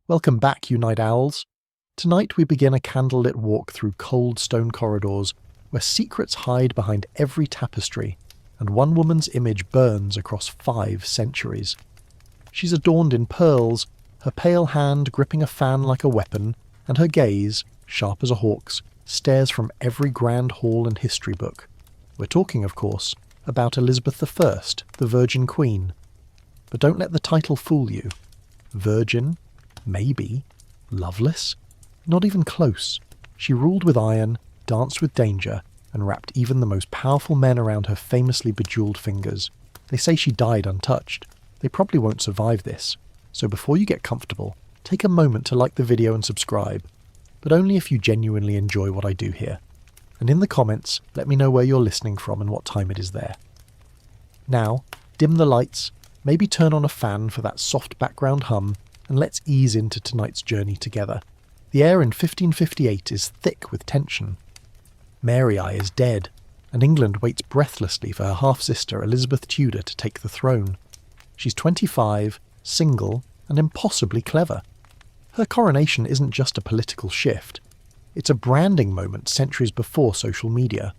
Welcome back, you night owls. Tonight we begin a candlelit walk through cold stone corridors where secrets hide behind every tapestry and one woman's image burns across 5 centuries. She's adorned in pearls, her pale hand gripping a fan like a weapon, and her gaze, sharp as a hawk's, stares from every grand hall and history book. We're talking, of course, about Elizabeth I, the Virgin Queen. But don't let the title fool you. Virgin? Maybe. Loveless? Not even close. She ruled with iron, danced with danger, and wrapped even the most powerful men around her famously bejeweled fingers. They say she died untouched. They probably won't survive this. So before you get comfortable, take a moment to like the video and subscribe. But only if you genuinely enjoy what I do here. And in the comments, let me know where you're listening from and what time it is there. Now, dim the lights, maybe turn on a fan for that soft background hum, and let's ease into tonight's journey together. The air in 1558 is thick with tension. Mary I is dead, and England waits breathlessly for her half-sister Elizabeth Tudor to take the throne. She's 25, single, and impossibly clever. Her coronation isn't just a political shift. It's a branding moment centuries before social media.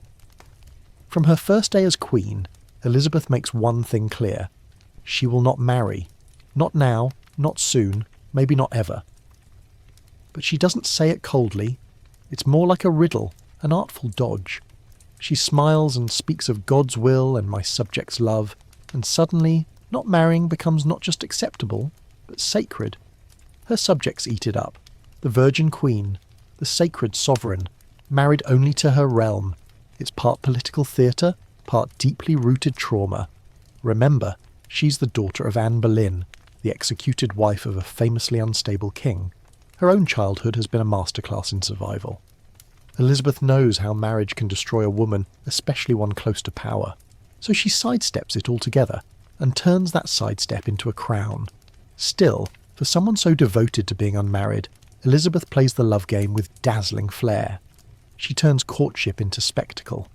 From her first day as queen, Elizabeth makes one thing clear. She will not marry. Not now, not soon, maybe not ever. But she doesn't say it coldly. It's more like a riddle, an artful dodge. She smiles and speaks of God's will and my subjects' love, and suddenly, not marrying becomes not just acceptable, but sacred. Her subjects eat it up. The Virgin Queen, the sacred sovereign, married only to her realm. It's part political theatre, part deeply rooted trauma. Remember, she's the daughter of Anne Boleyn, the executed wife of a famously unstable king. Her own childhood has been a masterclass in survival. Elizabeth knows how marriage can destroy a woman, especially one close to power. So she sidesteps it altogether, and turns that sidestep into a crown. Still, for someone so devoted to being unmarried, Elizabeth plays the love game with dazzling flair. She turns courtship into spectacle.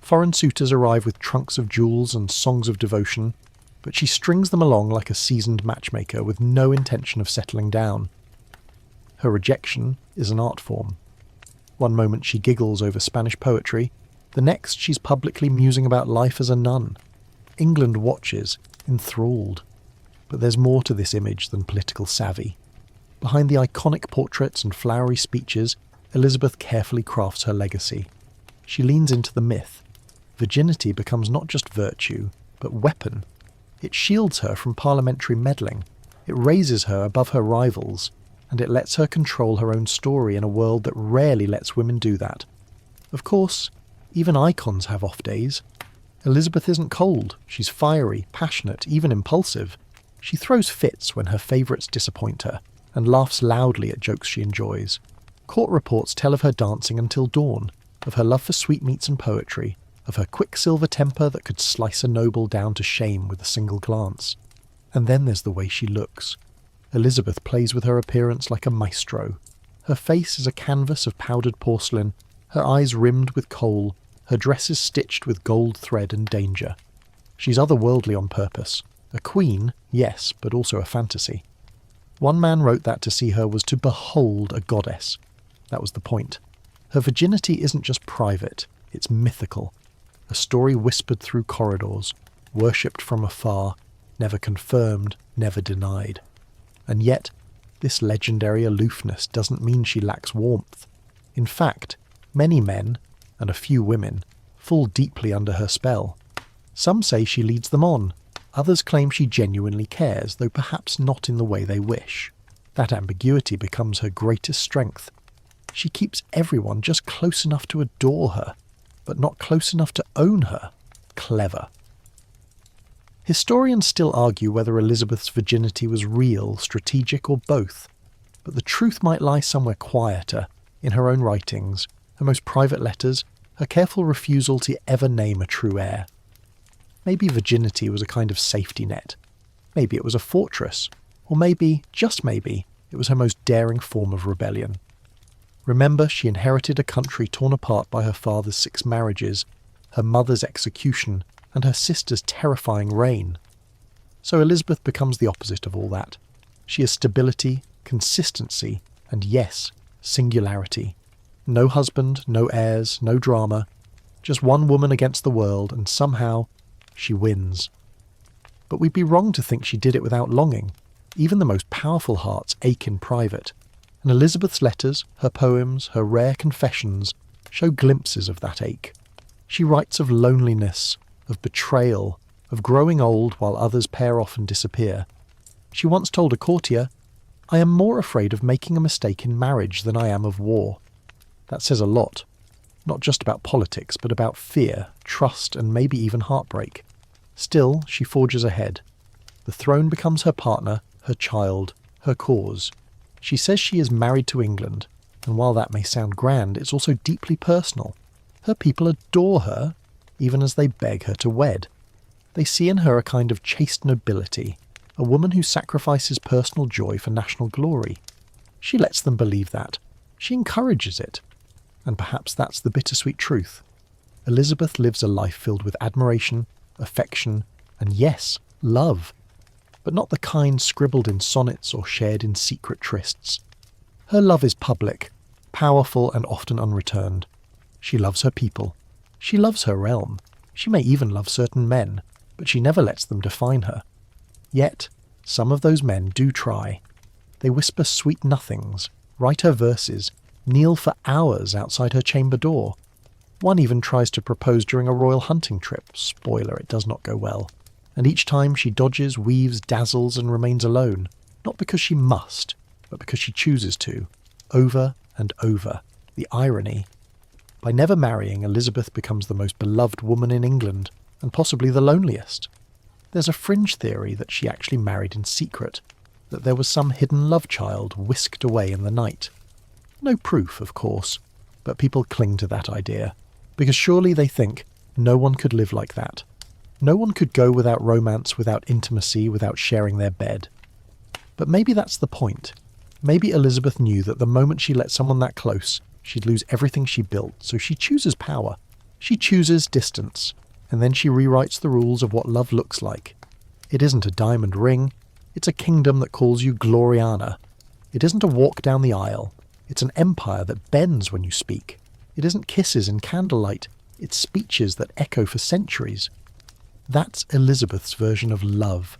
Foreign suitors arrive with trunks of jewels and songs of devotion, but she strings them along like a seasoned matchmaker with no intention of settling down. Her rejection is an art form. One moment she giggles over Spanish poetry, the next she's publicly musing about life as a nun. England watches, enthralled. But there's more to this image than political savvy. Behind the iconic portraits and flowery speeches, Elizabeth carefully crafts her legacy. She leans into the myth. Virginity becomes not just virtue, but weapon. It shields her from parliamentary meddling, it raises her above her rivals, and it lets her control her own story in a world that rarely lets women do that. Of course, even icons have off days. Elizabeth isn't cold, she's fiery, passionate, even impulsive. She throws fits when her favourites disappoint her, and laughs loudly at jokes she enjoys. Court reports tell of her dancing until dawn, of her love for sweetmeats and poetry, of her quicksilver temper that could slice a noble down to shame with a single glance. And then there's the way she looks. Elizabeth plays with her appearance like a maestro. Her face is a canvas of powdered porcelain, her eyes rimmed with kohl, her dresses stitched with gold thread and danger. She's otherworldly on purpose. A queen, yes, but also a fantasy. One man wrote that to see her was to behold a goddess. That was the point. Her virginity isn't just private, it's mythical. A story whispered through corridors, worshipped from afar, never confirmed, never denied. And yet, this legendary aloofness doesn't mean she lacks warmth. In fact, many men, and a few women, fall deeply under her spell. Some say she leads them on. Others claim she genuinely cares, though perhaps not in the way they wish. That ambiguity becomes her greatest strength. She keeps everyone just close enough to adore her, but not close enough to own her. Clever. Historians still argue whether Elizabeth's virginity was real, strategic, or both, but the truth might lie somewhere quieter, in her own writings, her most private letters, her careful refusal to ever name a true heir. Maybe virginity was a kind of safety net. Maybe it was a fortress. Or maybe, just maybe, it was her most daring form of rebellion. Remember, she inherited a country torn apart by her father's 6 marriages, her mother's execution, and her sister's terrifying reign. So Elizabeth becomes the opposite of all that. She is stability, consistency, and yes, singularity. No husband, no heirs, no drama. Just one woman against the world, and somehow she wins. But we'd be wrong to think she did it without longing. Even the most powerful hearts ache in private, and Elizabeth's letters, her poems, her rare confessions show glimpses of that ache. She writes of loneliness, of betrayal, of growing old while others pair off and disappear. She once told a courtier, "I am more afraid of making a mistake in marriage than I am of war." That says a lot, not just about politics, but about fear, trust, and maybe even heartbreak. Still, she forges ahead. The throne becomes her partner, her child, her cause. She says she is married to England, and while that may sound grand, it's also deeply personal. Her people adore her, even as they beg her to wed. They see in her a kind of chaste nobility, a woman who sacrifices personal joy for national glory. She lets them believe that. She encourages it. And perhaps that's the bittersweet truth. Elizabeth lives a life filled with admiration, affection, and yes, love. But not the kind scribbled in sonnets or shared in secret trysts. Her love is public, powerful and often unreturned. She loves her people. She loves her realm. She may even love certain men, but she never lets them define her. Yet, some of those men do try. They whisper sweet nothings, write her verses, kneel for hours outside her chamber door. One even tries to propose during a royal hunting trip. Spoiler, it does not go well. And each time she dodges, weaves, dazzles, and remains alone. Not because she must, but because she chooses to. Over and over. The irony. By never marrying, Elizabeth becomes the most beloved woman in England, and possibly the loneliest. There's a fringe theory that she actually married in secret, that there was some hidden love child whisked away in the night. No proof, of course, but people cling to that idea, because surely they think no one could live like that. No one could go without romance, without intimacy, without sharing their bed. But maybe that's the point. Maybe Elizabeth knew that the moment she let someone that close, she'd lose everything she built, so she chooses power. She chooses distance, and then she rewrites the rules of what love looks like. It isn't a diamond ring, it's a kingdom that calls you Gloriana. It isn't a walk down the aisle, it's an empire that bends when you speak. It isn't kisses in candlelight, it's speeches that echo for centuries. That's Elizabeth's version of love,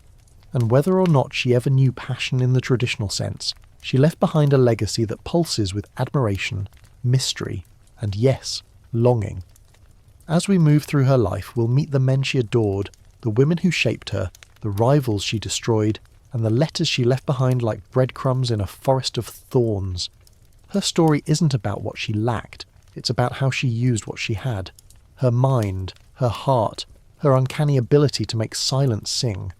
and whether or not she ever knew passion in the traditional sense, she left behind a legacy that pulses with admiration, mystery, and yes, longing. As we move through her life, we'll meet the men she adored, the women who shaped her, the rivals she destroyed, and the letters she left behind like breadcrumbs in a forest of thorns. Her story isn't about what she lacked, it's about how she used what she had. Her mind, her heart, her uncanny ability to make silence sing.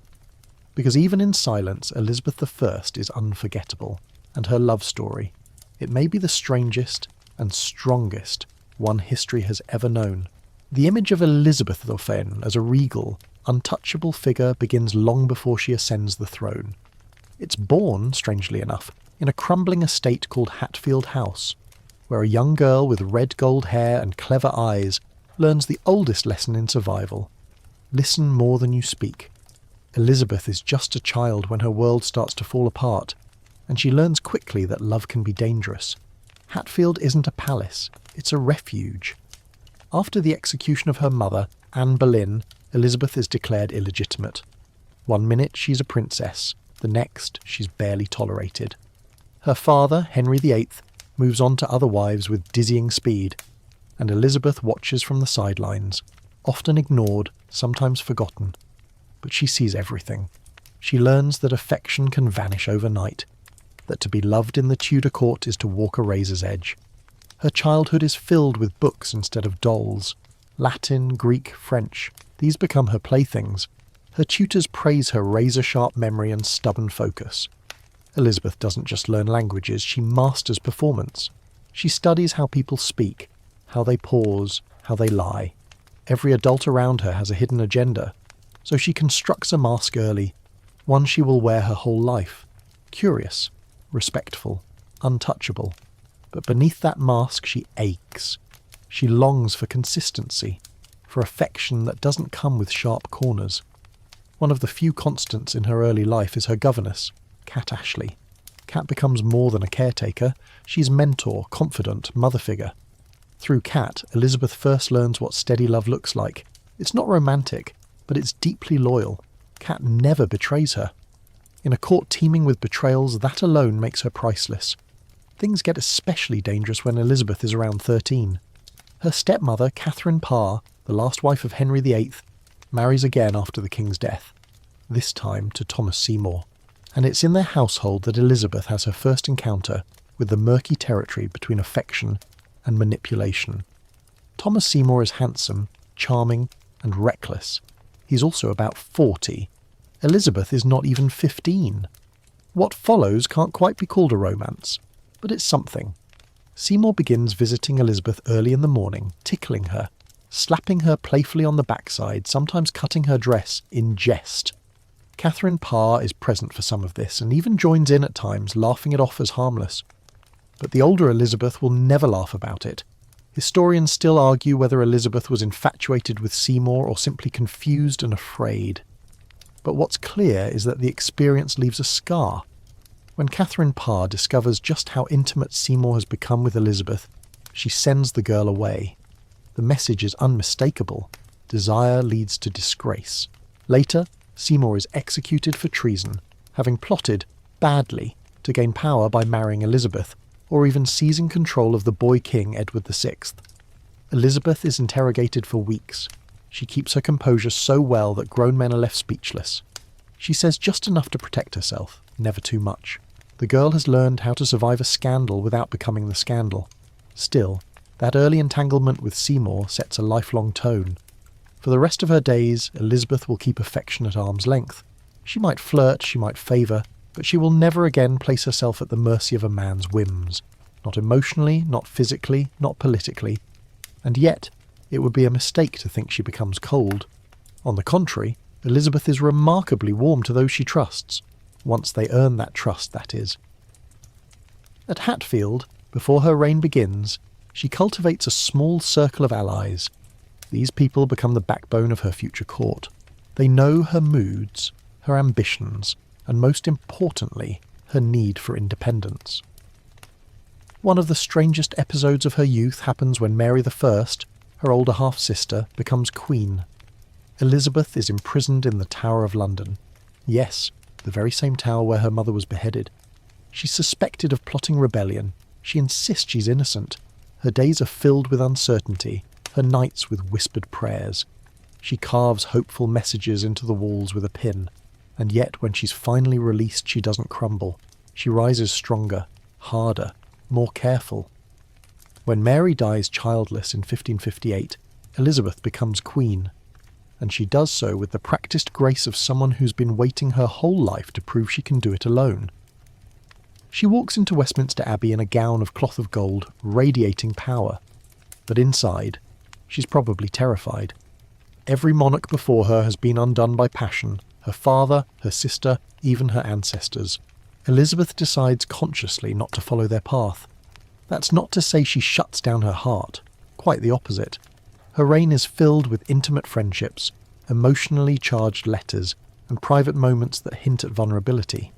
Because even in silence, Elizabeth I is unforgettable, and her love story. It may be the strangest and strongest one history has ever known. The image of Elizabeth as a regal, untouchable figure begins long before she ascends the throne. It's born, strangely enough, in a crumbling estate called Hatfield House, where a young girl with red gold hair and clever eyes learns the oldest lesson in survival. Listen more than you speak. Elizabeth is just a child when her world starts to fall apart, and she learns quickly that love can be dangerous. Hatfield isn't a palace, it's a refuge. After the execution of her mother, Anne Boleyn, Elizabeth is declared illegitimate. One minute she's a princess, the next she's barely tolerated. Her father, Henry VIII, moves on to other wives with dizzying speed, and Elizabeth watches from the sidelines, often ignored, sometimes forgotten. But she sees everything. She learns that affection can vanish overnight, that to be loved in the Tudor court is to walk a razor's edge. Her childhood is filled with books instead of dolls. Latin, Greek, French, these become her playthings. Her tutors praise her razor-sharp memory and stubborn focus. Elizabeth doesn't just learn languages, she masters performance. She studies how people speak, how they pause, how they lie. Every adult around her has a hidden agenda, so she constructs a mask early, one she will wear her whole life. Curious, respectful, untouchable. But beneath that mask she aches. She longs for consistency, for affection that doesn't come with sharp corners. One of the few constants in her early life is her governess, Cat Ashley. Kat becomes more than a caretaker. She's mentor, confidant, mother figure. Through Kat, Elizabeth first learns what steady love looks like. It's not romantic, but it's deeply loyal. Kat never betrays her. In a court teeming with betrayals, that alone makes her priceless. Things get especially dangerous when Elizabeth is around 13. Her stepmother, Catherine Parr, the last wife of Henry VIII, marries again after the king's death, this time to Thomas Seymour. And it's in their household that Elizabeth has her first encounter with the murky territory between affection and manipulation. Thomas Seymour is handsome, charming, and reckless. He's also about 40. Elizabeth is not even 15. What follows can't quite be called a romance, but it's something. Seymour begins visiting Elizabeth early in the morning, tickling her, slapping her playfully on the backside, sometimes cutting her dress in jest. Catherine Parr is present for some of this and even joins in at times, laughing it off as harmless. But the older Elizabeth will never laugh about it. Historians still argue whether Elizabeth was infatuated with Seymour or simply confused and afraid. But what's clear is that the experience leaves a scar. When Catherine Parr discovers just how intimate Seymour has become with Elizabeth, she sends the girl away. The message is unmistakable. Desire leads to disgrace. Later, Seymour is executed for treason, having plotted, badly, to gain power by marrying Elizabeth, or even seizing control of the boy king Edward VI. Elizabeth is interrogated for weeks. She keeps her composure so well that grown men are left speechless. She says just enough to protect herself, never too much. The girl has learned how to survive a scandal without becoming the scandal. Still, that early entanglement with Seymour sets a lifelong tone. For the rest of her days, Elizabeth will keep affection at arm's length. She might flirt, she might favour, but she will never again place herself at the mercy of a man's whims. Not emotionally, not physically, not politically. And yet, it would be a mistake to think she becomes cold. On the contrary, Elizabeth is remarkably warm to those she trusts. Once they earn that trust, that is. At Hatfield, before her reign begins, she cultivates a small circle of allies. These people become the backbone of her future court. They know her moods, her ambitions, and most importantly, her need for independence. One of the strangest episodes of her youth happens when Mary I, her older half-sister, becomes queen. Elizabeth is imprisoned in the Tower of London. Yes, the very same tower where her mother was beheaded. She's suspected of plotting rebellion. She insists she's innocent. Her days are filled with uncertainty, her nights with whispered prayers. She carves hopeful messages into the walls with a pin. And yet, when she's finally released, she doesn't crumble. She rises stronger, harder, more careful. When Mary dies childless in 1558, Elizabeth becomes queen. And she does so with the practiced grace of someone who's been waiting her whole life to prove she can do it alone. She walks into Westminster Abbey in a gown of cloth of gold, radiating power. But inside, she's probably terrified. Every monarch before her has been undone by passion, her father, her sister, even her ancestors. Elizabeth decides consciously not to follow their path. That's not to say she shuts down her heart. Quite the opposite. Her reign is filled with intimate friendships, emotionally charged letters, and private moments that hint at vulnerability.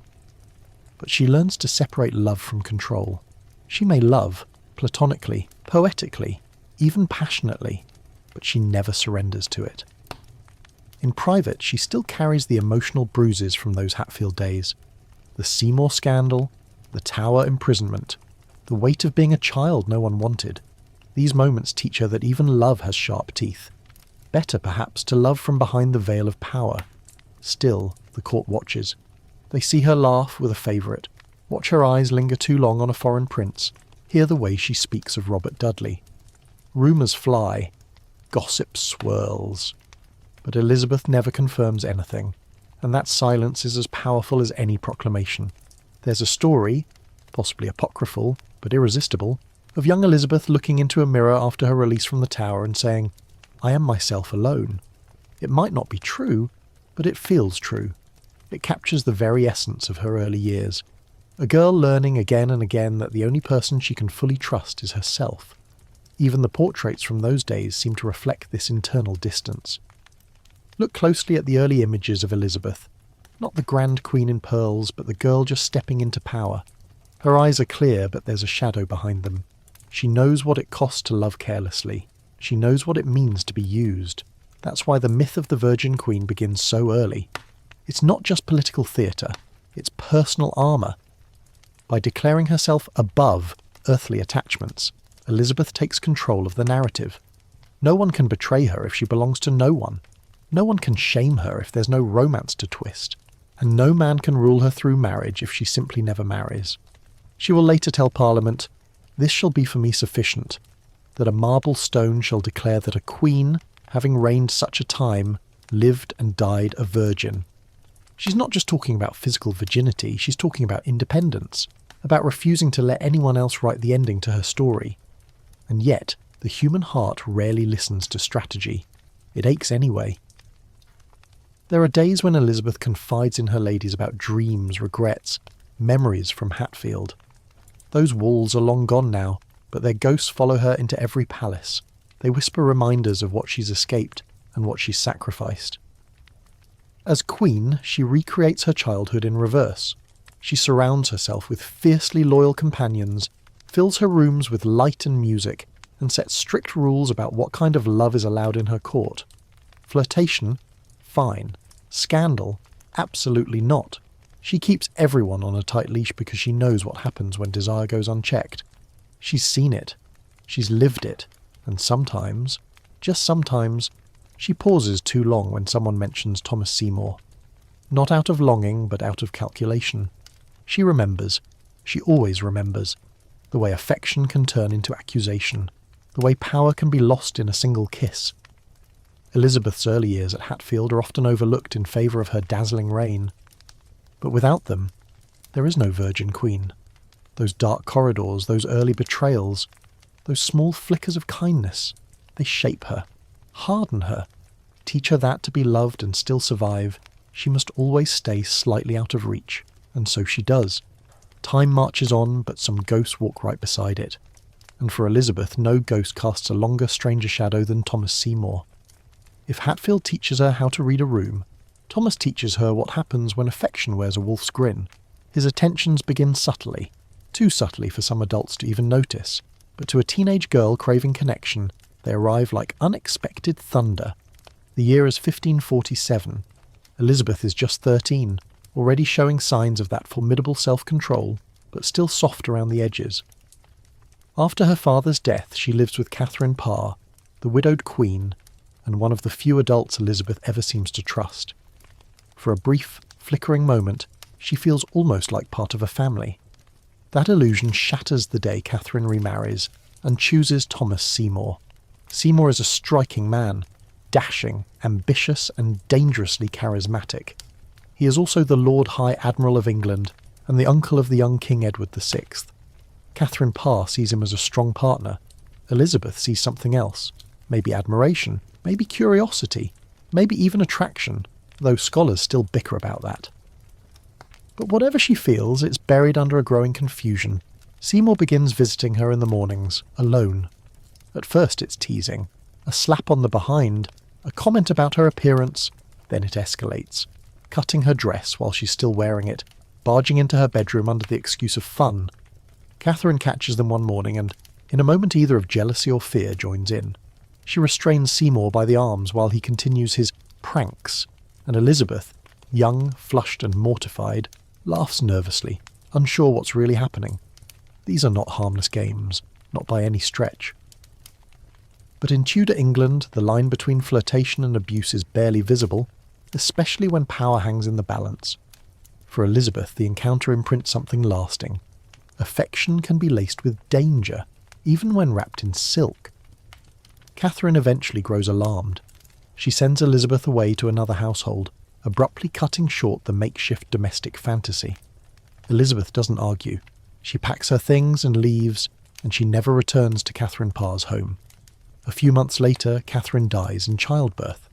But she learns to separate love from control. She may love, platonically, poetically, even passionately, but she never surrenders to it. In private, she still carries the emotional bruises from those Hatfield days. The Seymour scandal, the Tower imprisonment, the weight of being a child no one wanted. These moments teach her that even love has sharp teeth. Better, perhaps, to love from behind the veil of power. Still, the court watches. They see her laugh with a favourite, watch her eyes linger too long on a foreign prince, hear the way she speaks of Robert Dudley. Rumours fly. Gossip swirls. But Elizabeth never confirms anything, and that silence is as powerful as any proclamation. There's a story, possibly apocryphal, but irresistible, of young Elizabeth looking into a mirror after her release from the Tower and saying, "I am myself alone." It might not be true, but it feels true. It captures the very essence of her early years. A girl learning again and again that the only person she can fully trust is herself. Even the portraits from those days seem to reflect this internal distance. Look closely at the early images of Elizabeth. Not the grand queen in pearls, but the girl just stepping into power. Her eyes are clear, but there's a shadow behind them. She knows what it costs to love carelessly. She knows what it means to be used. That's why the myth of the Virgin Queen begins so early. It's not just political theatre, it's personal armour. By declaring herself above earthly attachments, Elizabeth takes control of the narrative. No one can betray her if she belongs to no one. No one can shame her if there's no romance to twist. And no man can rule her through marriage if she simply never marries. She will later tell Parliament, "This shall be for me sufficient, that a marble stone shall declare that a queen, having reigned such a time, lived and died a virgin." She's not just talking about physical virginity, she's talking about independence, about refusing to let anyone else write the ending to her story. And yet, the human heart rarely listens to strategy. It aches anyway. There are days when Elizabeth confides in her ladies about dreams, regrets, memories from Hatfield. Those walls are long gone now, but their ghosts follow her into every palace. They whisper reminders of what she's escaped and what she's sacrificed. As queen, she recreates her childhood in reverse. She surrounds herself with fiercely loyal companions, fills her rooms with light and music, and sets strict rules about what kind of love is allowed in her court. Flirtation? Fine. Scandal? Absolutely not. She keeps everyone on a tight leash because she knows what happens when desire goes unchecked. She's seen it. She's lived it. And sometimes, just sometimes, she pauses too long when someone mentions Thomas Seymour. Not out of longing, but out of calculation. She remembers. She always remembers. The way affection can turn into accusation. The way power can be lost in a single kiss. Elizabeth's early years at Hatfield are often overlooked in favour of her dazzling reign. But without them, there is no Virgin Queen. Those dark corridors, those early betrayals, those small flickers of kindness, they shape her, harden her, teach her that to be loved and still survive, she must always stay slightly out of reach, and so she does. Time marches on, but some ghosts walk right beside it. And for Elizabeth, no ghost casts a longer, stranger shadow than Thomas Seymour. If Hatfield teaches her how to read a room, Thomas teaches her what happens when affection wears a wolf's grin. His attentions begin subtly, too subtly for some adults to even notice, but to a teenage girl craving connection, they arrive like unexpected thunder. The year is 1547. Elizabeth is just 13, already showing signs of that formidable self-control, but still soft around the edges. After her father's death, she lives with Catherine Parr, the widowed queen, and one of the few adults Elizabeth ever seems to trust. For a brief, flickering moment, she feels almost like part of a family. That illusion shatters the day Catherine remarries and chooses Thomas Seymour. Seymour is a striking man, dashing, ambitious and dangerously charismatic. He is also the Lord High Admiral of England and the uncle of the young King Edward VI. Catherine Parr sees him as a strong partner. Elizabeth sees something else, maybe admiration, maybe curiosity, maybe even attraction, though scholars still bicker about that. But whatever she feels, it's buried under a growing confusion. Seymour begins visiting her in the mornings, alone. At first it's teasing, a slap on the behind, a comment about her appearance, then it escalates, cutting her dress while she's still wearing it, barging into her bedroom under the excuse of fun. Catherine catches them one morning and, in a moment either of jealousy or fear, joins in. She restrains Seymour by the arms while he continues his pranks, and Elizabeth, young, flushed and mortified, laughs nervously, unsure what's really happening. These are not harmless games, not by any stretch. But in Tudor England, the line between flirtation and abuse is barely visible, especially when power hangs in the balance. For Elizabeth, the encounter imprints something lasting. Affection can be laced with danger, even when wrapped in silk. Catherine eventually grows alarmed. She sends Elizabeth away to another household, abruptly cutting short the makeshift domestic fantasy. Elizabeth doesn't argue. She packs her things and leaves, and she never returns to Catherine Parr's home. A few months later, Catherine dies in childbirth.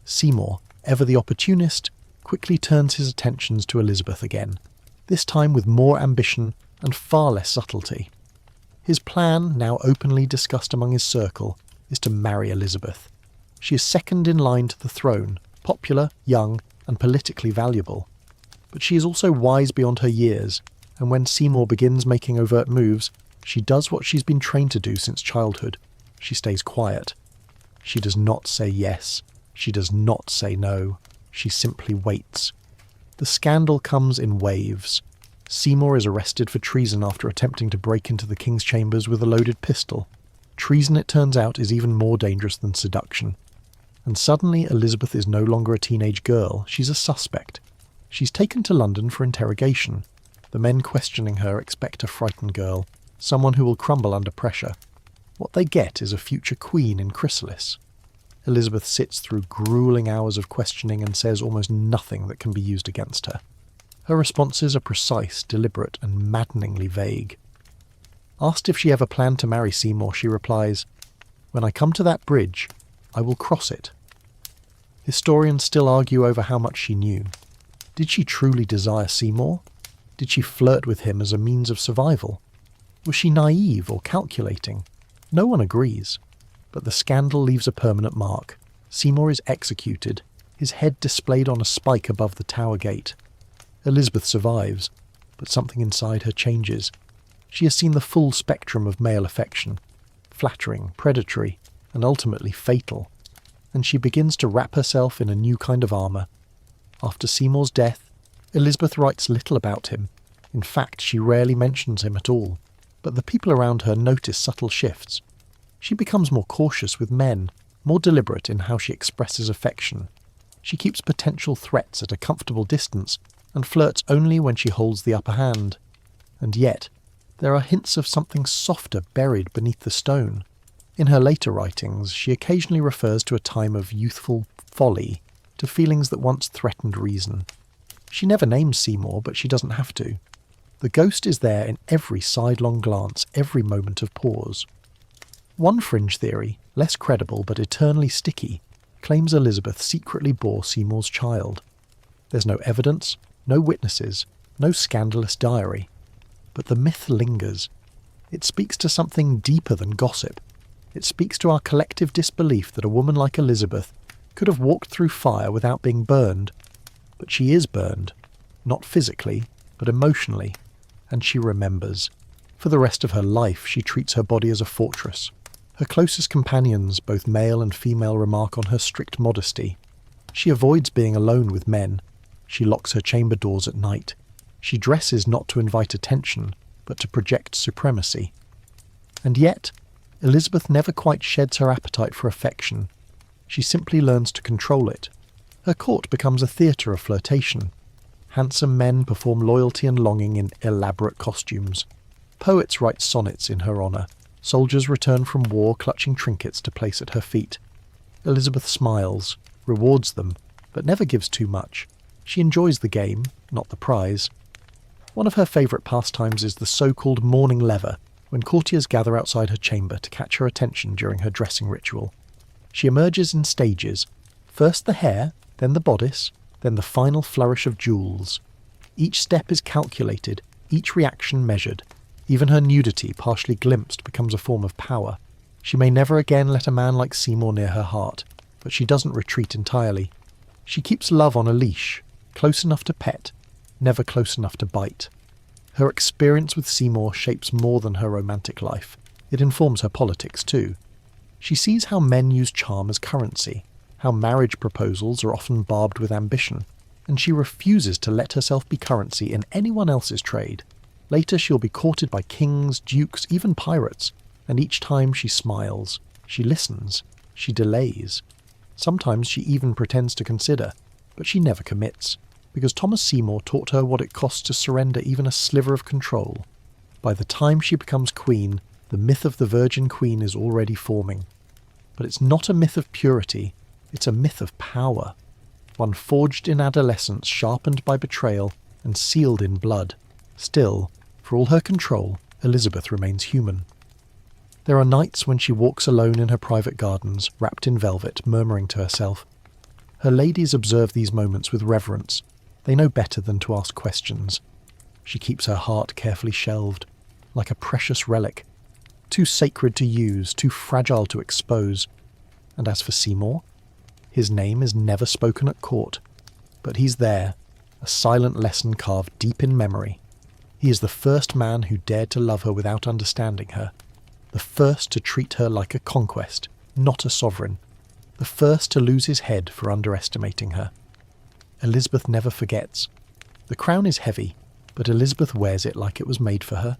Seymour, ever the opportunist, quickly turns his attentions to Elizabeth again, this time with more ambition and far less subtlety. His plan, now openly discussed among his circle, is to marry Elizabeth. She is second in line to the throne, popular, young, and politically valuable. But she is also wise beyond her years, and when Seymour begins making overt moves, she does what she's been trained to do since childhood. She stays quiet. She does not say yes. She does not say no. She simply waits. The scandal comes in waves. Seymour is arrested for treason after attempting to break into the king's chambers with a loaded pistol. Treason, it turns out, is even more dangerous than seduction. And suddenly Elizabeth is no longer a teenage girl, she's a suspect. She's taken to London for interrogation. The men questioning her expect a frightened girl, someone who will crumble under pressure. What they get is a future queen in chrysalis. Elizabeth sits through grueling hours of questioning and says almost nothing that can be used against her. Her responses are precise, deliberate, and maddeningly vague. Asked if she ever planned to marry Seymour, she replies, "When I come to that bridge, I will cross it." Historians still argue over how much she knew. Did she truly desire Seymour? Did she flirt with him as a means of survival? Was she naive or calculating? No one agrees. But the scandal leaves a permanent mark. Seymour is executed, his head displayed on a spike above the Tower Gate. Elizabeth survives, but something inside her changes. She has seen the full spectrum of male affection, flattering, predatory, and ultimately fatal, and she begins to wrap herself in a new kind of armour. After Seymour's death, Elizabeth writes little about him. In fact, she rarely mentions him at all, but the people around her notice subtle shifts. She becomes more cautious with men, more deliberate in how she expresses affection. She keeps potential threats at a comfortable distance and flirts only when she holds the upper hand. And yet, there are hints of something softer buried beneath the stone. In her later writings, she occasionally refers to a time of youthful folly, to feelings that once threatened reason. She never names Seymour, but she doesn't have to. The ghost is there in every sidelong glance, every moment of pause. One fringe theory, less credible but eternally sticky, claims Elizabeth secretly bore Seymour's child. There's no evidence, no witnesses, no scandalous diary. But the myth lingers. It speaks to something deeper than gossip. It speaks to our collective disbelief that a woman like Elizabeth could have walked through fire without being burned. But she is burned, not physically, but emotionally, and she remembers. For the rest of her life, she treats her body as a fortress. Her closest companions, both male and female, remark on her strict modesty. She avoids being alone with men. She locks her chamber doors at night. She dresses not to invite attention, but to project supremacy. And yet, Elizabeth never quite sheds her appetite for affection. She simply learns to control it. Her court becomes a theatre of flirtation. Handsome men perform loyalty and longing in elaborate costumes. Poets write sonnets in her honour. Soldiers return from war clutching trinkets to place at her feet. Elizabeth smiles, rewards them, but never gives too much. She enjoys the game, not the prize. One of her favourite pastimes is the so-called morning lever, when courtiers gather outside her chamber to catch her attention during her dressing ritual. She emerges in stages, first the hair, then the bodice, then the final flourish of jewels. Each step is calculated, each reaction measured. Even her nudity, partially glimpsed, becomes a form of power. She may never again let a man like Seymour near her heart, but she doesn't retreat entirely. She keeps love on a leash, close enough to pet, never close enough to bite. Her experience with Seymour shapes more than her romantic life. It informs her politics too. She sees how men use charm as currency, how marriage proposals are often barbed with ambition, and she refuses to let herself be currency in anyone else's trade. Later she'll be courted by kings, dukes, even pirates, and each time she smiles, she listens, she delays. Sometimes she even pretends to consider, but she never commits, because Thomas Seymour taught her what it costs to surrender even a sliver of control. By the time she becomes queen, the myth of the Virgin Queen is already forming. But it's not a myth of purity, it's a myth of power. One forged in adolescence, sharpened by betrayal, and sealed in blood. Still, for all her control, Elizabeth remains human. There are nights when she walks alone in her private gardens, wrapped in velvet, murmuring to herself. Her ladies observe these moments with reverence. They know better than to ask questions. She keeps her heart carefully shelved, like a precious relic, too sacred to use, too fragile to expose. And as for Seymour, his name is never spoken at court, but he's there, a silent lesson carved deep in memory. He is the first man who dared to love her without understanding her, the first to treat her like a conquest, not a sovereign, the first to lose his head for underestimating her. Elizabeth never forgets. The crown is heavy, but Elizabeth wears it like it was made for her.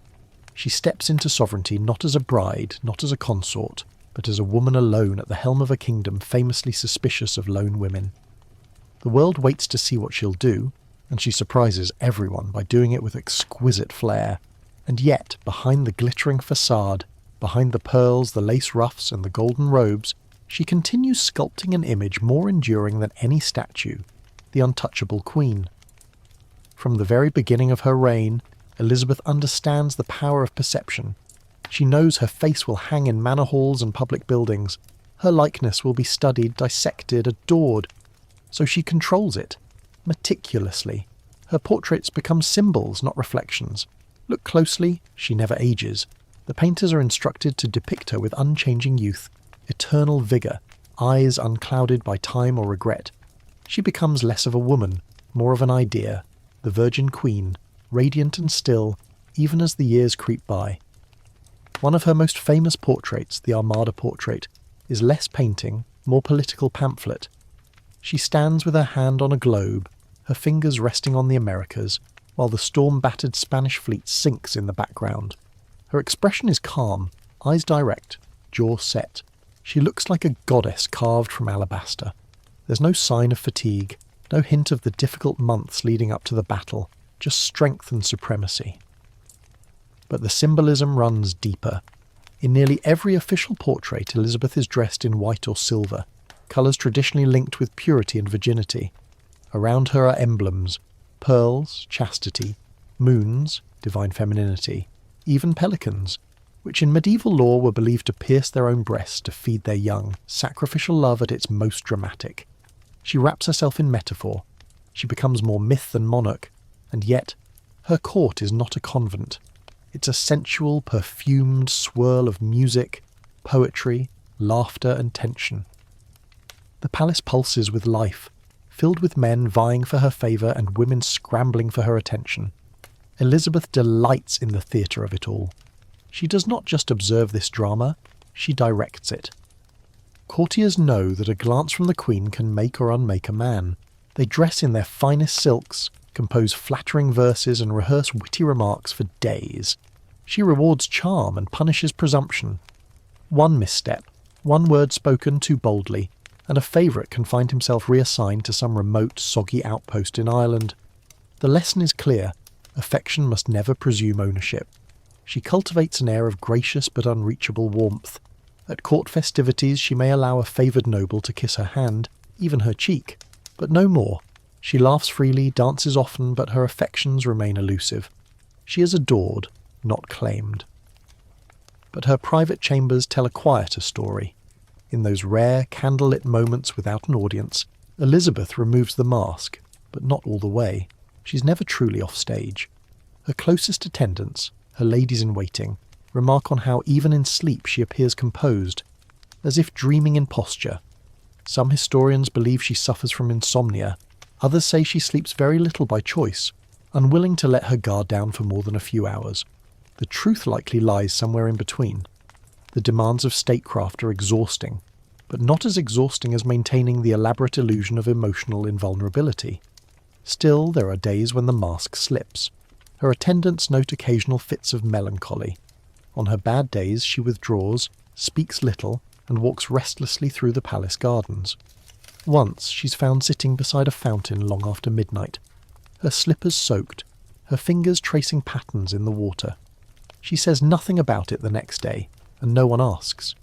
She steps into sovereignty not as a bride, not as a consort, but as a woman alone at the helm of a kingdom famously suspicious of lone women. The world waits to see what she'll do, and she surprises everyone by doing it with exquisite flair. And yet, behind the glittering facade, behind the pearls, the lace ruffs, and the golden robes, she continues sculpting an image more enduring than any statue, the untouchable queen. From the very beginning of her reign, Elizabeth understands the power of perception. She knows her face will hang in manor halls and public buildings. Her likeness will be studied, dissected, adored. So she controls it, meticulously. Her portraits become symbols, not reflections. Look closely, she never ages. The painters are instructed to depict her with unchanging youth, eternal vigour, eyes unclouded by time or regret. She becomes less of a woman, more of an idea, the Virgin Queen, radiant and still, even as the years creep by. One of her most famous portraits, the Armada portrait, is less painting, more political pamphlet. She stands with her hand on a globe, her fingers resting on the Americas, while the storm-battered Spanish fleet sinks in the background. Her expression is calm, eyes direct, jaw set. She looks like a goddess carved from alabaster. There's no sign of fatigue, no hint of the difficult months leading up to the battle, just strength and supremacy. But the symbolism runs deeper. In nearly every official portrait, Elizabeth is dressed in white or silver, colours traditionally linked with purity and virginity. Around her are emblems, pearls, chastity, moons, divine femininity, even pelicans, which in medieval lore were believed to pierce their own breasts to feed their young, sacrificial love at its most dramatic. She wraps herself in metaphor. She becomes more myth than monarch, and yet her court is not a convent. It's a sensual, perfumed swirl of music, poetry, laughter and tension. The palace pulses with life, filled with men vying for her favour and women scrambling for her attention. Elizabeth delights in the theatre of it all. She does not just observe this drama, she directs it. Courtiers know that a glance from the Queen can make or unmake a man. They dress in their finest silks, compose flattering verses and rehearse witty remarks for days. She rewards charm and punishes presumption. One misstep, one word spoken too boldly, and a favourite can find himself reassigned to some remote, soggy outpost in Ireland. The lesson is clear. Affection must never presume ownership. She cultivates an air of gracious but unreachable warmth. At court festivities she may allow a favoured noble to kiss her hand, even her cheek, but no more. She laughs freely, dances often, but her affections remain elusive. She is adored, not claimed. But her private chambers tell a quieter story. In those rare, candlelit moments without an audience, Elizabeth removes the mask, but not all the way. She's never truly off stage. Her closest attendants, her ladies-in-waiting, remark on how even in sleep she appears composed, as if dreaming in posture. Some historians believe she suffers from insomnia. Others say she sleeps very little by choice, unwilling to let her guard down for more than a few hours. The truth likely lies somewhere in between. The demands of statecraft are exhausting, but not as exhausting as maintaining the elaborate illusion of emotional invulnerability. Still, there are days when the mask slips. Her attendants note occasional fits of melancholy. On her bad days she withdraws, speaks little, and walks restlessly through the palace gardens. Once she's found sitting beside a fountain long after midnight, her slippers soaked, her fingers tracing patterns in the water. She says nothing about it the next day, and no one asks.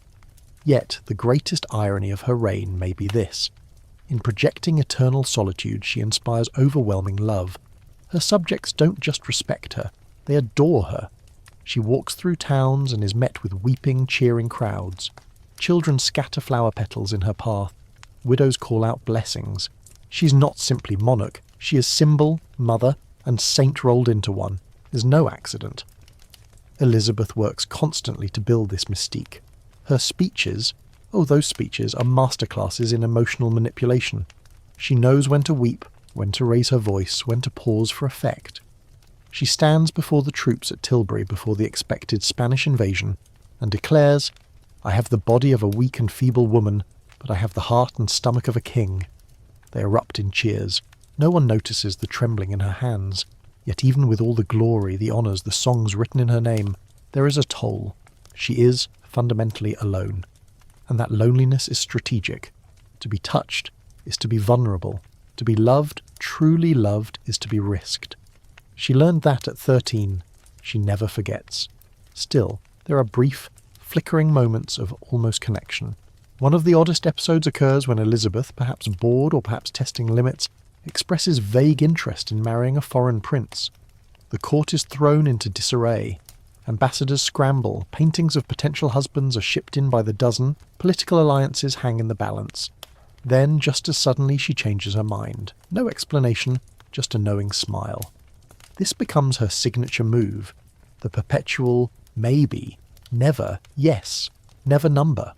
Yet the greatest irony of her reign may be this. In projecting eternal solitude she inspires overwhelming love. Her subjects don't just respect her, they adore her. She walks through towns and is met with weeping, cheering crowds. Children scatter flower petals in her path. Widows call out blessings. She's not simply monarch, she is symbol, mother, and saint rolled into one. There's no accident. Elizabeth works constantly to build this mystique. Her speeches, those speeches are masterclasses in emotional manipulation. She knows when to weep, when to raise her voice, when to pause for effect. She stands before the troops at Tilbury before the expected Spanish invasion and declares, "I have the body of a weak and feeble woman, but I have the heart and stomach of a king." They erupt in cheers. No one notices the trembling in her hands. Yet even with all the glory, the honours, the songs written in her name, there is a toll. She is fundamentally alone. And that loneliness is strategic. To be touched is to be vulnerable. To be loved, truly loved, is to be risked. She learned that at 13. She never forgets. Still, there are brief, flickering moments of almost connection. One of the oddest episodes occurs when Elizabeth, perhaps bored or perhaps testing limits, expresses vague interest in marrying a foreign prince. The court is thrown into disarray. Ambassadors scramble, paintings of potential husbands are shipped in by the dozen, political alliances hang in the balance. Then, just as suddenly, she changes her mind. No explanation, just a knowing smile. This becomes her signature move, the perpetual maybe, never, yes, never number.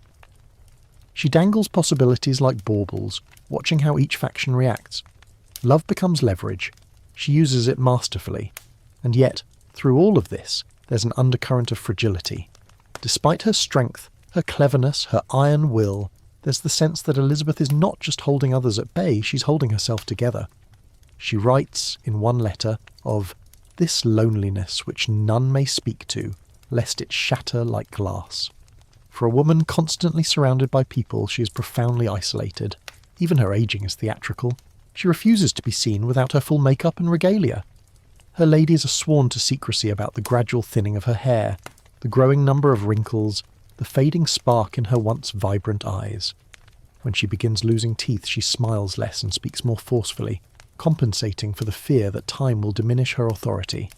She dangles possibilities like baubles, watching how each faction reacts. Love becomes leverage. She uses it masterfully. And yet, through all of this, there's an undercurrent of fragility. Despite her strength, her cleverness, her iron will, there's the sense that Elizabeth is not just holding others at bay, she's holding herself together. She writes, in one letter, of "this loneliness which none may speak to, lest it shatter like glass." For a woman constantly surrounded by people, she is profoundly isolated. Even her ageing is theatrical. She refuses to be seen without her full makeup and regalia. Her ladies are sworn to secrecy about the gradual thinning of her hair, the growing number of wrinkles, the fading spark in her once vibrant eyes. When she begins losing teeth, she smiles less and speaks more forcefully, compensating for the fear that time will diminish her authority.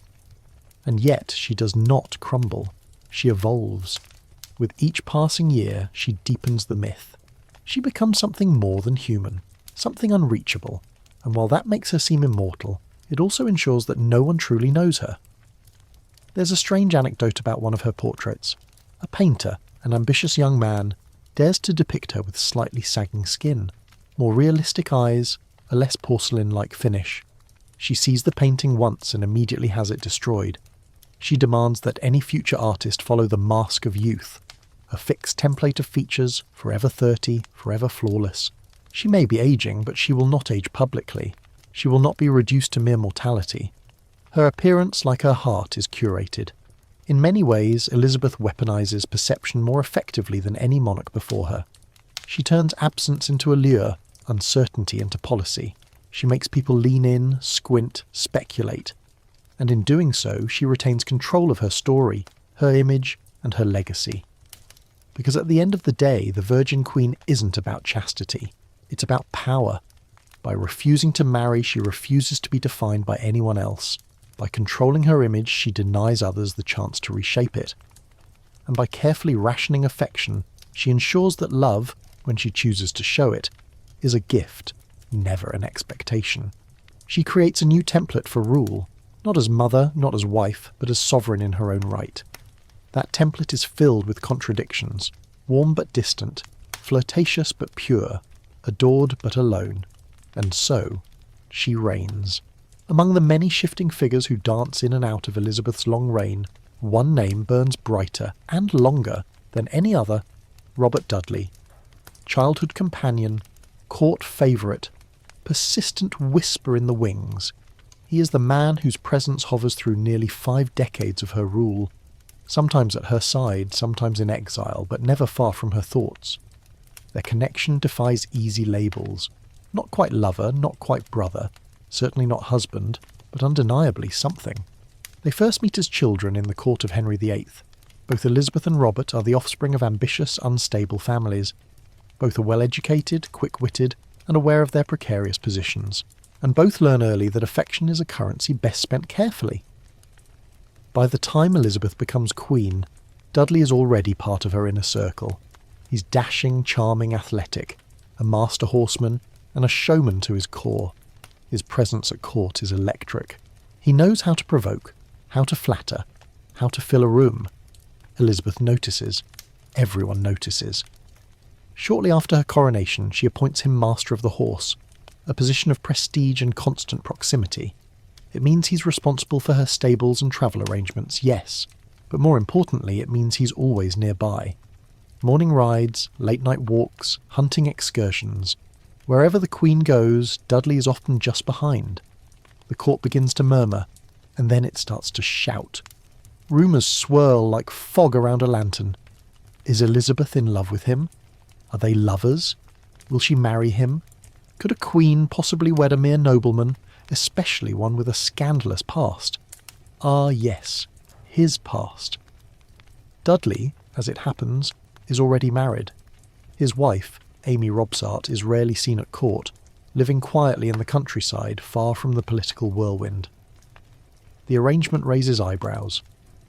And yet she does not crumble. She evolves. With each passing year, she deepens the myth. She becomes something more than human, something unreachable, and while that makes her seem immortal, it also ensures that no one truly knows her. There's a strange anecdote about one of her portraits. A painter, an ambitious young man, dares to depict her with slightly sagging skin, more realistic eyes, a less porcelain-like finish. She sees the painting once and immediately has it destroyed. She demands that any future artist follow the mask of youth, a fixed template of features, forever 30, forever flawless. She may be aging, but she will not age publicly. She will not be reduced to mere mortality. Her appearance, like her heart, is curated. In many ways, Elizabeth weaponizes perception more effectively than any monarch before her. She turns absence into allure, uncertainty into policy. She makes people lean in, squint, speculate. And in doing so, she retains control of her story, her image, and her legacy. Because at the end of the day, the Virgin Queen isn't about chastity. It's about power. By refusing to marry, she refuses to be defined by anyone else. By controlling her image, she denies others the chance to reshape it. And by carefully rationing affection, she ensures that love, when she chooses to show it, is a gift, never an expectation. She creates a new template for rule, not as mother, not as wife, but as sovereign in her own right. That template is filled with contradictions, warm but distant, flirtatious but pure, adored but alone. And so, she reigns. Among the many shifting figures who dance in and out of Elizabeth's long reign, one name burns brighter and longer than any other: Robert Dudley. Childhood companion, court favourite, persistent whisper in the wings. He is the man whose presence hovers through nearly 5 decades of her rule, sometimes at her side, sometimes in exile, but never far from her thoughts. Their connection defies easy labels. Not quite lover, not quite brother, certainly not husband, but undeniably something. They first meet as children in the court of Henry VIII. Both Elizabeth and Robert are the offspring of ambitious, unstable families. Both are well-educated, quick-witted, and aware of their precarious positions. And both learn early that affection is a currency best spent carefully. By the time Elizabeth becomes queen, Dudley is already part of her inner circle. He's dashing, charming, athletic, a master horseman, and a showman to his core. His presence at court is electric. He knows how to provoke, how to flatter, how to fill a room. Elizabeth notices. Everyone notices. Shortly after her coronation, she appoints him Master of the Horse, a position of prestige and constant proximity. It means he's responsible for her stables and travel arrangements, yes, but more importantly, it means he's always nearby. Morning rides, late-night walks, hunting excursions. Wherever the Queen goes, Dudley is often just behind. The court begins to murmur, and then it starts to shout. Rumours swirl like fog around a lantern. Is Elizabeth in love with him? Are they lovers? Will she marry him? Could a queen possibly wed a mere nobleman, especially one with a scandalous past? Ah, yes, his past. Dudley, as it happens, is already married. His wife, Amy Robsart, is rarely seen at court, living quietly in the countryside, far from the political whirlwind. The arrangement raises eyebrows.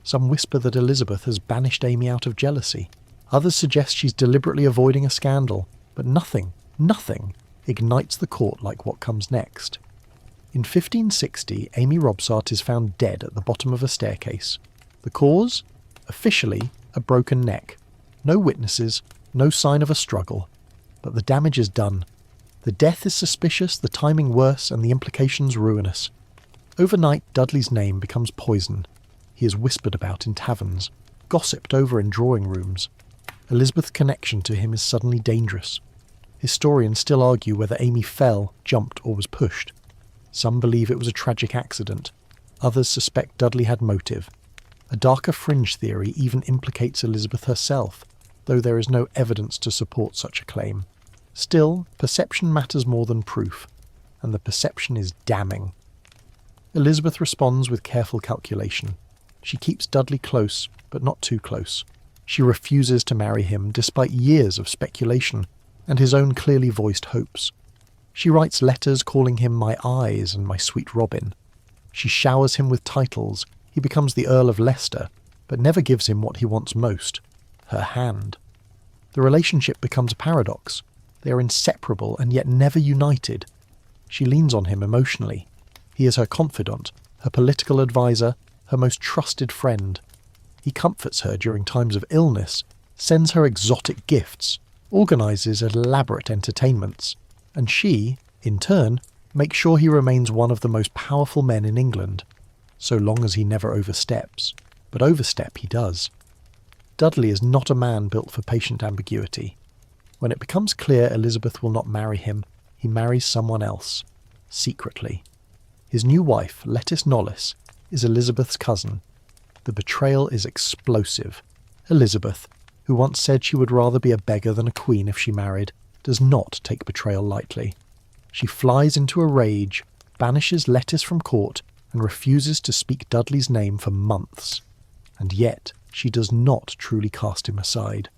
Some whisper that Elizabeth has banished Amy out of jealousy. Others suggest she's deliberately avoiding a scandal, but nothing ignites the court like what comes next. In 1560, Amy Robsart is found dead at the bottom of a staircase. The cause? Officially, a broken neck. No witnesses, no sign of a struggle. But the damage is done. The death is suspicious, the timing worse, and the implications ruinous. Overnight, Dudley's name becomes poison. He is whispered about in taverns, gossiped over in drawing rooms. Elizabeth's connection to him is suddenly dangerous. Historians still argue whether Amy fell, jumped, or was pushed. Some believe it was a tragic accident. Others suspect Dudley had motive. A darker fringe theory even implicates Elizabeth herself, though there is no evidence to support such a claim. Still, perception matters more than proof, and the perception is damning. Elizabeth responds with careful calculation. She keeps Dudley close, but not too close. She refuses to marry him despite years of speculation and his own clearly voiced hopes. She writes letters calling him my eyes and my sweet Robin. She showers him with titles. He becomes the Earl of Leicester, but never gives him what he wants most, her hand. The relationship becomes a paradox. They are inseparable and yet never united. She leans on him emotionally. He is her confidant, her political advisor, her most trusted friend. He comforts her during times of illness, sends her exotic gifts, organises elaborate entertainments, and she, in turn, makes sure he remains one of the most powerful men in England, so long as he never oversteps. But overstep he does. Dudley is not a man built for patient ambiguity. When it becomes clear Elizabeth will not marry him, he marries someone else, secretly. His new wife, Lettice Knollys, is Elizabeth's cousin. The betrayal is explosive. Elizabeth, who once said she would rather be a beggar than a queen if she married, does not take betrayal lightly. She flies into a rage, banishes Lettice from court, and refuses to speak Dudley's name for months. And yet, she does not truly cast him aside.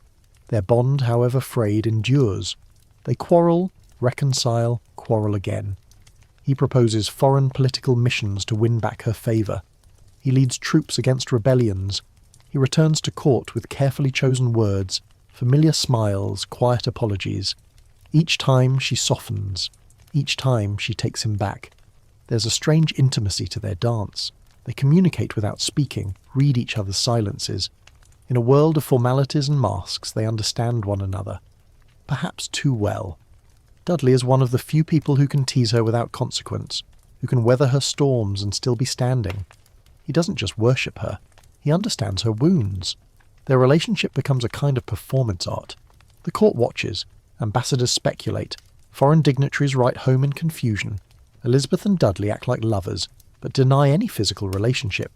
Their bond, however frayed, endures. They quarrel, reconcile, quarrel again. He proposes foreign political missions to win back her favour. He leads troops against rebellions. He returns to court with carefully chosen words, familiar smiles, quiet apologies. Each time she softens. Each time she takes him back. There's a strange intimacy to their dance. They communicate without speaking, read each other's silences. In a world of formalities and masks, they understand one another. Perhaps too well. Dudley is one of the few people who can tease her without consequence, who can weather her storms and still be standing. He doesn't just worship her. He understands her wounds. Their relationship becomes a kind of performance art. The court watches. Ambassadors speculate. Foreign dignitaries write home in confusion. Elizabeth and Dudley act like lovers, but deny any physical relationship.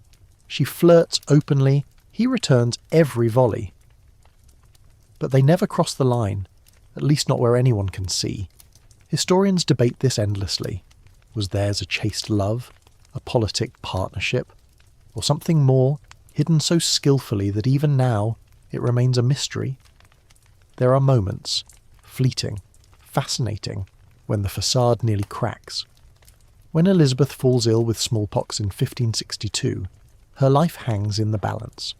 She flirts openly. He returns every volley. But they never cross the line, at least not where anyone can see. Historians debate this endlessly. Was theirs a chaste love? A politic partnership? Or something more, hidden so skillfully that even now it remains a mystery? There are moments, fleeting, fascinating, when the facade nearly cracks. When Elizabeth falls ill with smallpox in 1562, her life hangs in the balance.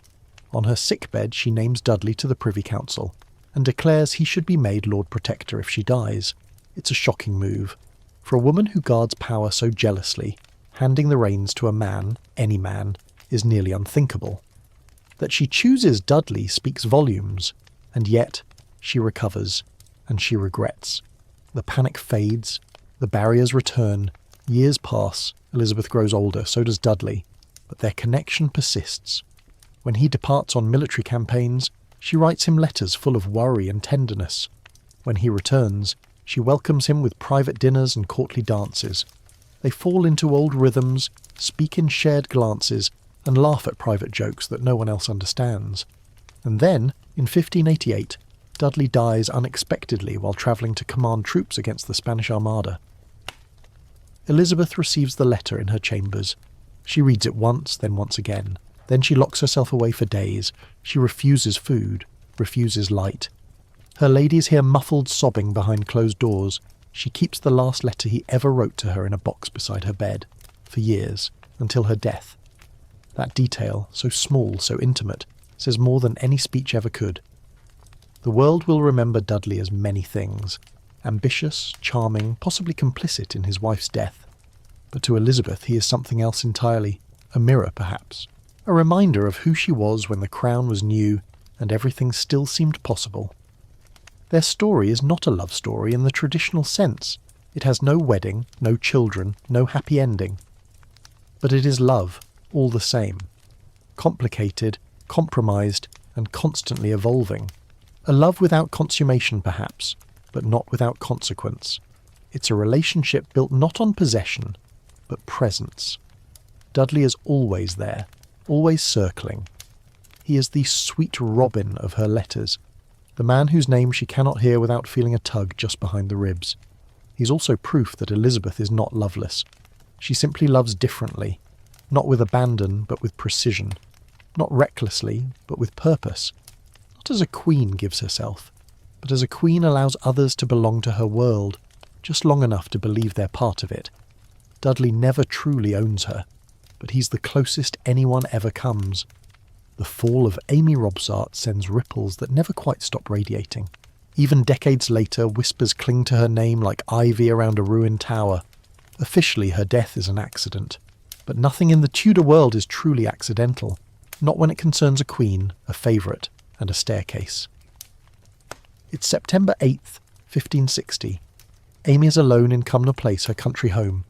On her sickbed she names Dudley to the Privy Council, and declares he should be made Lord Protector if she dies. It's a shocking move. For a woman who guards power so jealously, handing the reins to a man, any man, is nearly unthinkable. That she chooses Dudley speaks volumes, and yet she recovers, and she regrets. The panic fades, the barriers return, Years pass, Elizabeth grows older, so does Dudley, but their connection persists. When he departs on military campaigns, she writes him letters full of worry and tenderness. When he returns, she welcomes him with private dinners and courtly dances. They fall into old rhythms, speak in shared glances, and laugh at private jokes that no one else understands. And then, in 1588, Dudley dies unexpectedly while travelling to command troops against the Spanish Armada. Elizabeth receives the letter in her chambers. She reads it once, then once again. Then she locks herself away for days. She refuses food, refuses light. Her ladies hear muffled sobbing behind closed doors. She keeps the last letter he ever wrote to her in a box beside her bed, for years, until her death. That detail, so small, so intimate, says more than any speech ever could. The world will remember Dudley as many things: ambitious, charming, possibly complicit in his wife's death. But to Elizabeth he is something else entirely, a mirror perhaps, a reminder of who she was when the crown was new and everything still seemed possible. Their story is not a love story in the traditional sense. It has no wedding, no children, no happy ending. But it is love, all the same. Complicated, compromised, and constantly evolving. A love without consummation perhaps, but not without consequence. It's a relationship built not on possession, but presence. Dudley is always there, always circling. He is the sweet Robin of her letters, the man whose name she cannot hear without feeling a tug just behind the ribs. He's also proof that Elizabeth is not loveless. She simply loves differently, not with abandon, but with precision, not recklessly, but with purpose. Not as a queen gives herself, but as a queen allows others to belong to her world, just long enough to believe they're part of it. Dudley never truly owns her, but he's the closest anyone ever comes. The fall of Amy Robsart sends ripples that never quite stop radiating. Even decades later, whispers cling to her name like ivy around a ruined tower. Officially, her death is an accident. But nothing in the Tudor world is truly accidental, not when it concerns a queen, a favourite, and a staircase. It's September 8th, 1560. Amy is alone in Cumnor Place, her country home.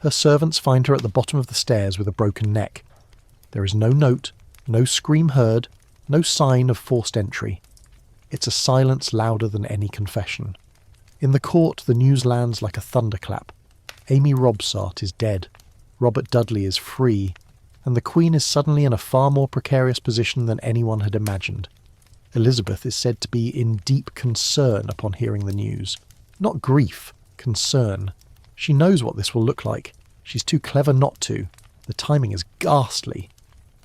Her servants find her at the bottom of the stairs with a broken neck. There is no note, no scream heard, no sign of forced entry. It's a silence louder than any confession. In the court, the news lands like a thunderclap. Amy Robsart is dead. Robert Dudley is free. And the Queen is suddenly in a far more precarious position than anyone had imagined. Elizabeth is said to be in deep concern upon hearing the news. Not grief, concern. She knows what this will look like. She's too clever not to. The timing is ghastly.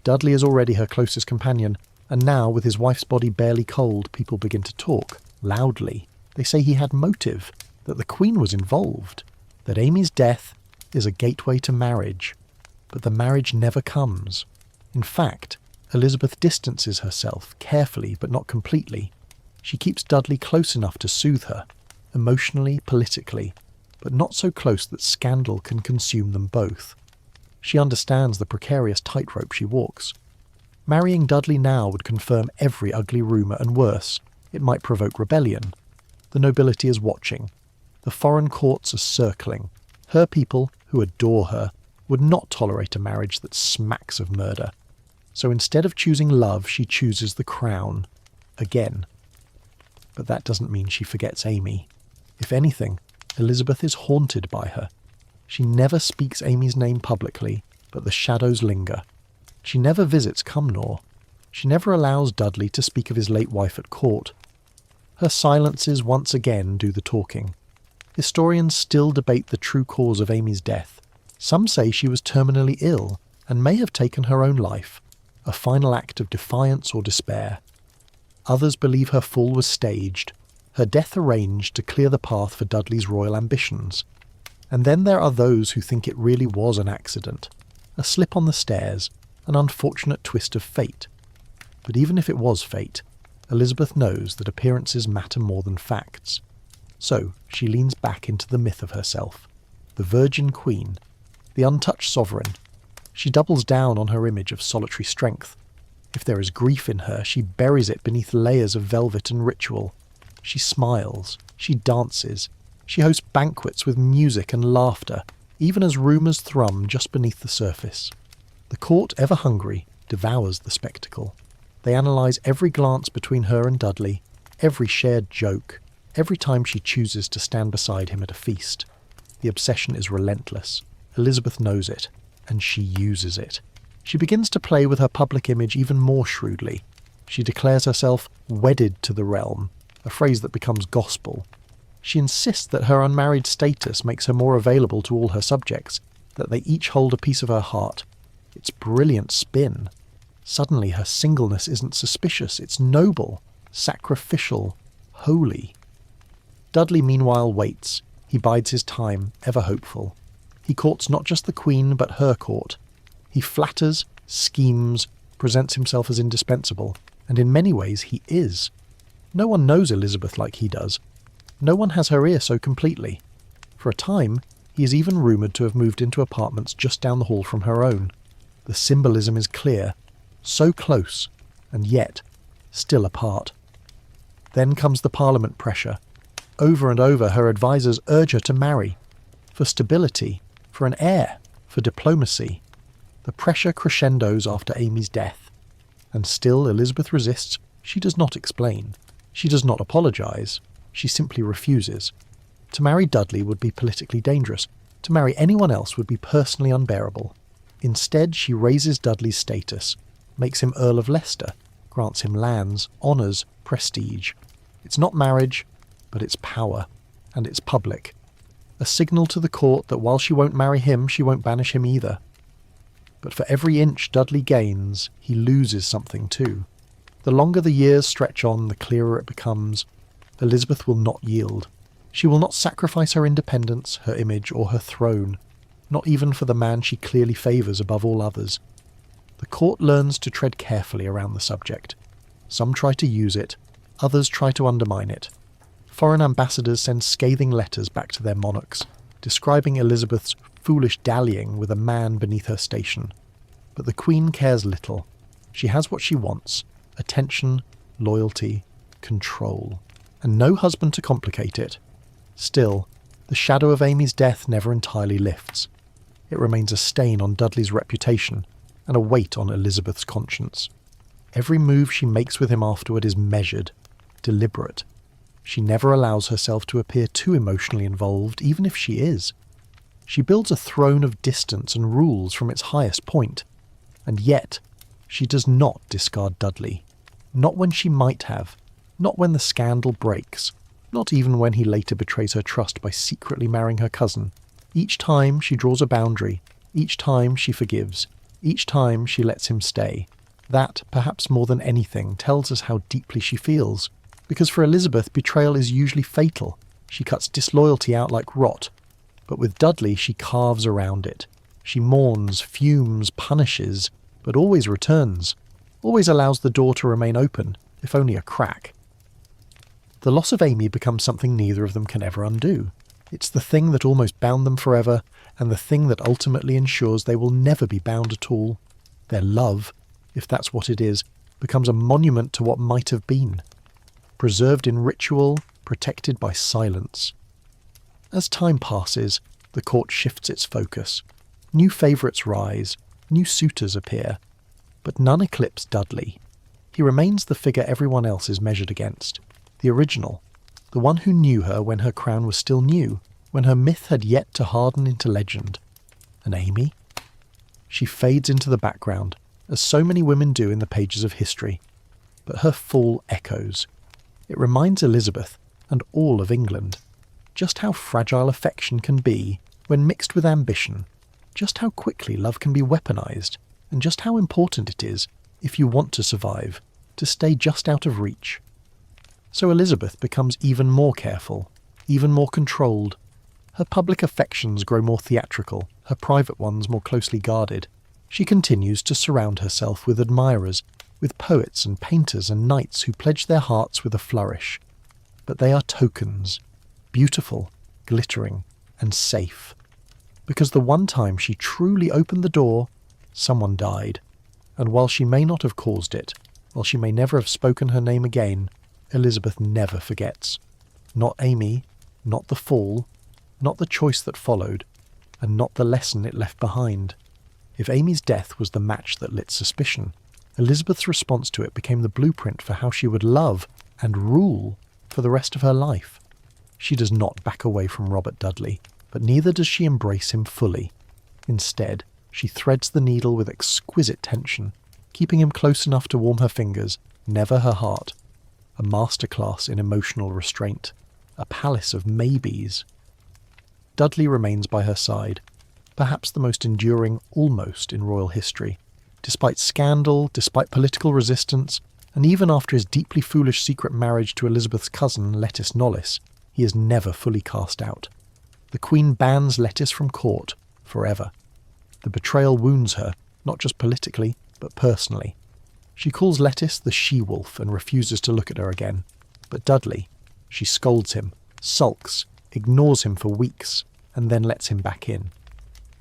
Dudley is already her closest companion, and now, with his wife's body barely cold, people begin to talk, loudly. They say he had motive, that the Queen was involved, that Amy's death is a gateway to marriage. But the marriage never comes. In fact, Elizabeth distances herself, carefully but not completely. She keeps Dudley close enough to soothe her, emotionally, politically, but not so close that scandal can consume them both. She understands the precarious tightrope she walks. Marrying Dudley now would confirm every ugly rumour, and worse, it might provoke rebellion. The nobility is watching. The foreign courts are circling. Her people, who adore her, would not tolerate a marriage that smacks of murder. So instead of choosing love, she chooses the crown. Again. But that doesn't mean she forgets Amy. If anything, Elizabeth is haunted by her. She never speaks Amy's name publicly, but the shadows linger. She never visits Cumnor. She never allows Dudley to speak of his late wife at court. Her silences once again do the talking. Historians still debate the true cause of Amy's death. Some say she was terminally ill and may have taken her own life, a final act of defiance or despair. Others believe her fall was staged, her death arranged to clear the path for Dudley's royal ambitions. And then there are those who think it really was an accident, a slip on the stairs, an unfortunate twist of fate. But even if it was fate, Elizabeth knows that appearances matter more than facts. So she leans back into the myth of herself, the Virgin Queen, the untouched sovereign. She doubles down on her image of solitary strength. If there is grief in her, she buries it beneath layers of velvet and ritual. She smiles, she dances, she hosts banquets with music and laughter. even as rumours thrum just beneath the surface. The court, ever hungry, devours the spectacle. They analyse every glance between her and Dudley, every shared joke, every time she chooses to stand beside him at a feast. The obsession is relentless. Elizabeth knows it, and she uses it. She begins to play with her public image even more shrewdly. She declares herself wedded to the realm, a phrase that becomes gospel. She insists that her unmarried status makes her more available to all her subjects, that they each hold a piece of her heart. It's brilliant spin. Suddenly her singleness isn't suspicious, it's noble, sacrificial, holy. Dudley meanwhile waits. He bides his time, ever hopeful. He courts not just the Queen, but her court. He flatters, schemes, presents himself as indispensable, and in many ways he is. No one knows Elizabeth like he does. No one has her ear so completely. For a time, he is even rumoured to have moved into apartments just down the hall from her own. The symbolism is clear, so close, and yet still apart. Then comes the Parliament pressure. Over and over her advisers urge her to marry. For stability, for an heir, for diplomacy. The pressure crescendos after Amy's death. And still Elizabeth resists. She does not explain. She does not apologise. She simply refuses. To marry Dudley would be politically dangerous. To marry anyone else would be personally unbearable. Instead, she raises Dudley's status, makes him Earl of Leicester, grants him lands, honours, prestige. It's not marriage, but it's power, and it's public. A signal to the court that while she won't marry him, she won't banish him either. But for every inch Dudley gains, he loses something too. The longer the years stretch on, the clearer it becomes. Elizabeth will not yield. She will not sacrifice her independence, her image, or her throne, not even for the man she clearly favours above all others. The court learns to tread carefully around the subject. Some try to use it, others try to undermine it. Foreign ambassadors send scathing letters back to their monarchs, describing Elizabeth's foolish dallying with a man beneath her station. But the Queen cares little. She has what she wants: attention, loyalty, control. And no husband to complicate it. Still, the shadow of Amy's death never entirely lifts. It remains a stain on Dudley's reputation and a weight on Elizabeth's conscience. Every move she makes with him afterward is measured, deliberate. She never allows herself to appear too emotionally involved, even if she is. She builds a throne of distance and rules from its highest point. And yet, she does not discard Dudley. Not when she might have. Not when the scandal breaks. Not even when he later betrays her trust by secretly marrying her cousin. Each time she draws a boundary. Each time she forgives. Each time she lets him stay. That, perhaps more than anything, tells us how deeply she feels. Because for Elizabeth, betrayal is usually fatal. She cuts disloyalty out like rot. But with Dudley, she carves around it. She mourns, fumes, punishes, but always returns. Always allows the door to remain open, if only a crack. The loss of Amy becomes something neither of them can ever undo. It's the thing that almost bound them forever, and the thing that ultimately ensures they will never be bound at all. Their love, if that's what it is, becomes a monument to what might have been. Preserved in ritual, protected by silence. As time passes, the court shifts its focus. New favourites rise, new suitors appear, but none eclipse Dudley. He remains the figure everyone else is measured against. The original, the one who knew her when her crown was still new, when her myth had yet to harden into legend. And Amy? She fades into the background, as so many women do in the pages of history. But her fall echoes. It reminds Elizabeth, and all of England, just how fragile affection can be when mixed with ambition, just how quickly love can be weaponized, and just how important it is, if you want to survive, to stay just out of reach. So Elizabeth becomes even more careful, even more controlled. Her public affections grow more theatrical, her private ones more closely guarded. She continues to surround herself with admirers, with poets and painters and knights who pledge their hearts with a flourish. But they are tokens, beautiful, glittering, and safe. Because the one time she truly opened the door, someone died. And while she may not have caused it, while she may never have spoken her name again, Elizabeth never forgets. Not Amy, not the fall, not the choice that followed, and not the lesson it left behind. If Amy's death was the match that lit suspicion, Elizabeth's response to it became the blueprint for how she would love and rule for the rest of her life. She does not back away from Robert Dudley, but neither does she embrace him fully. Instead, she threads the needle with exquisite tension, keeping him close enough to warm her fingers, never her heart. A masterclass in emotional restraint, a palace of maybes. Dudley remains by her side, perhaps the most enduring almost in royal history. Despite scandal, despite political resistance, and even after his deeply foolish secret marriage to Elizabeth's cousin, Lettice Knollys, he is never fully cast out. The Queen bans Lettice from court, forever. The betrayal wounds her, not just politically, but personally. She calls Lettice the she-wolf and refuses to look at her again. But Dudley, she scolds him, sulks, ignores him for weeks, and then lets him back in.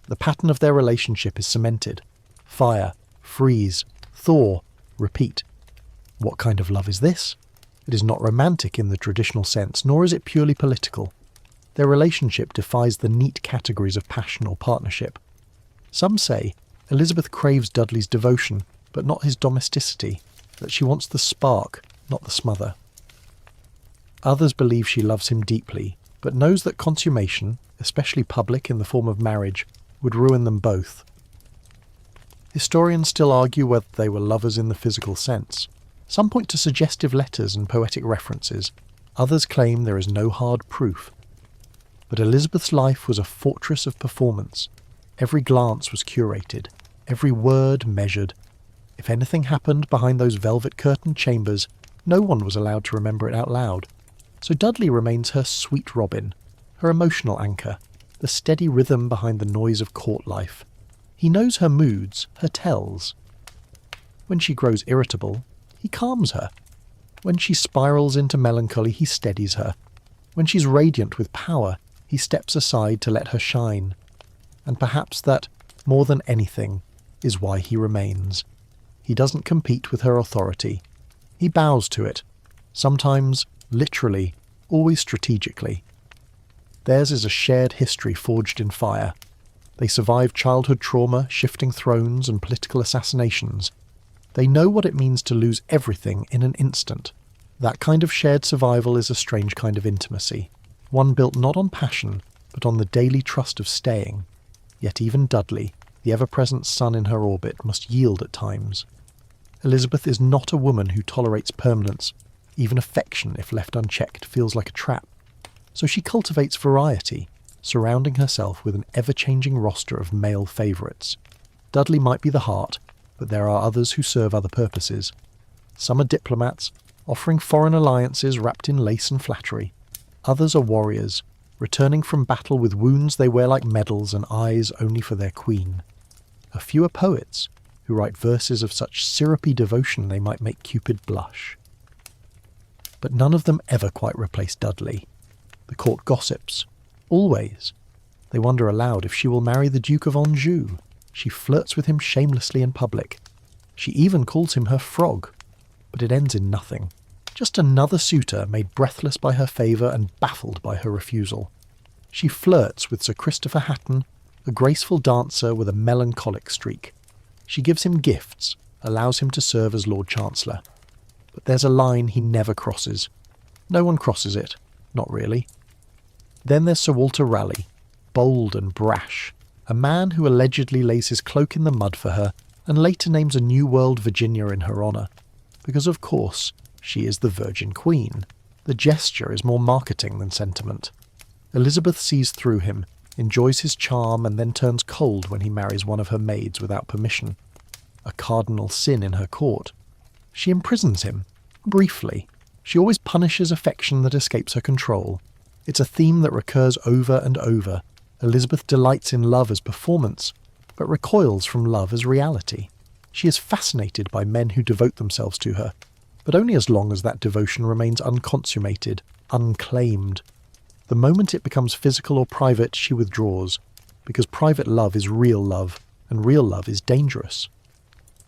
The pattern of their relationship is cemented. Fire, freeze, thaw, repeat. What kind of love is this? It is not romantic in the traditional sense, nor is it purely political. Their relationship defies the neat categories of passion or partnership. Some say Elizabeth craves Dudley's devotion, but not his domesticity, that she wants the spark, not the smother. Others believe she loves him deeply, but knows that consummation, especially public in the form of marriage, would ruin them both. Historians still argue whether they were lovers in the physical sense. Some point to suggestive letters and poetic references. Others claim there is no hard proof. But Elizabeth's life was a fortress of performance. Every glance was curated, every word measured. If anything happened behind those velvet-curtained chambers, no one was allowed to remember it out loud. So Dudley remains her sweet Robin, her emotional anchor, the steady rhythm behind the noise of court life. He knows her moods, her tells. When she grows irritable, he calms her. When she spirals into melancholy, he steadies her. When she's radiant with power, he steps aside to let her shine. And perhaps that, more than anything, is why he remains. He doesn't compete with her authority. He bows to it, sometimes literally, always strategically. Theirs is a shared history forged in fire. They survived childhood trauma, shifting thrones, and political assassinations. They know what it means to lose everything in an instant. That kind of shared survival is a strange kind of intimacy, one built not on passion, but on the daily trust of staying. Yet even Dudley, the ever-present sun in her orbit, must yield at times. Elizabeth is not a woman who tolerates permanence. Even affection, if left unchecked, feels like a trap. So she cultivates variety, surrounding herself with an ever-changing roster of male favourites. Dudley might be the heart, but there are others who serve other purposes. Some are diplomats, offering foreign alliances wrapped in lace and flattery. Others are warriors, returning from battle with wounds they wear like medals and eyes only for their queen. A few are poets, who write verses of such syrupy devotion they might make Cupid blush. But none of them ever quite replace Dudley. The court gossips. Always. They wonder aloud if she will marry the Duke of Anjou. She flirts with him shamelessly in public. She even calls him her frog. But it ends in nothing. Just another suitor made breathless by her favour and baffled by her refusal. She flirts with Sir Christopher Hatton, a graceful dancer with a melancholic streak. She gives him gifts, allows him to serve as Lord Chancellor. But there's a line he never crosses. No one crosses it. Not really. Then there's Sir Walter Raleigh, bold and brash, a man who allegedly lays his cloak in the mud for her and later names a New World Virginia in her honour. Because of course, she is the Virgin Queen. The gesture is more marketing than sentiment. Elizabeth sees through him, enjoys his charm, and then turns cold when he marries one of her maids without permission. A cardinal sin in her court. She imprisons him, briefly. She always punishes affection that escapes her control. It's a theme that recurs over and over. Elizabeth delights in love as performance, but recoils from love as reality. She is fascinated by men who devote themselves to her, but only as long as that devotion remains unconsummated, unclaimed. The moment it becomes physical or private, she withdraws, because private love is real love, and real love is dangerous.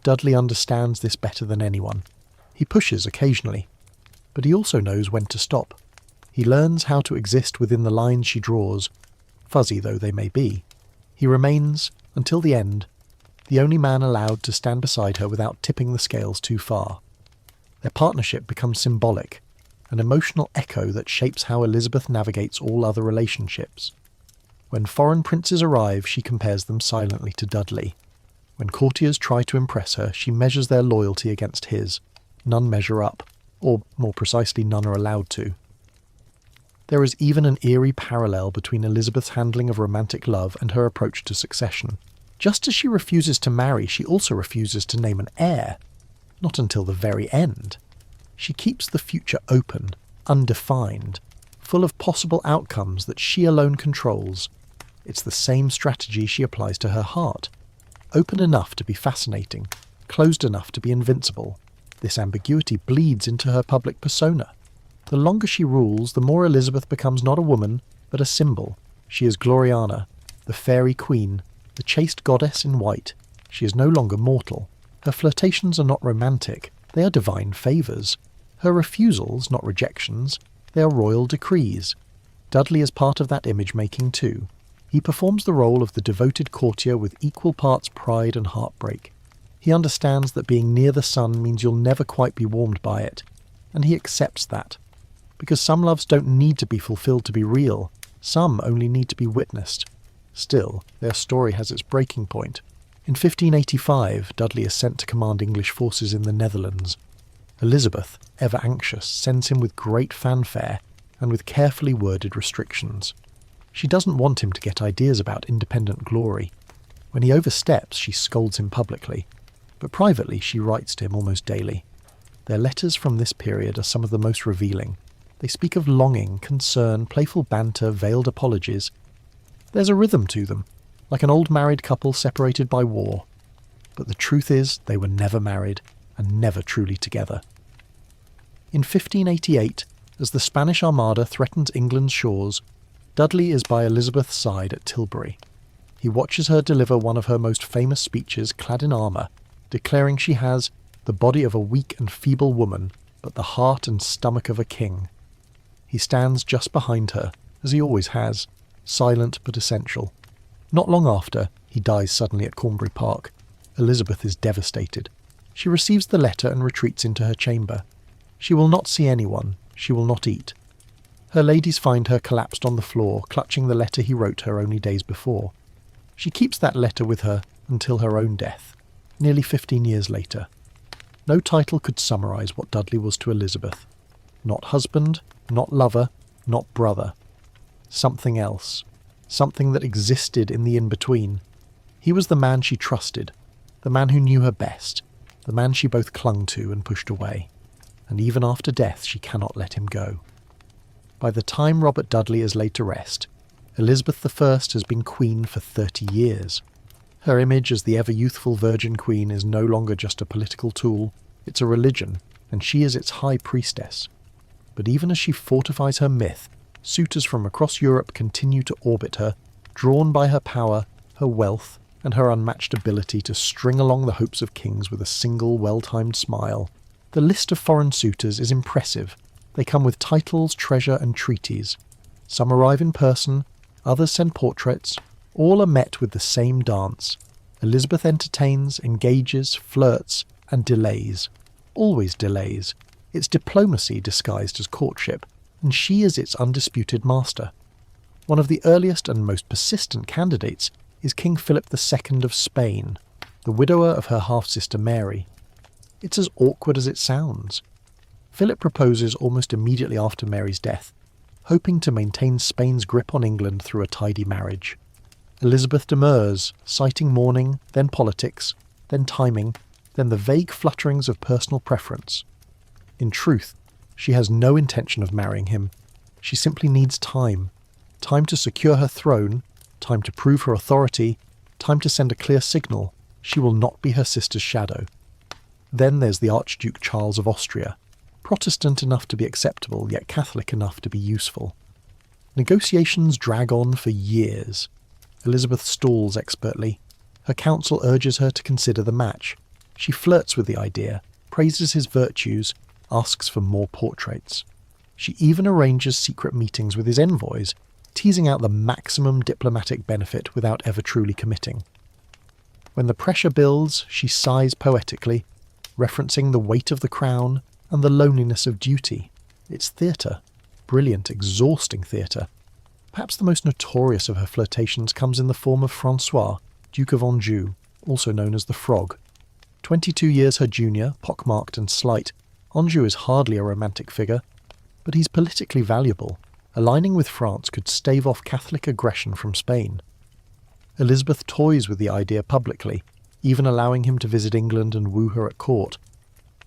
Dudley understands this better than anyone. He pushes occasionally, but he also knows when to stop. He learns how to exist within the lines she draws, fuzzy though they may be. He remains, until the end, the only man allowed to stand beside her without tipping the scales too far. Their partnership becomes symbolic, an emotional echo that shapes how Elizabeth navigates all other relationships. When foreign princes arrive, she compares them silently to Dudley. When courtiers try to impress her, she measures their loyalty against his. None measure up, or more precisely, none are allowed to. There is even an eerie parallel between Elizabeth's handling of romantic love and her approach to succession. Just as she refuses to marry, she also refuses to name an heir. Not until the very end. She keeps the future open, undefined, full of possible outcomes that she alone controls. It's the same strategy she applies to her heart. Open enough to be fascinating, closed enough to be invincible. This ambiguity bleeds into her public persona. The longer she rules, the more Elizabeth becomes not a woman, but a symbol. She is Gloriana, the fairy queen, the chaste goddess in white. She is no longer mortal. Her flirtations are not romantic, they are divine favours. Her refusals, not rejections, they are royal decrees. Dudley is part of that image-making too. He performs the role of the devoted courtier with equal parts pride and heartbreak. He understands that being near the sun means you'll never quite be warmed by it, and he accepts that. Because some loves don't need to be fulfilled to be real, some only need to be witnessed. Still, their story has its breaking point. In 1585, Dudley is sent to command English forces in the Netherlands. Elizabeth, ever anxious, sends him with great fanfare and with carefully worded restrictions. She doesn't want him to get ideas about independent glory. When he oversteps, she scolds him publicly, but privately she writes to him almost daily. Their letters from this period are some of the most revealing. They speak of longing, concern, playful banter, veiled apologies. There's a rhythm to them, like an old married couple separated by war. But the truth is, they were never married, and never truly together. In 1588, as the Spanish Armada threatens England's shores, Dudley is by Elizabeth's side at Tilbury. He watches her deliver one of her most famous speeches clad in armour, declaring she has the body of a weak and feeble woman, but the heart and stomach of a king. He stands just behind her, as he always has, silent but essential. Not long after, he dies suddenly at Cornbury Park. Elizabeth is devastated. She receives the letter and retreats into her chamber. She will not see anyone. She will not eat. Her ladies find her collapsed on the floor, clutching the letter he wrote her only days before. She keeps that letter with her until her own death, nearly 15 years later. No title could summarise what Dudley was to Elizabeth. Not husband, not lover, not brother. Something else. Something that existed in the in-between. He was the man she trusted, the man who knew her best, the man she both clung to and pushed away. And even after death she cannot let him go. By the time Robert Dudley is laid to rest, Elizabeth I has been queen for 30 years. Her image as the ever-youthful Virgin Queen is no longer just a political tool, it's a religion, and she is its high priestess. But even as she fortifies her myth, suitors from across Europe continue to orbit her, drawn by her power, her wealth, and her unmatched ability to string along the hopes of kings with a single well-timed smile. The list of foreign suitors is impressive. They come with titles, treasure, and treaties. Some arrive in person, others send portraits. All are met with the same dance. Elizabeth entertains, engages, flirts, and delays. Always delays. It's diplomacy disguised as courtship, and she is its undisputed master. One of the earliest and most persistent candidates is King Philip II of Spain, the widower of her half-sister Mary. It's as awkward as it sounds. Philip proposes almost immediately after Mary's death, hoping to maintain Spain's grip on England through a tidy marriage. Elizabeth demurs, citing mourning, then politics, then timing, then the vague flutterings of personal preference. In truth, she has no intention of marrying him. She simply needs time. Time to secure her throne, time to prove her authority, time to send a clear signal. She will not be her sister's shadow. Then there's the Archduke Charles of Austria, Protestant enough to be acceptable, yet Catholic enough to be useful. Negotiations drag on for years. Elizabeth stalls expertly. Her counsel urges her to consider the match. She flirts with the idea, praises his virtues, asks for more portraits. She even arranges secret meetings with his envoys, teasing out the maximum diplomatic benefit without ever truly committing. When the pressure builds, she sighs poetically, referencing the weight of the crown and the loneliness of duty. It's theatre. Brilliant, exhausting theatre. Perhaps the most notorious of her flirtations comes in the form of Francois, Duke of Anjou, also known as the Frog. 22 years her junior, pockmarked and slight, Anjou is hardly a romantic figure, but he's politically valuable. Aligning with France could stave off Catholic aggression from Spain. Elizabeth toys with the idea publicly, even allowing him to visit England and woo her at court.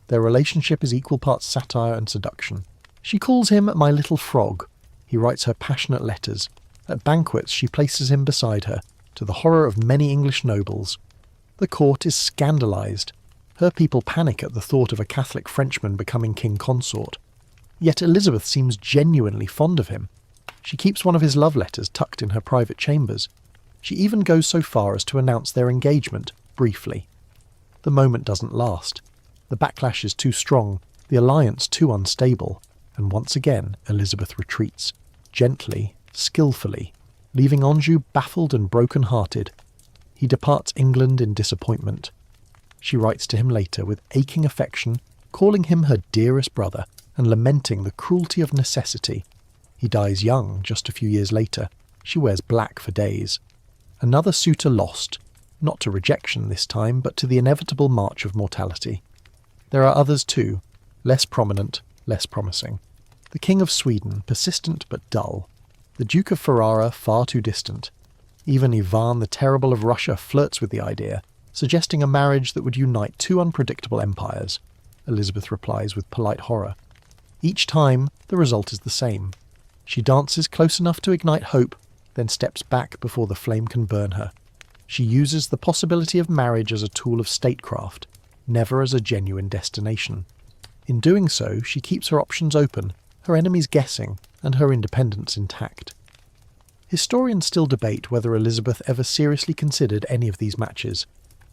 Their relationship is equal parts satire and seduction. She calls him "my little frog." He writes her passionate letters. At banquets she places him beside her, to the horror of many English nobles. The court is scandalised. Her people panic at the thought of a Catholic Frenchman becoming king consort. Yet Elizabeth seems genuinely fond of him. She keeps one of his love letters tucked in her private chambers. She even goes so far as to announce their engagement, briefly. The moment doesn't last. The backlash is too strong, the alliance too unstable, and once again Elizabeth retreats, gently, skillfully, leaving Anjou baffled and broken-hearted. He departs England in disappointment. She writes to him later with aching affection, calling him her dearest brother, and lamenting the cruelty of necessity. He dies young, just a few years later. She wears black for days. Another suitor lost, not to rejection this time, but to the inevitable march of mortality. There are others too, less prominent, less promising. The King of Sweden, persistent but dull. The Duke of Ferrara, far too distant. Even Ivan the Terrible of Russia flirts with the idea, suggesting a marriage that would unite two unpredictable empires. Elizabeth replies with polite horror. Each time, the result is the same. She dances close enough to ignite hope, then steps back before the flame can burn her. She uses the possibility of marriage as a tool of statecraft, never as a genuine destination. In doing so, she keeps her options open, her enemies guessing, and her independence intact. Historians still debate whether Elizabeth ever seriously considered any of these matches.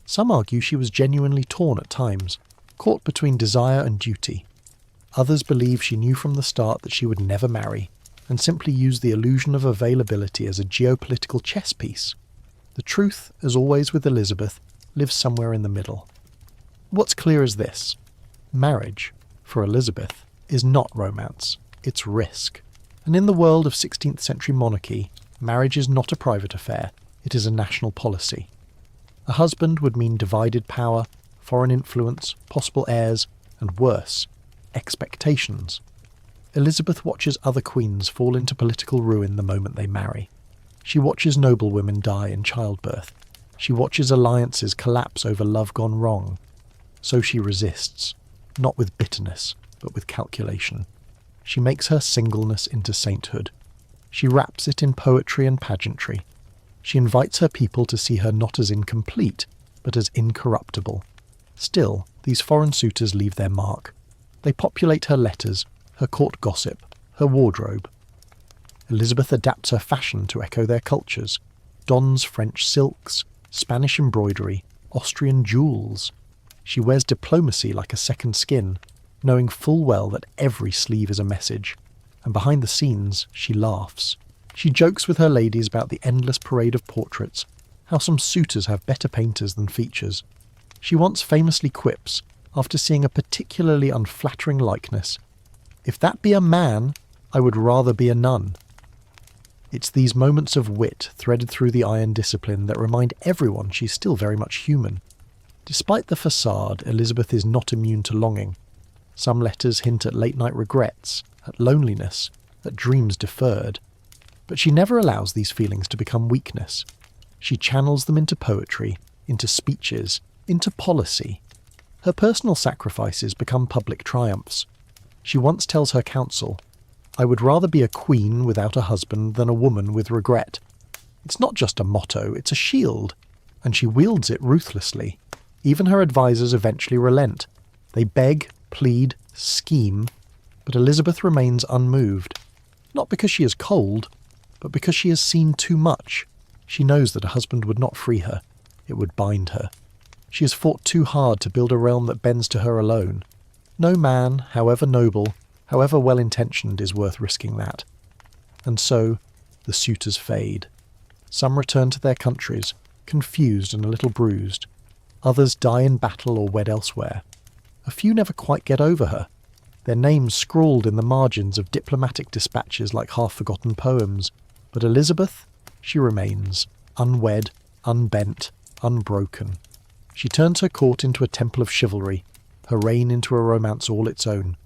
Some argue she was genuinely torn at times, caught between desire and duty. Others believe she knew from the start that she would never marry, and simply used the illusion of availability as a geopolitical chess piece. The truth, as always with Elizabeth, lives somewhere in the middle. What's clear is this: marriage, for Elizabeth, is not romance, it's risk. And in the world of 16th century monarchy, marriage is not a private affair, it is a national policy. A husband would mean divided power, foreign influence, possible heirs, and worse, expectations. Elizabeth watches other queens fall into political ruin the moment they marry. She watches noblewomen die in childbirth. She watches alliances collapse over love gone wrong. So she resists, not with bitterness, but with calculation. She makes her singleness into sainthood. She wraps it in poetry and pageantry. She invites her people to see her not as incomplete, but as incorruptible. Still, these foreign suitors leave their mark. They populate her letters, her court gossip, her wardrobe. Elizabeth adapts her fashion to echo their cultures, dons French silks, Spanish embroidery, Austrian jewels. She wears diplomacy like a second skin, knowing full well that every sleeve is a message, and behind the scenes she laughs. She jokes with her ladies about the endless parade of portraits, how some suitors have better painters than features. She once famously quips, after seeing a particularly unflattering likeness, "If that be a man, I would rather be a nun." It's these moments of wit threaded through the iron discipline that remind everyone she's still very much human. Despite the facade, Elizabeth is not immune to longing. Some letters hint at late-night regrets, at loneliness, at dreams deferred. But she never allows these feelings to become weakness. She channels them into poetry, into speeches, into policy. Her personal sacrifices become public triumphs. She once tells her council, "I would rather be a queen without a husband than a woman with regret." It's not just a motto, it's a shield, and she wields it ruthlessly. Even her advisors eventually relent. They beg, plead, scheme, but Elizabeth remains unmoved. Not because she is cold, but because she has seen too much. She knows that a husband would not free her, it would bind her. She has fought too hard to build a realm that bends to her alone. No man, however noble, however well-intentioned, is worth risking that. And so, the suitors fade. Some return to their countries, confused and a little bruised. Others die in battle or wed elsewhere. A few never quite get over her, their names scrawled in the margins of diplomatic dispatches like half-forgotten poems. But Elizabeth, she remains, unwed, unbent, unbroken. She turns her court into a temple of chivalry, her reign into a romance all its own.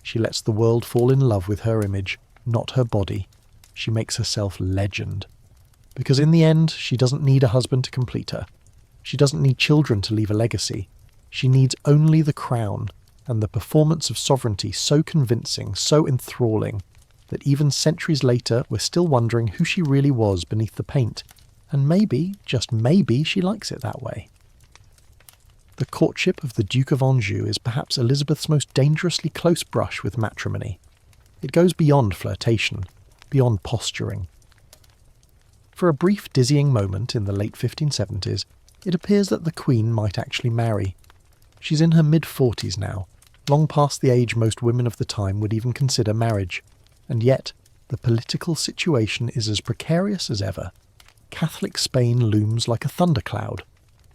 She lets the world fall in love with her image, not her body. She makes herself legend. Because in the end, she doesn't need a husband to complete her. She doesn't need children to leave a legacy. She needs only the crown, and the performance of sovereignty so convincing, so enthralling, that even centuries later we're still wondering who she really was beneath the paint, and maybe, just maybe, she likes it that way. The courtship of the Duke of Anjou is perhaps Elizabeth's most dangerously close brush with matrimony. It goes beyond flirtation, beyond posturing. For a brief dizzying moment in the late 1570s, it appears that the Queen might actually marry. She's in her mid-40s now, long past the age most women of the time would even consider marriage, and yet the political situation is as precarious as ever. Catholic Spain looms like a thundercloud.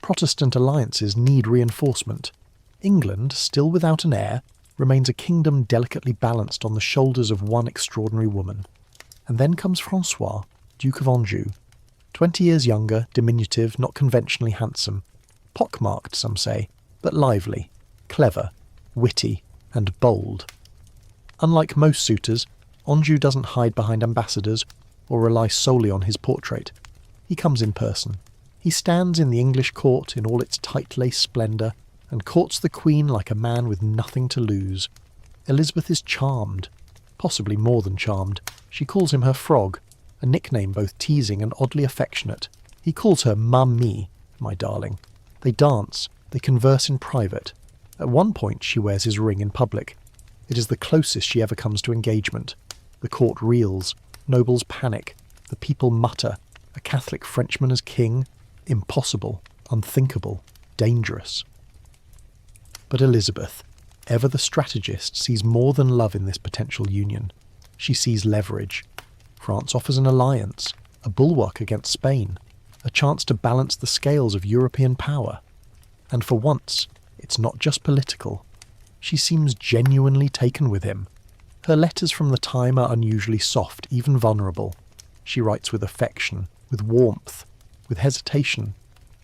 Protestant alliances need reinforcement. England, still without an heir, remains a kingdom delicately balanced on the shoulders of one extraordinary woman. And then comes Francois, Duke of Anjou. 20 years younger, diminutive, not conventionally handsome. Pockmarked, some say, but lively, clever, witty, and bold. Unlike most suitors, Anjou doesn't hide behind ambassadors or rely solely on his portrait. He comes in person. He stands in the English court in all its tight-laced splendour and courts the Queen like a man with nothing to lose. Elizabeth is charmed, possibly more than charmed. She calls him her frog, a nickname both teasing and oddly affectionate. He calls her Mamie, my darling. They dance, they converse in private. At one point she wears his ring in public. It is the closest she ever comes to engagement. The court reels, nobles panic, the people mutter, a Catholic Frenchman as king? Impossible, unthinkable, dangerous. But Elizabeth, ever the strategist, sees more than love in this potential union. She sees leverage. France offers an alliance, a bulwark against Spain, a chance to balance the scales of European power. And for once, it's not just political. She seems genuinely taken with him. Her letters from the time are unusually soft, even vulnerable. She writes with affection, with warmth, with hesitation.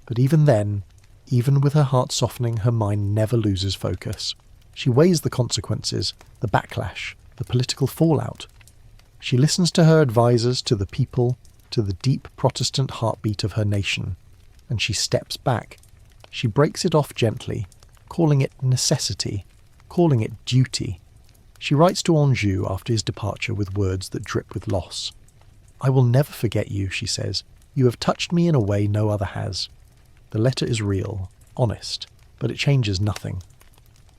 But even then, even with her heart softening, her mind never loses focus. She weighs the consequences, the backlash, the political fallout. She listens to her advisers, to the people, to the deep Protestant heartbeat of her nation. And she steps back. She breaks it off gently, calling it necessity, calling it duty. She writes to Anjou after his departure with words that drip with loss. "I will never forget you," she says. "You have touched me in a way no other has." The letter is real, honest, but it changes nothing.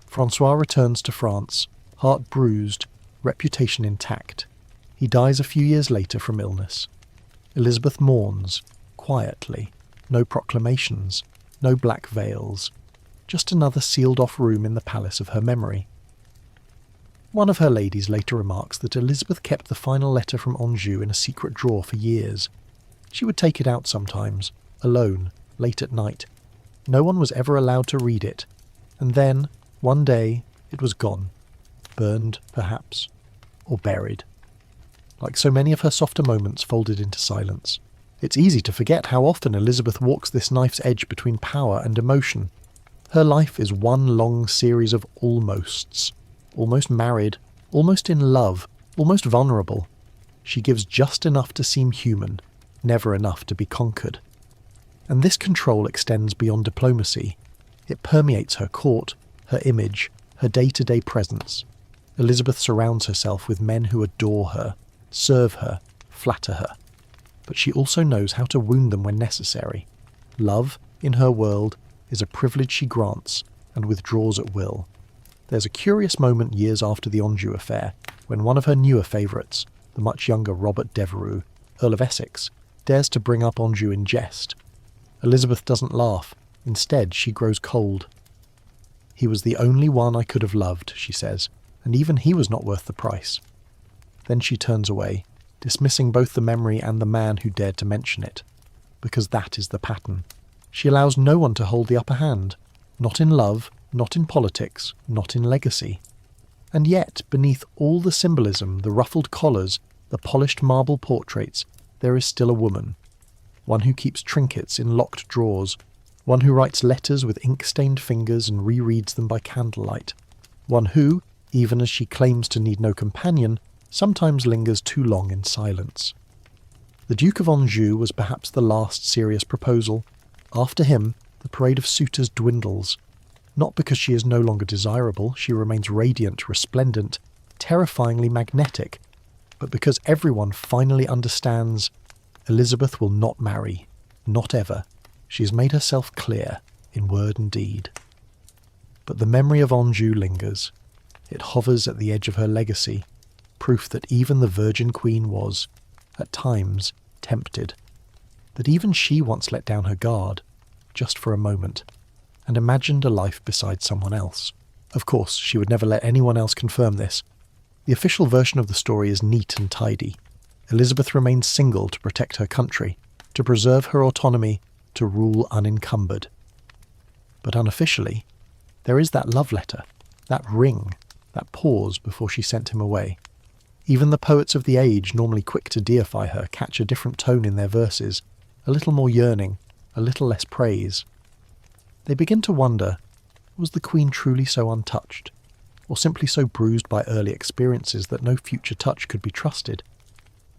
Francois returns to France, heart bruised, reputation intact. He dies a few years later from illness. Elizabeth mourns, quietly, no proclamations, no black veils, just another sealed-off room in the palace of her memory. One of her ladies later remarks that Elizabeth kept the final letter from Anjou in a secret drawer for years. She would take it out sometimes, alone, late at night. No one was ever allowed to read it. And then, one day, it was gone. Burned, perhaps, or buried. Like so many of her softer moments folded into silence. It's easy to forget how often Elizabeth walks this knife's edge between power and emotion. Her life is one long series of almosts. Almost married, almost in love, almost vulnerable. She gives just enough to seem human, never enough to be conquered. And this control extends beyond diplomacy. It permeates her court, her image, her day-to-day presence. Elizabeth surrounds herself with men who adore her, serve her, flatter her. But she also knows how to wound them when necessary. Love, in her world, is a privilege she grants and withdraws at will. There's a curious moment years after the Anjou affair, when one of her newer favourites, the much younger Robert Devereux, Earl of Essex, dares to bring up Anjou in jest. Elizabeth doesn't laugh. Instead, she grows cold. "He was the only one I could have loved," she says, "and even he was not worth the price." Then she turns away, dismissing both the memory and the man who dared to mention it. Because that is the pattern. She allows no one to hold the upper hand. Not in love, not in politics, not in legacy. And yet, beneath all the symbolism, the ruffled collars, the polished marble portraits, there is still a woman. One who keeps trinkets in locked drawers. One who writes letters with ink-stained fingers and rereads them by candlelight. One who, even as she claims to need no companion, sometimes lingers too long in silence. The Duke of Anjou was perhaps the last serious proposal. After him, the parade of suitors dwindles. Not because she is no longer desirable, she remains radiant, resplendent, terrifyingly magnetic, but because everyone finally understands Elizabeth will not marry. Not ever. She has made herself clear, in word and deed. But the memory of Anjou lingers. It hovers at the edge of her legacy, proof that even the Virgin Queen was, at times, tempted. That even she once let down her guard, just for a moment, and imagined a life beside someone else. Of course, she would never let anyone else confirm this. The official version of the story is neat and tidy. Elizabeth remains single to protect her country, to preserve her autonomy, to rule unencumbered. But unofficially, there is that love letter, that ring, that pause before she sent him away. Even the poets of the age, normally quick to deify her, catch a different tone in their verses, a little more yearning, a little less praise. They begin to wonder, was the Queen truly so untouched, or simply so bruised by early experiences that no future touch could be trusted?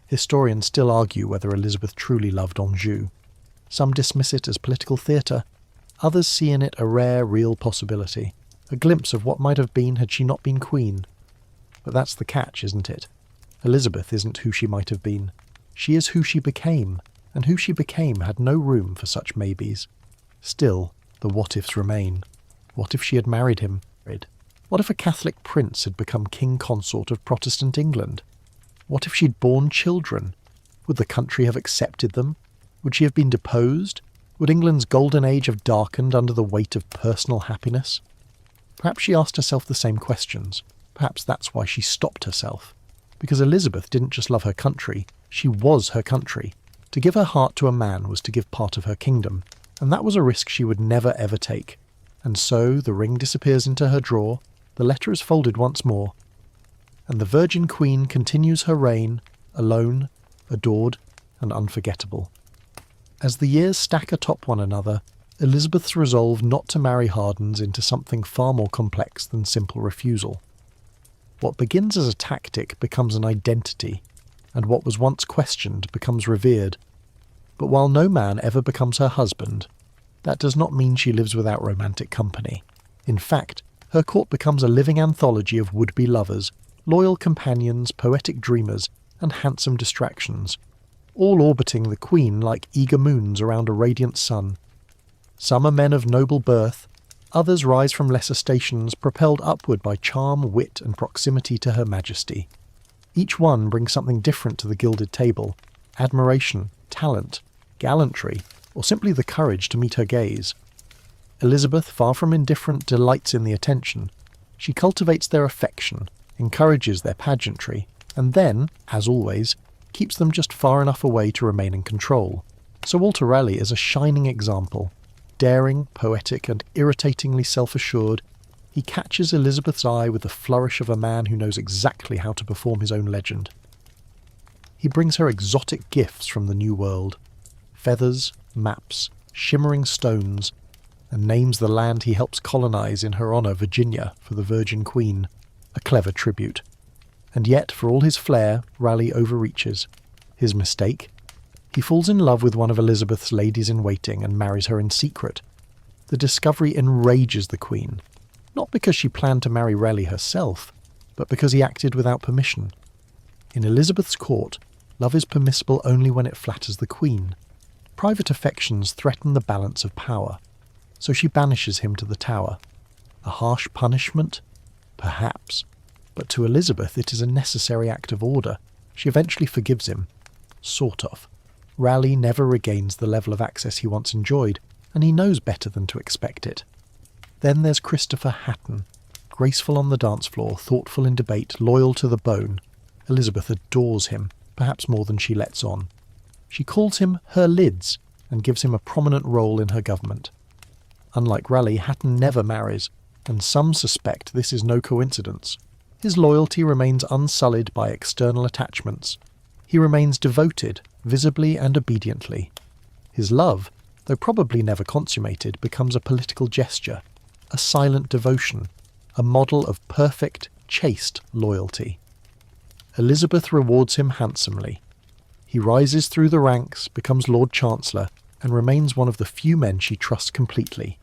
Historians still argue whether Elizabeth truly loved Anjou. Some dismiss it as political theatre, others see in it a rare, real possibility, a glimpse of what might have been had she not been Queen. But that's the catch, isn't it? Elizabeth isn't who she might have been. She is who she became, and who she became had no room for such maybes. Still, the what-ifs remain. What if she had married him? What if a Catholic prince had become king consort of Protestant England? What if she'd borne children? Would the country have accepted them? Would she have been deposed? Would England's golden age have darkened under the weight of personal happiness? Perhaps she asked herself the same questions. Perhaps that's why she stopped herself. Because Elizabeth didn't just love her country, she was her country. To give her heart to a man was to give part of her kingdom, and that was a risk she would never ever take. And so the ring disappears into her drawer, the letter is folded once more, and the Virgin Queen continues her reign, alone, adored, and unforgettable. As the years stack atop one another, Elizabeth's resolve not to marry hardens into something far more complex than simple refusal. What begins as a tactic becomes an identity, and what was once questioned becomes revered. But while no man ever becomes her husband, that does not mean she lives without romantic company. In fact, her court becomes a living anthology of would-be lovers, loyal companions, poetic dreamers, and handsome distractions, all orbiting the Queen like eager moons around a radiant sun. Some are men of noble birth, others rise from lesser stations, propelled upward by charm, wit, and proximity to Her Majesty. Each one brings something different to the gilded table: admiration, talent, gallantry, or simply the courage to meet her gaze. Elizabeth, far from indifferent, delights in the attention. She cultivates their affection, encourages their pageantry, and then, as always, keeps them just far enough away to remain in control. Sir Walter Raleigh is a shining example. Daring, poetic, and irritatingly self-assured, he catches Elizabeth's eye with the flourish of a man who knows exactly how to perform his own legend. He brings her exotic gifts from the New World: feathers, maps, shimmering stones, and names the land he helps colonize in her honour, Virginia, for the Virgin Queen. A clever tribute. And yet, for all his flair, Raleigh overreaches. His mistake? He falls in love with one of Elizabeth's ladies-in-waiting and marries her in secret. The discovery enrages the Queen, not because she planned to marry Raleigh herself, but because he acted without permission. In Elizabeth's court, love is permissible only when it flatters the Queen. Private affections threaten the balance of power, so she banishes him to the Tower. A harsh punishment? Perhaps. But to Elizabeth it is a necessary act of order. She eventually forgives him. Sort of. Raleigh never regains the level of access he once enjoyed, and he knows better than to expect it. Then there's Christopher Hatton. Graceful on the dance floor, thoughtful in debate, loyal to the bone. Elizabeth adores him. perhaps more than she lets on. She calls him her lids and gives him a prominent role in her government. Unlike Raleigh, Hatton never marries, and some suspect this is no coincidence. His loyalty remains unsullied by external attachments. He remains devoted, visibly and obediently. His love, though probably never consummated, becomes a political gesture, a silent devotion, a model of perfect, chaste loyalty. Elizabeth rewards him handsomely. He rises through the ranks, becomes Lord Chancellor, and remains one of the few men she trusts completely.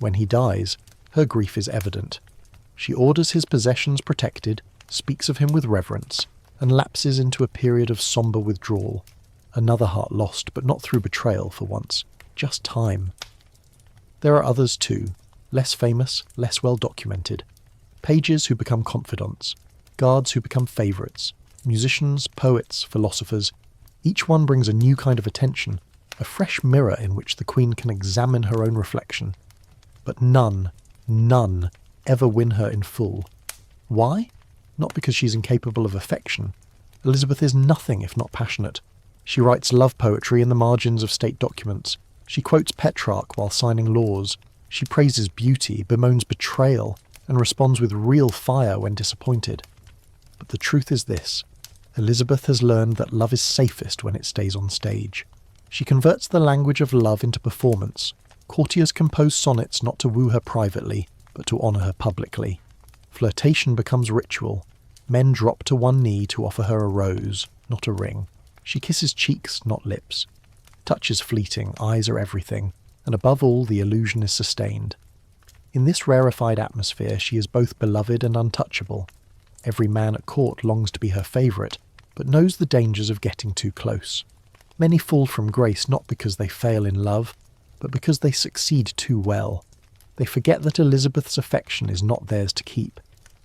When he dies, her grief is evident. She orders his possessions protected, speaks of him with reverence, and lapses into a period of sombre withdrawal. Another heart lost, but not through betrayal for once, just time. There are others too, less famous, less well documented. Pages who become confidants, guards who become favourites, musicians, poets, philosophers. Each one brings a new kind of attention, a fresh mirror in which the Queen can examine her own reflection. But none ever win her in full. Why? Not because she's incapable of affection. Elizabeth is nothing if not passionate. She writes love poetry in the margins of state documents. She quotes Petrarch while signing laws. She praises beauty, bemoans betrayal, and responds with real fire when disappointed. But the truth is this: Elizabeth has learned that love is safest when it stays on stage. She converts the language of love into performance. Courtiers compose sonnets not to woo her privately, but to honour her publicly. Flirtation becomes ritual. Men drop to one knee to offer her a rose, not a ring. She kisses cheeks, not lips. Touch is fleeting, eyes are everything, and above all the illusion is sustained. In this rarefied atmosphere she is both beloved and untouchable. Every man at court longs to be her favourite, but knows the dangers of getting too close. Many fall from grace not because they fail in love, but because they succeed too well. They forget that Elizabeth's affection is not theirs to keep.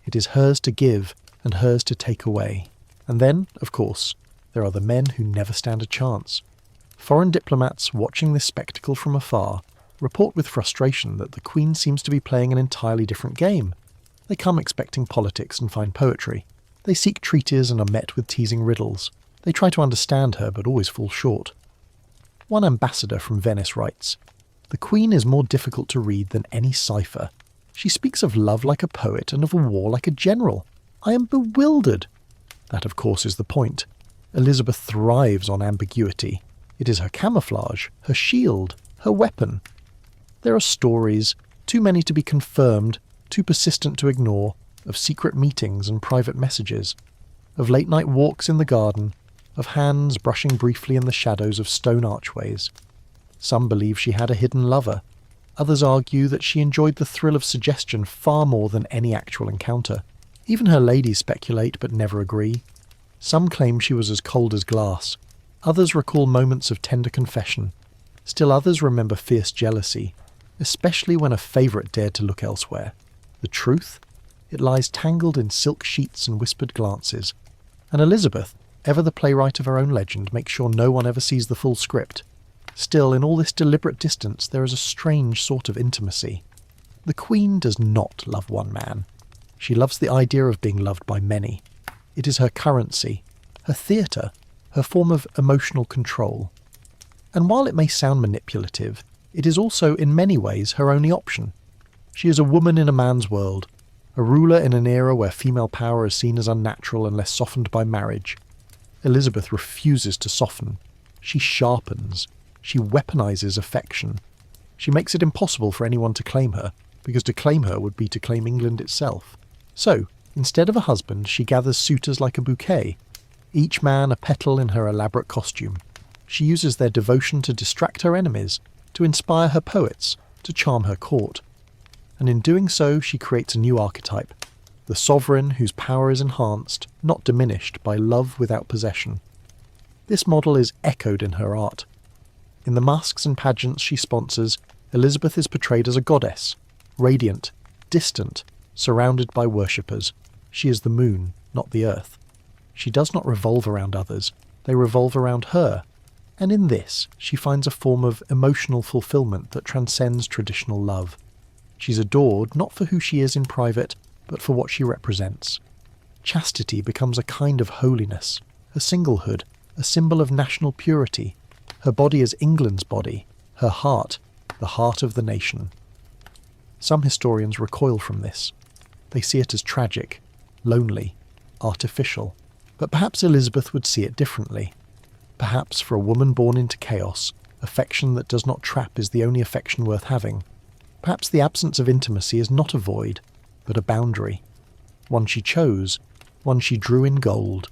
It is hers to give and hers to take away. And then, of course, there are the men who never stand a chance. Foreign diplomats, watching this spectacle from afar, report with frustration that the Queen seems to be playing an entirely different game. They come expecting politics and find poetry. They seek treaties and are met with teasing riddles. They try to understand her, but always fall short. One ambassador from Venice writes, "The Queen is more difficult to read than any cipher. She speaks of love like a poet and of a war like a general. I am bewildered." That, of course, is the point. Elizabeth thrives on ambiguity. It is her camouflage, her shield, her weapon. There are stories, too many to be confirmed, too persistent to ignore, of secret meetings and private messages, of late-night walks in the garden, of hands brushing briefly in the shadows of stone archways. Some believe she had a hidden lover. Others argue that she enjoyed the thrill of suggestion far more than any actual encounter. Even her ladies speculate but never agree. Some claim she was as cold as glass. Others recall moments of tender confession. Still others remember fierce jealousy, especially when a favourite dared to look elsewhere. The truth? It lies tangled in silk sheets and whispered glances. And Elizabeth, ever the playwright of her own legend, makes sure no one ever sees the full script. Still, in all this deliberate distance, there is a strange sort of intimacy. The Queen does not love one man. She loves the idea of being loved by many. It is her currency, her theatre, her form of emotional control. And while it may sound manipulative, it is also in many ways her only option. She is a woman in a man's world, a ruler in an era where female power is seen as unnatural unless softened by marriage. Elizabeth refuses to soften. She sharpens. She weaponizes affection. She makes it impossible for anyone to claim her, because to claim her would be to claim England itself. So, instead of a husband, she gathers suitors like a bouquet, each man a petal in her elaborate costume. She uses their devotion to distract her enemies, to inspire her poets, to charm her court. And in doing so, she creates a new archetype, the sovereign whose power is enhanced, not diminished, by love without possession. This model is echoed in her art. In the masks and pageants she sponsors, Elizabeth is portrayed as a goddess, radiant, distant, surrounded by worshippers. She is the moon, not the earth. She does not revolve around others, they revolve around her. And in this, she finds a form of emotional fulfillment that transcends traditional love. She's adored not for who she is in private, but for what she represents. Chastity becomes a kind of holiness, her singlehood a symbol of national purity, her body as England's body, her heart the heart of the nation. Some historians recoil from this. They see it as tragic, lonely, artificial. But perhaps Elizabeth would see it differently. Perhaps for a woman born into chaos, affection that does not trap is the only affection worth having. Perhaps the absence of intimacy is not a void, but a boundary. One she chose, one she drew in gold.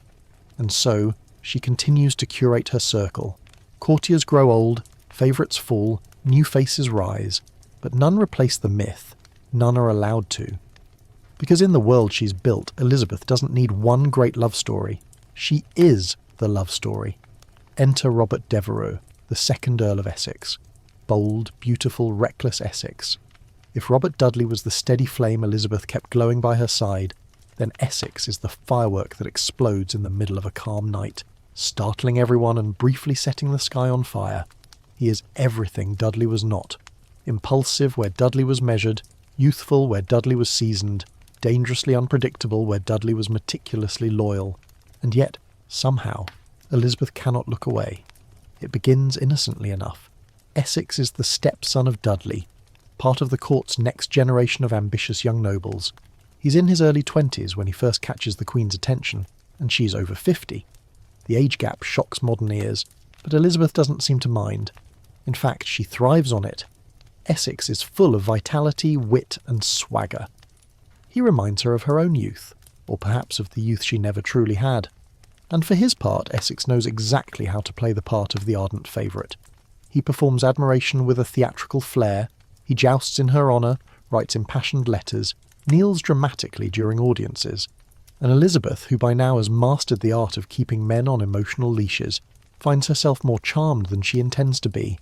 And so, she continues to curate her circle. Courtiers grow old, favourites fall, new faces rise, but none replace the myth, none are allowed to. Because in the world she's built, Elizabeth doesn't need one great love story. She is the love story. Enter Robert Devereux, the second Earl of Essex. Bold, beautiful, reckless Essex. If Robert Dudley was the steady flame Elizabeth kept glowing by her side, then Essex is the firework that explodes in the middle of a calm night, startling everyone and briefly setting the sky on fire. He is everything Dudley was not. Impulsive where Dudley was measured, youthful where Dudley was seasoned, dangerously unpredictable where Dudley was meticulously loyal. And yet, somehow, Elizabeth cannot look away. It begins innocently enough. Essex is the stepson of Dudley, part of the court's next generation of ambitious young nobles. He's in his early 20s when he first catches the Queen's attention, and she's over 50. The age gap shocks modern ears, but Elizabeth doesn't seem to mind. In fact, she thrives on it. Essex is full of vitality, wit, and swagger. He reminds her of her own youth, or perhaps of the youth she never truly had. And for his part, Essex knows exactly how to play the part of the ardent favourite. He performs admiration with a theatrical flair, he jousts in her honour, writes impassioned letters, kneels dramatically during audiences, and Elizabeth, who by now has mastered the art of keeping men on emotional leashes, finds herself more charmed than she intends to be.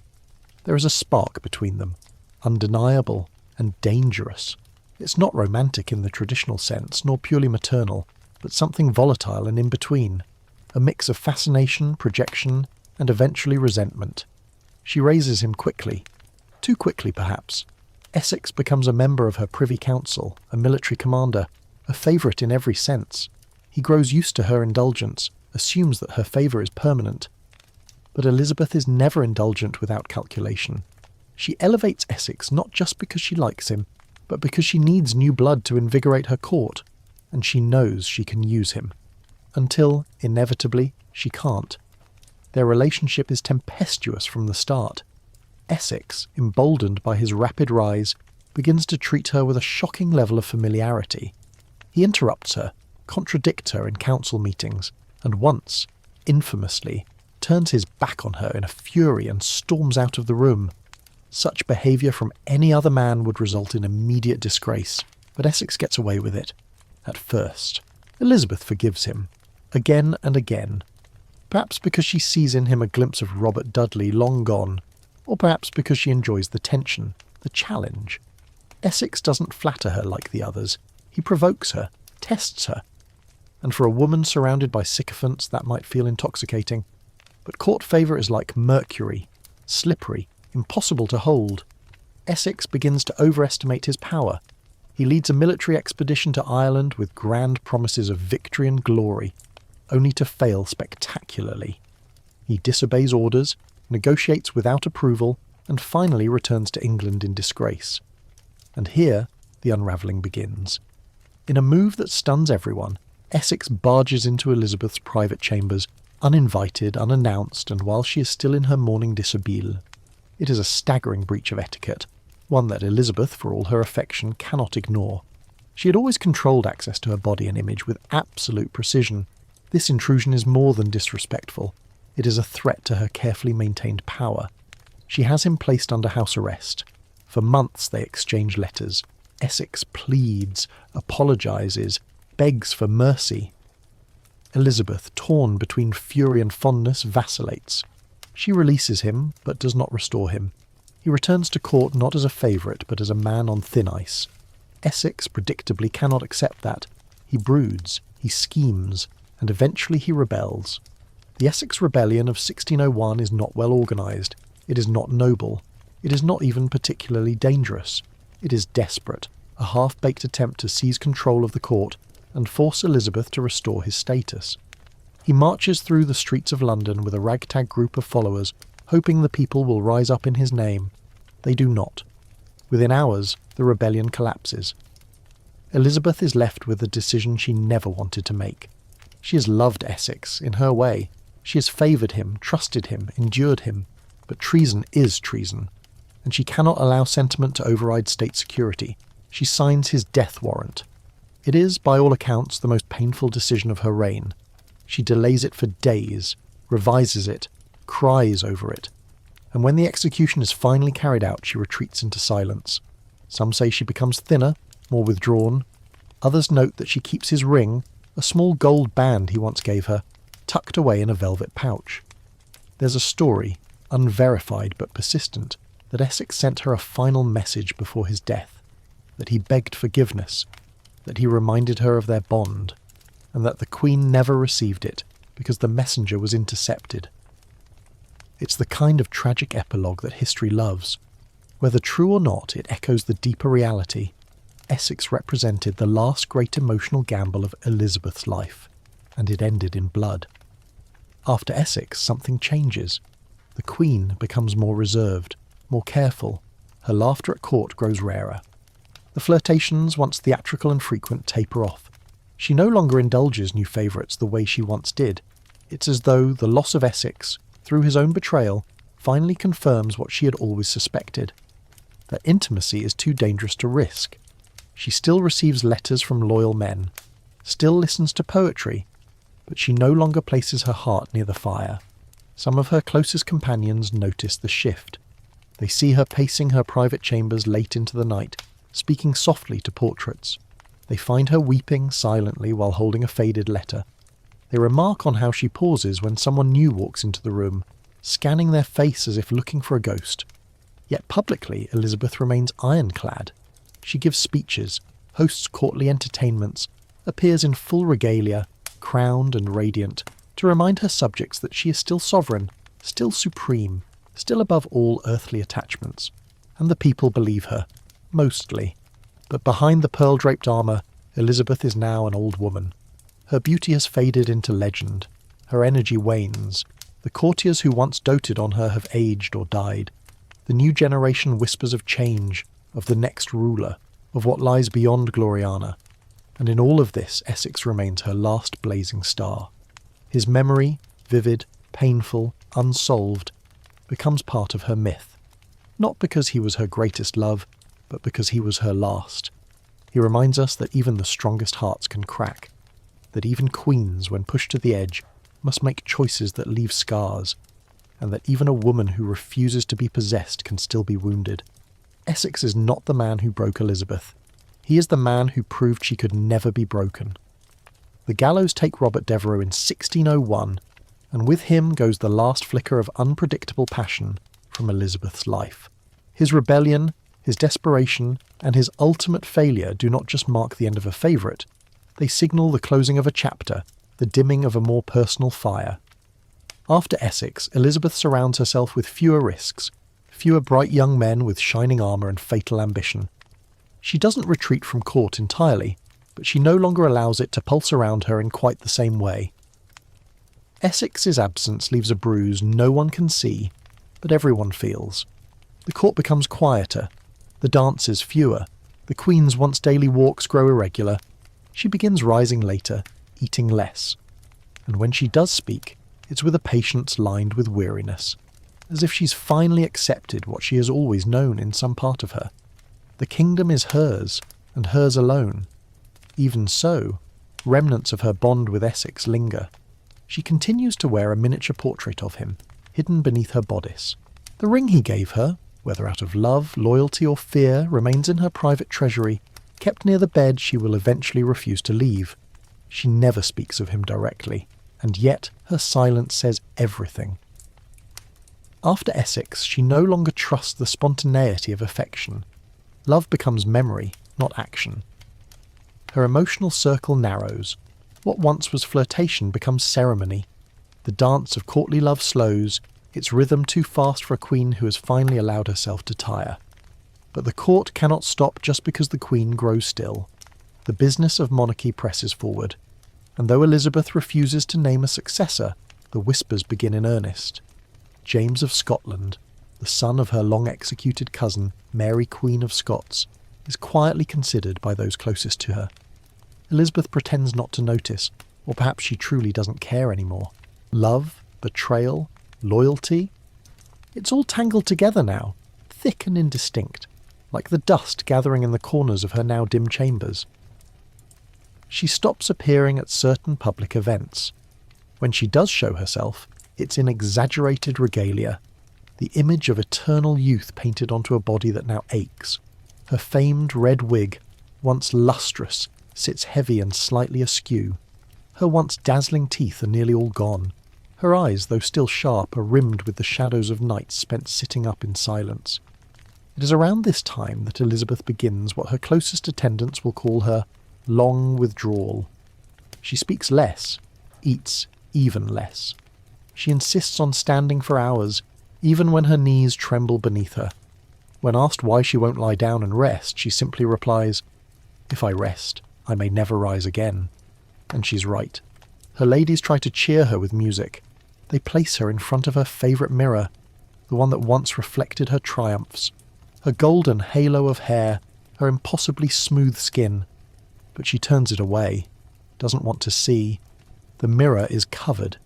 There is a spark between them, undeniable and dangerous. It's not romantic in the traditional sense, nor purely maternal, but something volatile and in between, a mix of fascination, projection, and eventually resentment. She raises him quickly, too quickly perhaps. Essex becomes a member of her Privy Council, a military commander, a favourite in every sense. He grows used to her indulgence, assumes that her favour is permanent. But Elizabeth is never indulgent without calculation. She elevates Essex not just because she likes him, but because she needs new blood to invigorate her court, and she knows she can use him. Until, inevitably, she can't. Their relationship is tempestuous from the start. Essex, emboldened by his rapid rise, begins to treat her with a shocking level of familiarity. He interrupts her, contradicts her in council meetings, and once, infamously, turns his back on her in a fury and storms out of the room. Such behaviour from any other man would result in immediate disgrace, but Essex gets away with it. At first. Elizabeth forgives him, again and again. Perhaps because she sees in him a glimpse of Robert Dudley long gone, or perhaps because she enjoys the tension, the challenge. Essex doesn't flatter her like the others. He provokes her, tests her. And for a woman surrounded by sycophants, that might feel intoxicating. But court favour is like mercury, slippery, impossible to hold. Essex begins to overestimate his power. He leads a military expedition to Ireland with grand promises of victory and glory, only to fail spectacularly. He disobeys orders, negotiates without approval, and finally returns to England in disgrace. And here the unravelling begins. In a move that stuns everyone, Essex barges into Elizabeth's private chambers, uninvited, unannounced, and while she is still in her morning dishabille. It is a staggering breach of etiquette, one that Elizabeth, for all her affection, cannot ignore. She had always controlled access to her body and image with absolute precision. This intrusion is more than disrespectful. It is a threat to her carefully maintained power. She has him placed under house arrest. For months they exchange letters. Essex pleads, apologises, begs for mercy. Elizabeth, torn between fury and fondness, vacillates. She releases him, but does not restore him. He returns to court not as a favourite, but as a man on thin ice. Essex predictably cannot accept that. He broods, he schemes, and eventually he rebels. The Essex Rebellion of 1601 is not well organised. It is not noble. It is not even particularly dangerous. It is desperate, a half-baked attempt to seize control of the court and force Elizabeth to restore his status. He marches through the streets of London with a ragtag group of followers, hoping the people will rise up in his name. They do not. Within hours, the rebellion collapses. Elizabeth is left with a decision she never wanted to make. She has loved Essex, in her way. She has favoured him, trusted him, endured him. But treason is treason, and she cannot allow sentiment to override state security. She signs his death warrant. It is, by all accounts, the most painful decision of her reign. She delays it for days, revises it, cries over it, and when the execution is finally carried out, she retreats into silence. Some say she becomes thinner, more withdrawn. Others note that she keeps his ring, a small gold band he once gave her, tucked away in a velvet pouch. There's a story, unverified but persistent, that Essex sent her a final message before his death, that he begged forgiveness, that he reminded her of their bond, and that the Queen never received it because the messenger was intercepted. It's the kind of tragic epilogue that history loves. Whether true or not, it echoes the deeper reality. Essex represented the last great emotional gamble of Elizabeth's life, and it ended in blood. After Essex, something changes. The Queen becomes more reserved, more careful. Her laughter at court grows rarer. The flirtations, once theatrical and frequent, taper off. She no longer indulges new favourites the way she once did. It's as though the loss of Essex, through his own betrayal, finally confirms what she had always suspected, that intimacy is too dangerous to risk. She still receives letters from loyal men, still listens to poetry, but she no longer places her heart near the fire. Some of her closest companions notice the shift. They see her pacing her private chambers late into the night, speaking softly to portraits. They find her weeping silently while holding a faded letter. They remark on how she pauses when someone new walks into the room, scanning their face as if looking for a ghost. Yet publicly, Elizabeth remains ironclad. She gives speeches, hosts courtly entertainments, appears in full regalia, crowned and radiant, to remind her subjects that she is still sovereign, still supreme, still above all earthly attachments. And the people believe her, mostly. But behind the pearl-draped armour, Elizabeth is now an old woman. Her beauty has faded into legend. Her energy wanes. The courtiers who once doted on her have aged or died. The new generation whispers of change, of the next ruler, of what lies beyond Gloriana. And in all of this, Essex remains her last blazing star. His memory, vivid, painful, unsolved, becomes part of her myth. Not because he was her greatest love, but because he was her last. He reminds us that even the strongest hearts can crack, that even queens, when pushed to the edge, must make choices that leave scars, and that even a woman who refuses to be possessed can still be wounded. Essex is not the man who broke Elizabeth. He is the man who proved she could never be broken. The gallows take Robert Devereux in 1601, and with him goes the last flicker of unpredictable passion from Elizabeth's life. His rebellion, his desperation, and his ultimate failure do not just mark the end of a favourite, they signal the closing of a chapter, the dimming of a more personal fire. After Essex, Elizabeth surrounds herself with fewer risks, fewer bright young men with shining armour and fatal ambition. She doesn't retreat from court entirely, but she no longer allows it to pulse around her in quite the same way. Essex's absence leaves a bruise no one can see, but everyone feels. The court becomes quieter, the dances fewer, the Queen's once daily walks grow irregular. She begins rising later, eating less. And when she does speak, it's with a patience lined with weariness, as if she's finally accepted what she has always known in some part of her. The kingdom is hers, and hers alone. Even so, remnants of her bond with Essex linger. She continues to wear a miniature portrait of him, hidden beneath her bodice. The ring he gave her, whether out of love, loyalty or fear, remains in her private treasury, kept near the bed she will eventually refuse to leave. She never speaks of him directly, and yet her silence says everything. After Essex, she no longer trusts the spontaneity of affection. Love becomes memory, not action. Her emotional circle narrows. What once was flirtation becomes ceremony. The dance of courtly love slows, its rhythm too fast for a queen who has finally allowed herself to tire. But the court cannot stop just because the Queen grows still. The business of monarchy presses forward, and though Elizabeth refuses to name a successor, the whispers begin in earnest. James of Scotland, the son of her long-executed cousin, Mary Queen of Scots, is quietly considered by those closest to her. Elizabeth pretends not to notice, or perhaps she truly doesn't care anymore. Love, betrayal, loyalty? It's all tangled together now, thick and indistinct, like the dust gathering in the corners of her now dim chambers. She stops appearing at certain public events. When she does show herself, it's in exaggerated regalia, the image of eternal youth painted onto a body that now aches. Her famed red wig, once lustrous, sits heavy and slightly askew. Her once dazzling teeth are nearly all gone. Her eyes, though still sharp, are rimmed with the shadows of nights spent sitting up in silence. It is around this time that Elizabeth begins what her closest attendants will call her long withdrawal. She speaks less, eats even less. She insists on standing for hours, even when her knees tremble beneath her. When asked why she won't lie down and rest, she simply replies, "If I rest, I may never rise again." And she's right. Her ladies try to cheer her with music. They place her in front of her favourite mirror, the one that once reflected her triumphs, her golden halo of hair, her impossibly smooth skin. But she turns it away, doesn't want to see. The mirror is covered.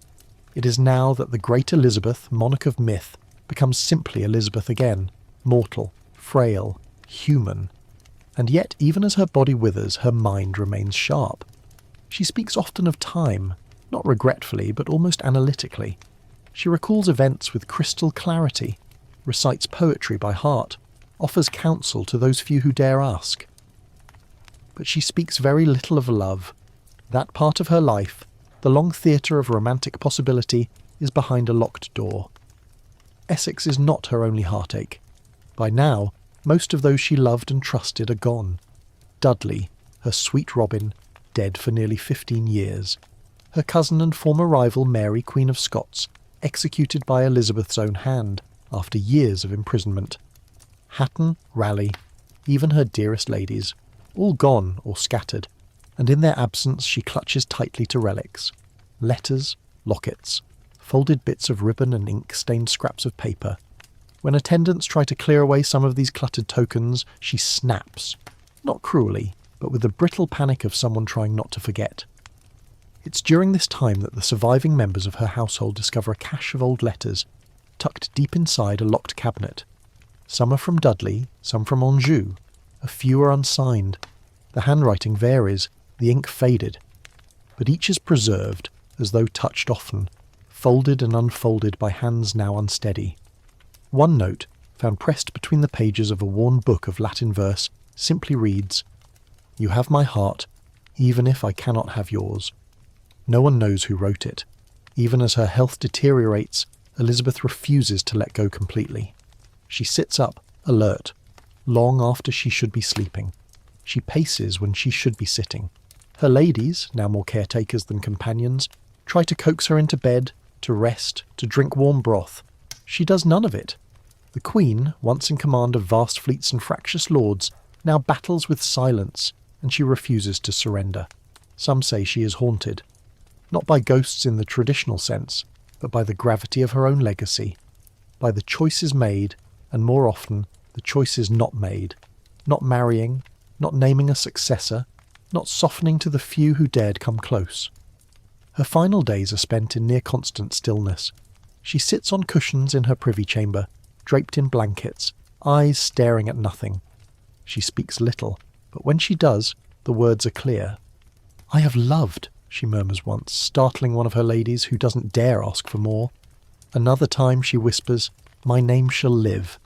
It is now that the great Elizabeth, monarch of myth, becomes simply Elizabeth again, mortal, frail, human. And yet, even as her body withers, her mind remains sharp. She speaks often of time, not regretfully, but almost analytically. She recalls events with crystal clarity, recites poetry by heart, offers counsel to those few who dare ask. But she speaks very little of love. That part of her life, the long theatre of romantic possibility, is behind a locked door. Essex is not her only heartache. By now, most of those she loved and trusted are gone. Dudley, her sweet Robin, dead for nearly 15 years. Her cousin and former rival Mary, Queen of Scots, executed by Elizabeth's own hand after years of imprisonment. Hatton, Raleigh, even her dearest ladies, all gone or scattered, and in their absence she clutches tightly to relics. Letters, lockets, folded bits of ribbon and ink-stained scraps of paper. When attendants try to clear away some of these cluttered tokens, she snaps, not cruelly, but with the brittle panic of someone trying not to forget. It's during this time that the surviving members of her household discover a cache of old letters, tucked deep inside a locked cabinet. Some are from Dudley, some from Anjou. A few are unsigned. The handwriting varies, the ink faded. But each is preserved, as though touched often, folded and unfolded by hands now unsteady. One note, found pressed between the pages of a worn book of Latin verse, simply reads, "You have my heart, even if I cannot have yours." No one knows who wrote it. Even as her health deteriorates, Elizabeth refuses to let go completely. She sits up, alert, long after she should be sleeping. She paces when she should be sitting. Her ladies, now more caretakers than companions, try to coax her into bed, to rest, to drink warm broth. She does none of it. The Queen, once in command of vast fleets and fractious lords, now battles with silence, and she refuses to surrender. Some say she is haunted, not by ghosts in the traditional sense, but by the gravity of her own legacy, by the choices made, and more often, the choices not made, not marrying, not naming a successor, not softening to the few who dared come close. Her final days are spent in near constant stillness. She sits on cushions in her privy chamber, draped in blankets, eyes staring at nothing. She speaks little, but when she does, the words are clear. "I have loved," she murmurs once, startling one of her ladies who doesn't dare ask for more. Another time she whispers, "My name shall live."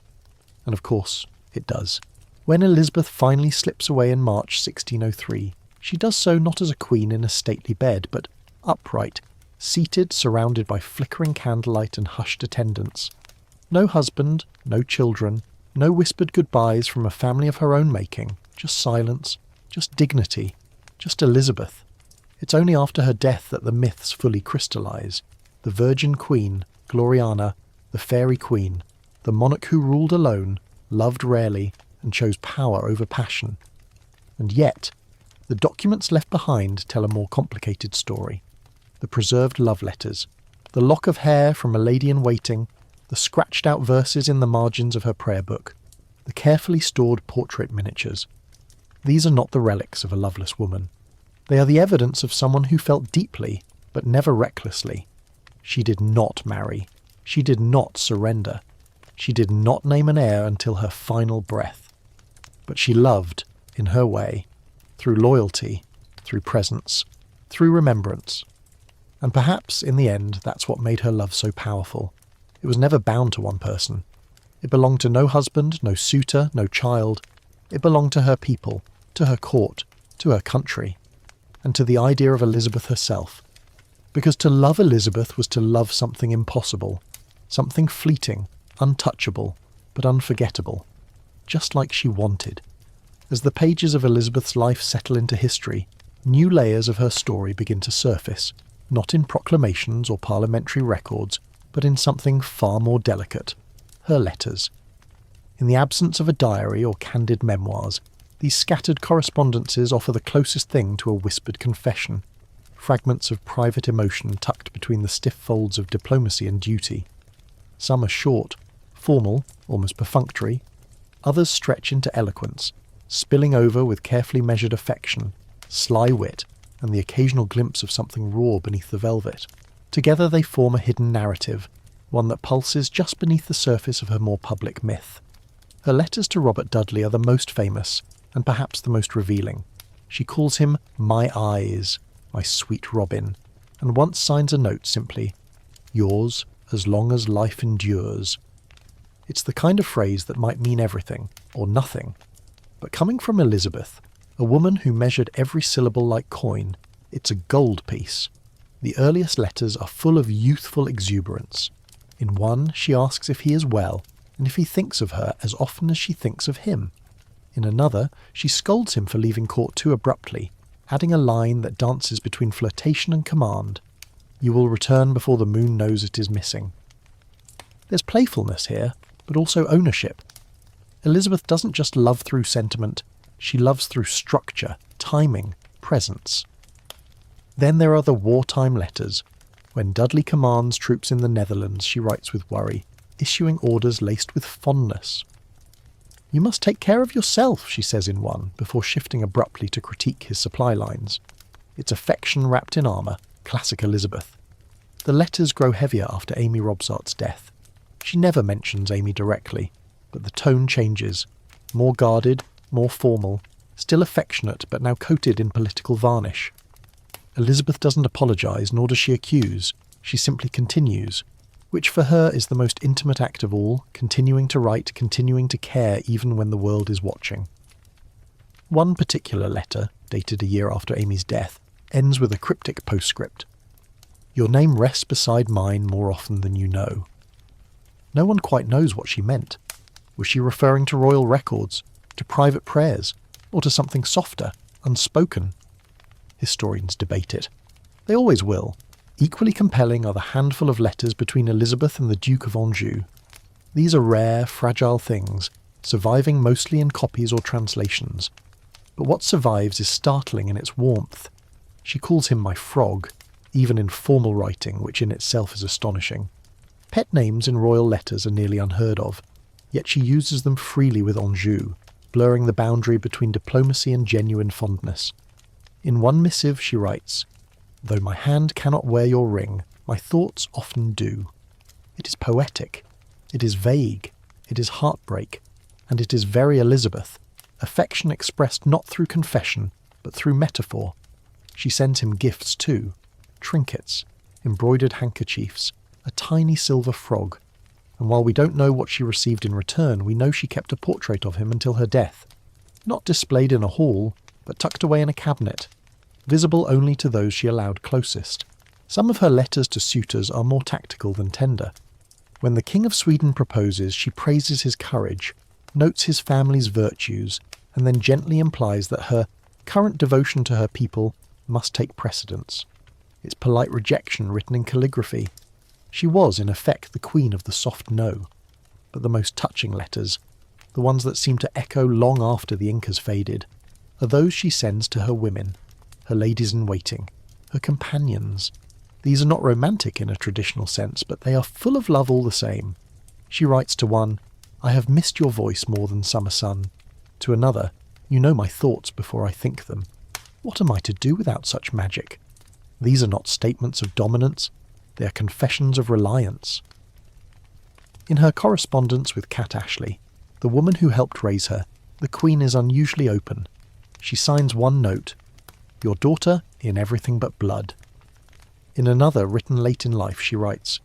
And of course, it does. When Elizabeth finally slips away in March 1603, she does so not as a queen in a stately bed, but upright, seated, surrounded by flickering candlelight and hushed attendants. No husband, no children, no whispered goodbyes from a family of her own making, just silence, just dignity, just Elizabeth. It's only after her death that the myths fully crystallize. The Virgin Queen, Gloriana, the Fairy Queen, the monarch who ruled alone, loved rarely, and chose power over passion. And yet, The documents left behind tell a more complicated story. The preserved love letters, the lock of hair from a lady in waiting, the scratched-out verses in the margins of her prayer book, the carefully stored portrait miniatures. These are not the relics of a loveless woman. They are the evidence of someone who felt deeply, but never recklessly. She did not marry. She did not surrender. She did not name an heir until her final breath. But she loved, in her way, through loyalty, through presence, through remembrance. And perhaps, in the end, that's what made her love so powerful. It was never bound to one person. It belonged to no husband, no suitor, no child. It belonged to her people, to her court, to her country, and to the idea of Elizabeth herself. Because to love Elizabeth was to love something impossible, something fleeting, untouchable, but unforgettable, just like she wanted. As the pages of Elizabeth's life settle into history, new layers of her story begin to surface, not in proclamations or parliamentary records, but in something far more delicate, her letters. In the absence of a diary or candid memoirs, these scattered correspondences offer the closest thing to a whispered confession, fragments of private emotion tucked between the stiff folds of diplomacy and duty. Some are short, formal, almost perfunctory. Others stretch into eloquence, spilling over with carefully measured affection, sly wit, and the occasional glimpse of something raw beneath the velvet. Together they form a hidden narrative, one that pulses just beneath the surface of her more public myth. Her letters to Robert Dudley are the most famous, and perhaps the most revealing. She calls him "my eyes," "my sweet Robin," and once signs a note simply, "yours as long as life endures." It's the kind of phrase that might mean everything, or nothing. But coming from Elizabeth, a woman who measured every syllable like coin, it's a gold piece. The earliest letters are full of youthful exuberance. In one, she asks if he is well, and if he thinks of her as often as she thinks of him. In another, she scolds him for leaving court too abruptly, adding a line that dances between flirtation and command. "You will return before the moon knows it is missing." There's playfulness here, but also ownership. Elizabeth doesn't just love through sentiment, she loves through structure, timing, presence. Then there are the wartime letters. When Dudley commands troops in the Netherlands, she writes with worry, issuing orders laced with fondness. "You must take care of yourself," she says in one, before shifting abruptly to critique his supply lines. It's affection wrapped in armour, classic Elizabeth. The letters grow heavier after Amy Robsart's death. She never mentions Amy directly, but the tone changes. More guarded, more formal, still affectionate but now coated in political varnish. Elizabeth doesn't apologise, nor does she accuse. She simply continues, which for her is the most intimate act of all, continuing to write, continuing to care even when the world is watching. One particular letter, dated a year after Amy's death, ends with a cryptic postscript. "Your name rests beside mine more often than you know." No one quite knows what she meant. Was she referring to royal records, to private prayers, or to something softer, unspoken? Historians debate it. They always will. Equally compelling are the handful of letters between Elizabeth and the Duke of Anjou. These are rare, fragile things, surviving mostly in copies or translations. But what survives is startling in its warmth. She calls him "my frog," even in formal writing, which in itself is astonishing. Pet names in royal letters are nearly unheard of, yet she uses them freely with Anjou, blurring the boundary between diplomacy and genuine fondness. In one missive she writes, "Though my hand cannot wear your ring, my thoughts often do." It is poetic, it is vague, it is heartbreak, and it is very Elizabeth, affection expressed not through confession, but through metaphor. She sends him gifts too, trinkets, embroidered handkerchiefs, a tiny silver frog, and while we don't know what she received in return, we know she kept a portrait of him until her death. Not displayed in a hall, but tucked away in a cabinet, visible only to those she allowed closest. Some of her letters to suitors are more tactical than tender. When the King of Sweden proposes, she praises his courage, notes his family's virtues, and then gently implies that her current devotion to her people must take precedence. It's polite rejection written in calligraphy. She was, in effect, the queen of the soft no. But the most touching letters, the ones that seem to echo long after the ink has faded, are those she sends to her women, her ladies-in-waiting, her companions. These are not romantic in a traditional sense, but they are full of love all the same. She writes to one, "I have missed your voice more than summer sun." To another, "You know my thoughts before I think them." What am I to do without such magic? These are not statements of dominance, they are confessions of reliance. In her correspondence with Cat Ashley, the woman who helped raise her, the Queen is unusually open. She signs one note, "Your daughter in everything but blood." In another, written late in life, she writes,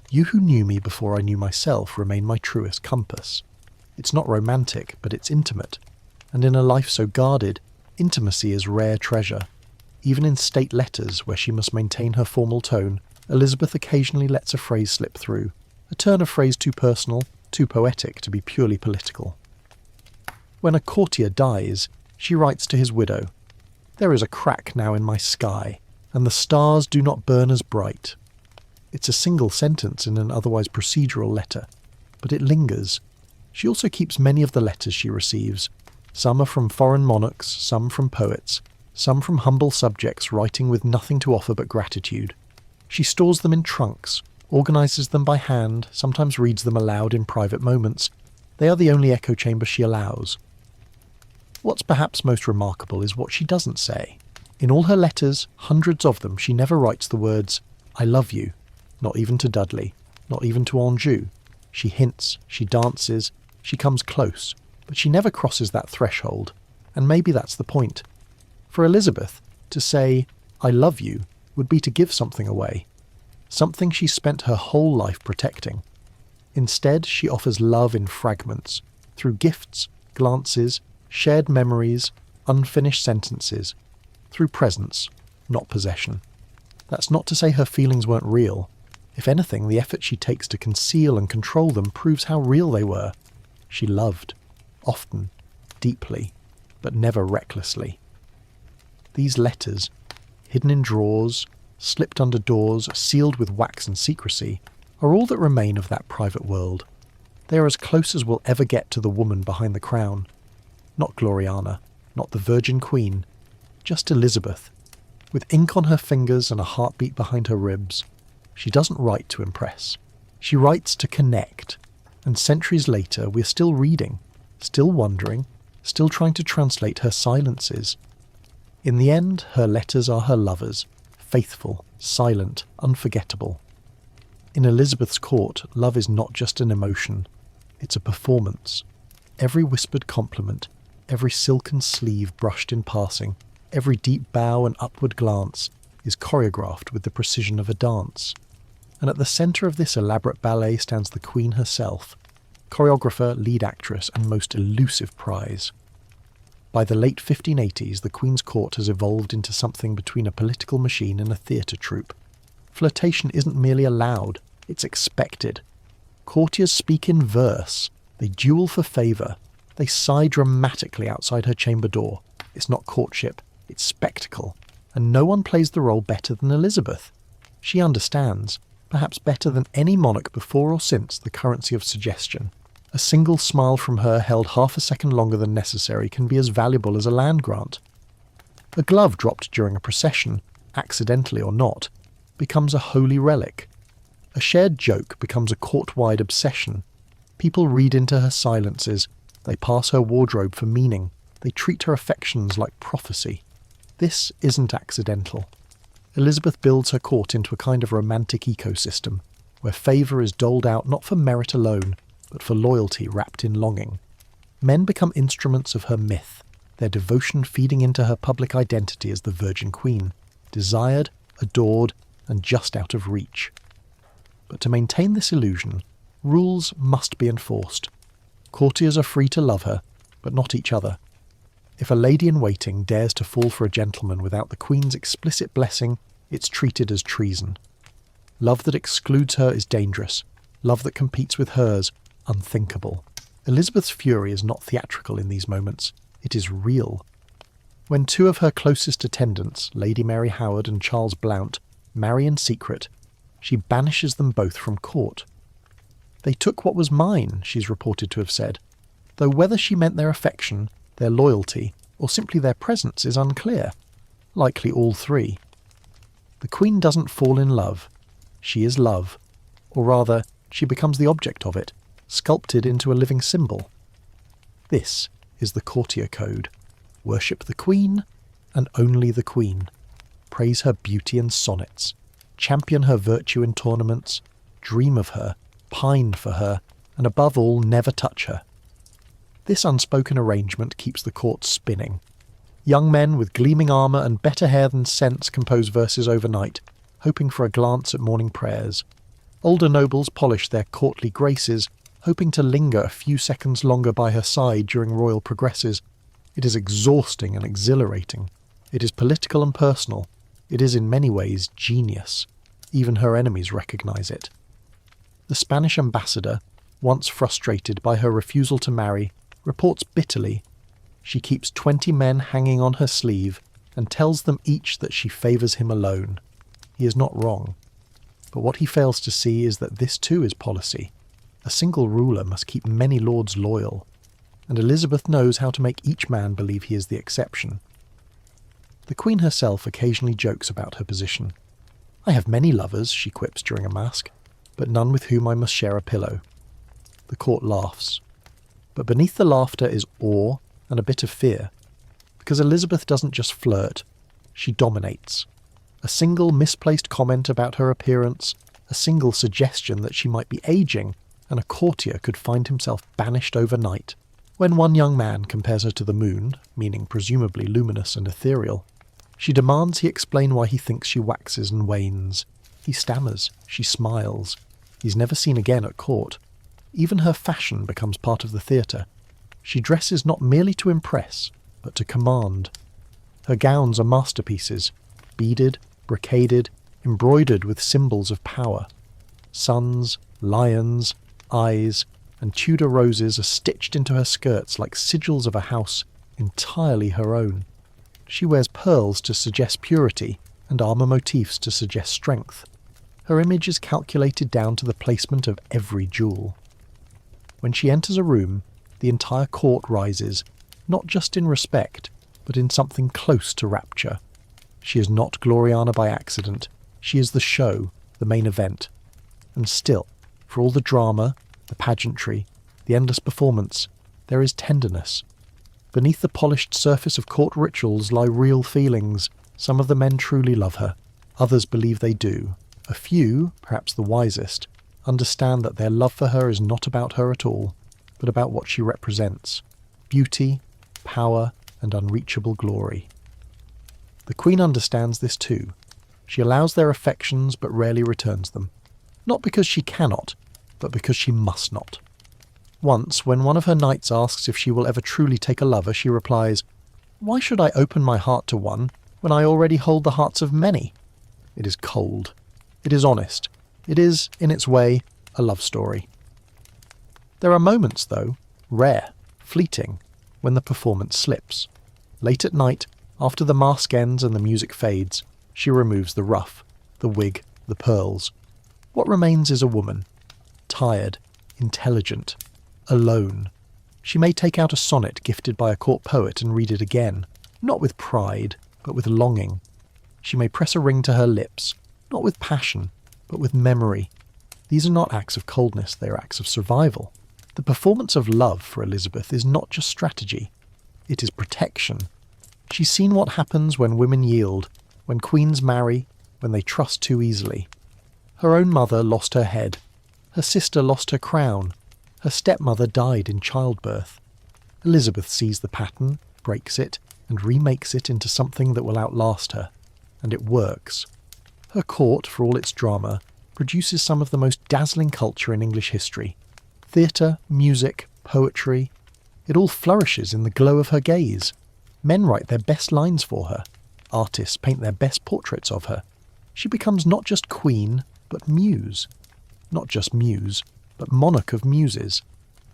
"You who knew me before I knew myself remain my truest compass." It's not romantic, but it's intimate, and in a life so guarded, intimacy is rare treasure. Even in state letters, where she must maintain her formal tone, Elizabeth occasionally lets a phrase slip through, a turn of phrase too personal, too poetic to be purely political. When a courtier dies, she writes to his widow, "There is a crack now in my sky, and the stars do not burn as bright." It's a single sentence in an otherwise procedural letter, but it lingers. She also keeps many of the letters she receives. Some are from foreign monarchs, some from poets, some from humble subjects writing with nothing to offer but gratitude. She stores them in trunks, organises them by hand, sometimes reads them aloud in private moments. They are the only echo chamber she allows. What's perhaps most remarkable is what she doesn't say. In all her letters, hundreds of them, she never writes the words, "I love you," not even to Dudley, not even to Anjou. She hints, she dances, she comes close, but she never crosses that threshold, and maybe that's the point. For Elizabeth, to say, "I love you," would be to give something away, something she spent her whole life protecting. Instead, she offers love in fragments, through gifts, glances, shared memories, unfinished sentences, through presence, not possession. That's not to say her feelings weren't real. If anything, the effort she takes to conceal and control them proves how real they were. She loved, often, deeply, but never recklessly. These letters, hidden in drawers, slipped under doors, sealed with wax and secrecy, are all that remain of that private world. They are as close as we'll ever get to the woman behind the crown. Not Gloriana, not the Virgin Queen, just Elizabeth, with ink on her fingers and a heartbeat behind her ribs. She doesn't write to impress. She writes to connect, and centuries later we're still reading, still wondering, still trying to translate her silences. In the end, her letters are her lovers, faithful, silent, unforgettable. In Elizabeth's court, love is not just an emotion, it's a performance. Every whispered compliment, every silken sleeve brushed in passing, every deep bow and upward glance is choreographed with the precision of a dance. And at the centre of this elaborate ballet stands the Queen herself, choreographer, lead actress, and most elusive prize. By the late 1580s, the Queen's court has evolved into something between a political machine and a theatre troupe. Flirtation isn't merely allowed, it's expected. Courtiers speak in verse, they duel for favour, they sigh dramatically outside her chamber door. It's not courtship, it's spectacle, and no one plays the role better than Elizabeth. She understands, perhaps better than any monarch before or since, the currency of suggestion. A single smile from her held half a second longer than necessary can be as valuable as a land grant. A glove dropped during a procession, accidentally or not, becomes a holy relic. A shared joke becomes a court-wide obsession. People read into her silences, they pass her wardrobe for meaning, they treat her affections like prophecy. This isn't accidental. Elizabeth builds her court into a kind of romantic ecosystem, where favour is doled out not for merit alone, but for loyalty wrapped in longing. Men become instruments of her myth, their devotion feeding into her public identity as the Virgin Queen, desired, adored, and just out of reach. But to maintain this illusion, rules must be enforced. Courtiers are free to love her, but not each other. If a lady-in-waiting dares to fall for a gentleman without the Queen's explicit blessing, it's treated as treason. Love that excludes her is dangerous. Love that competes with hers, unthinkable. Elizabeth's fury is not theatrical in these moments. It is real. When two of her closest attendants, Lady Mary Howard and Charles Blount, marry in secret, she banishes them both from court. They took what was mine, she's reported to have said, though whether she meant their affection, their loyalty, or simply their presence is unclear. Likely all three. The Queen doesn't fall in love. She is love. Or rather, she becomes the object of it, sculpted into a living symbol. This is the courtier code. Worship the Queen, and only the Queen. Praise her beauty in sonnets. Champion her virtue in tournaments. Dream of her, pine for her, and above all, never touch her. This unspoken arrangement keeps the court spinning. Young men with gleaming armour and better hair than sense compose verses overnight, hoping for a glance at morning prayers. Older nobles polish their courtly graces, hoping to linger a few seconds longer by her side during royal progresses. It is exhausting and exhilarating. It is political and personal. It is in many ways genius. Even her enemies recognise it. The Spanish ambassador, once frustrated by her refusal to marry, reports bitterly. She keeps 20 men hanging on her sleeve and tells them each that she favours him alone. He is not wrong. But what he fails to see is that this too is policy. A single ruler must keep many lords loyal, and Elizabeth knows how to make each man believe he is the exception. The Queen herself occasionally jokes about her position. "I have many lovers," she quips during a masque, "but none with whom I must share a pillow." The court laughs. But beneath the laughter is awe and a bit of fear, because Elizabeth doesn't just flirt, she dominates. A single misplaced comment about her appearance, a single suggestion that she might be aging, and a courtier could find himself banished overnight. When one young man compares her to the moon, meaning presumably luminous and ethereal, she demands he explain why he thinks she waxes and wanes. He stammers, she smiles. He's never seen again at court. Even her fashion becomes part of the theatre. She dresses not merely to impress, but to command. Her gowns are masterpieces, beaded, brocaded, embroidered with symbols of power. Suns, lions, eyes, and Tudor roses are stitched into her skirts like sigils of a house entirely her own. She wears pearls to suggest purity and armour motifs to suggest strength. Her image is calculated down to the placement of every jewel. When she enters a room, the entire court rises, not just in respect, but in something close to rapture. She is not Gloriana by accident. She is the show, the main event. And still, for all the drama, the pageantry, the endless performance, there is tenderness. Beneath the polished surface of court rituals lie real feelings. Some of the men truly love her. Others believe they do. A few, perhaps the wisest, understand that their love for her is not about her at all, but about what she represents: beauty, power, and unreachable glory. The Queen understands this too. She allows their affections but rarely returns them. Not because she cannot, but because she must not. Once, when one of her knights asks if she will ever truly take a lover, she replies, "Why should I open my heart to one when I already hold the hearts of many?" It is cold. It is honest. It is, in its way, a love story. There are moments, though, rare, fleeting, when the performance slips. Late at night, after the mask ends and the music fades, she removes the ruff, the wig, the pearls. What remains is a woman. Tired, intelligent, alone. She may take out a sonnet gifted by a court poet and read it again, not with pride, but with longing. She may press a ring to her lips, not with passion, but with memory. These are not acts of coldness, they are acts of survival. The performance of love for Elizabeth is not just strategy, it is protection. She's seen what happens when women yield, when queens marry, when they trust too easily. Her own mother lost her head. Her sister lost her crown. Her stepmother died in childbirth. Elizabeth sees the pattern, breaks it, and remakes it into something that will outlast her. And it works. Her court, for all its drama, produces some of the most dazzling culture in English history. Theatre, music, poetry. It all flourishes in the glow of her gaze. Men write their best lines for her. Artists paint their best portraits of her. She becomes not just queen, but muse. Not just muse, but monarch of muses.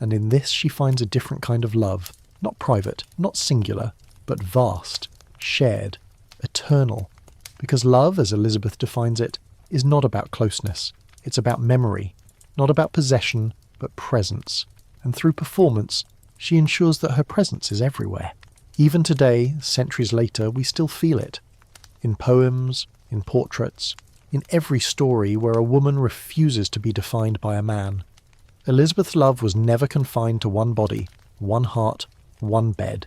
And in this she finds a different kind of love. Not private, not singular, but vast, shared, eternal. Because love, as Elizabeth defines it, is not about closeness. It's about memory. Not about possession, but presence. And through performance, she ensures that her presence is everywhere. Even today, centuries later, we still feel it. In poems, in portraits, in every story where a woman refuses to be defined by a man. Elizabeth's love was never confined to one body, one heart, one bed.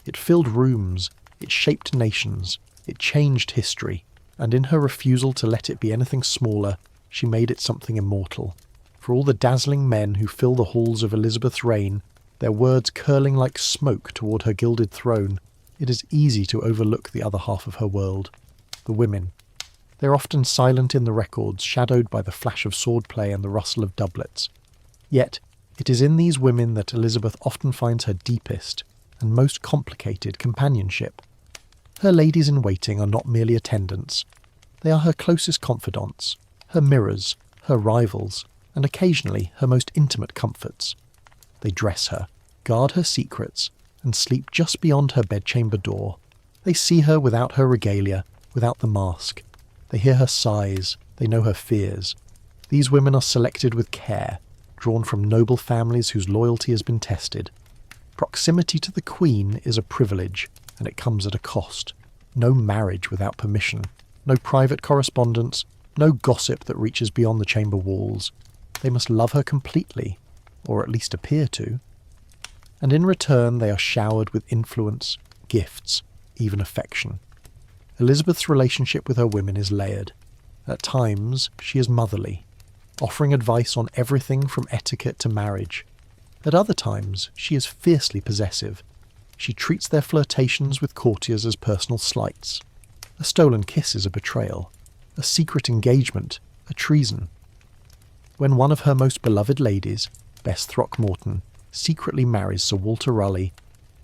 It filled rooms, it shaped nations, it changed history, and in her refusal to let it be anything smaller, she made it something immortal. For all the dazzling men who fill the halls of Elizabeth's reign, their words curling like smoke toward her gilded throne, it is easy to overlook the other half of her world, the women. They're often silent in the records, shadowed by the flash of swordplay and the rustle of doublets. Yet, it is in these women that Elizabeth often finds her deepest and most complicated companionship. Her ladies-in-waiting are not merely attendants. They are her closest confidants, her mirrors, her rivals, and occasionally her most intimate comforts. They dress her, guard her secrets, and sleep just beyond her bedchamber door. They see her without her regalia, without the mask. They hear her sighs, they know her fears. These women are selected with care, drawn from noble families whose loyalty has been tested. Proximity to the Queen is a privilege, and it comes at a cost. No marriage without permission, no private correspondence, no gossip that reaches beyond the chamber walls. They must love her completely, or at least appear to. And in return they are showered with influence, gifts, even affection. Elizabeth's relationship with her women is layered. At times, she is motherly, offering advice on everything from etiquette to marriage. At other times, she is fiercely possessive. She treats their flirtations with courtiers as personal slights. A stolen kiss is a betrayal, a secret engagement, a treason. When one of her most beloved ladies, Bess Throckmorton, secretly marries Sir Walter Raleigh,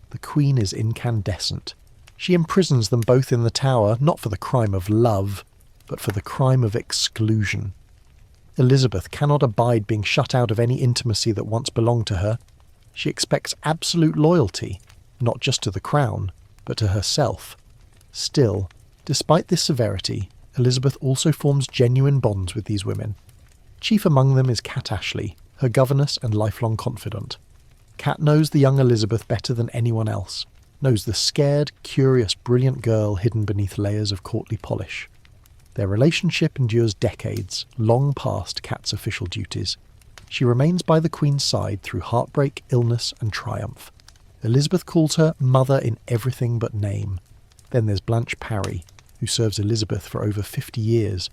the Queen is incandescent. She imprisons them both in the Tower, not for the crime of love, but for the crime of exclusion. Elizabeth cannot abide being shut out of any intimacy that once belonged to her. She expects absolute loyalty, not just to the crown, but to herself. Still, despite this severity, Elizabeth also forms genuine bonds with these women. Chief among them is Cat Ashley, her governess and lifelong confidant. Cat knows the young Elizabeth better than anyone else, knows the scared, curious, brilliant girl hidden beneath layers of courtly polish. Their relationship endures decades, long past Cat's official duties. She remains by the Queen's side through heartbreak, illness, and triumph. Elizabeth calls her mother in everything but name. Then there's Blanche Parry, who serves Elizabeth for over 50 years.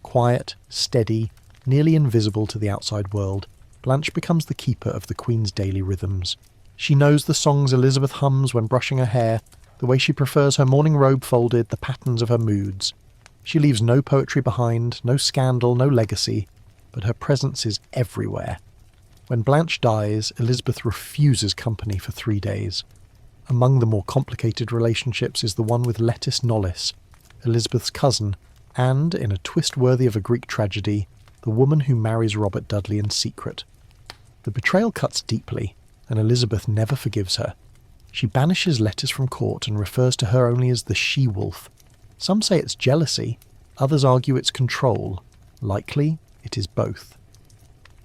Quiet, steady, nearly invisible to the outside world, Blanche becomes the keeper of the Queen's daily rhythms. She knows the songs Elizabeth hums when brushing her hair, the way she prefers her morning robe folded, the patterns of her moods. She leaves no poetry behind, no scandal, no legacy, but her presence is everywhere. When Blanche dies, Elizabeth refuses company for 3 days. Among the more complicated relationships is the one with Lettice Knollys, Elizabeth's cousin, and, in a twist worthy of a Greek tragedy, the woman who marries Robert Dudley in secret. The betrayal cuts deeply, and Elizabeth never forgives her. She banishes Lettice from court and refers to her only as the she-wolf. Some say it's jealousy, others argue it's control. Likely, it is both.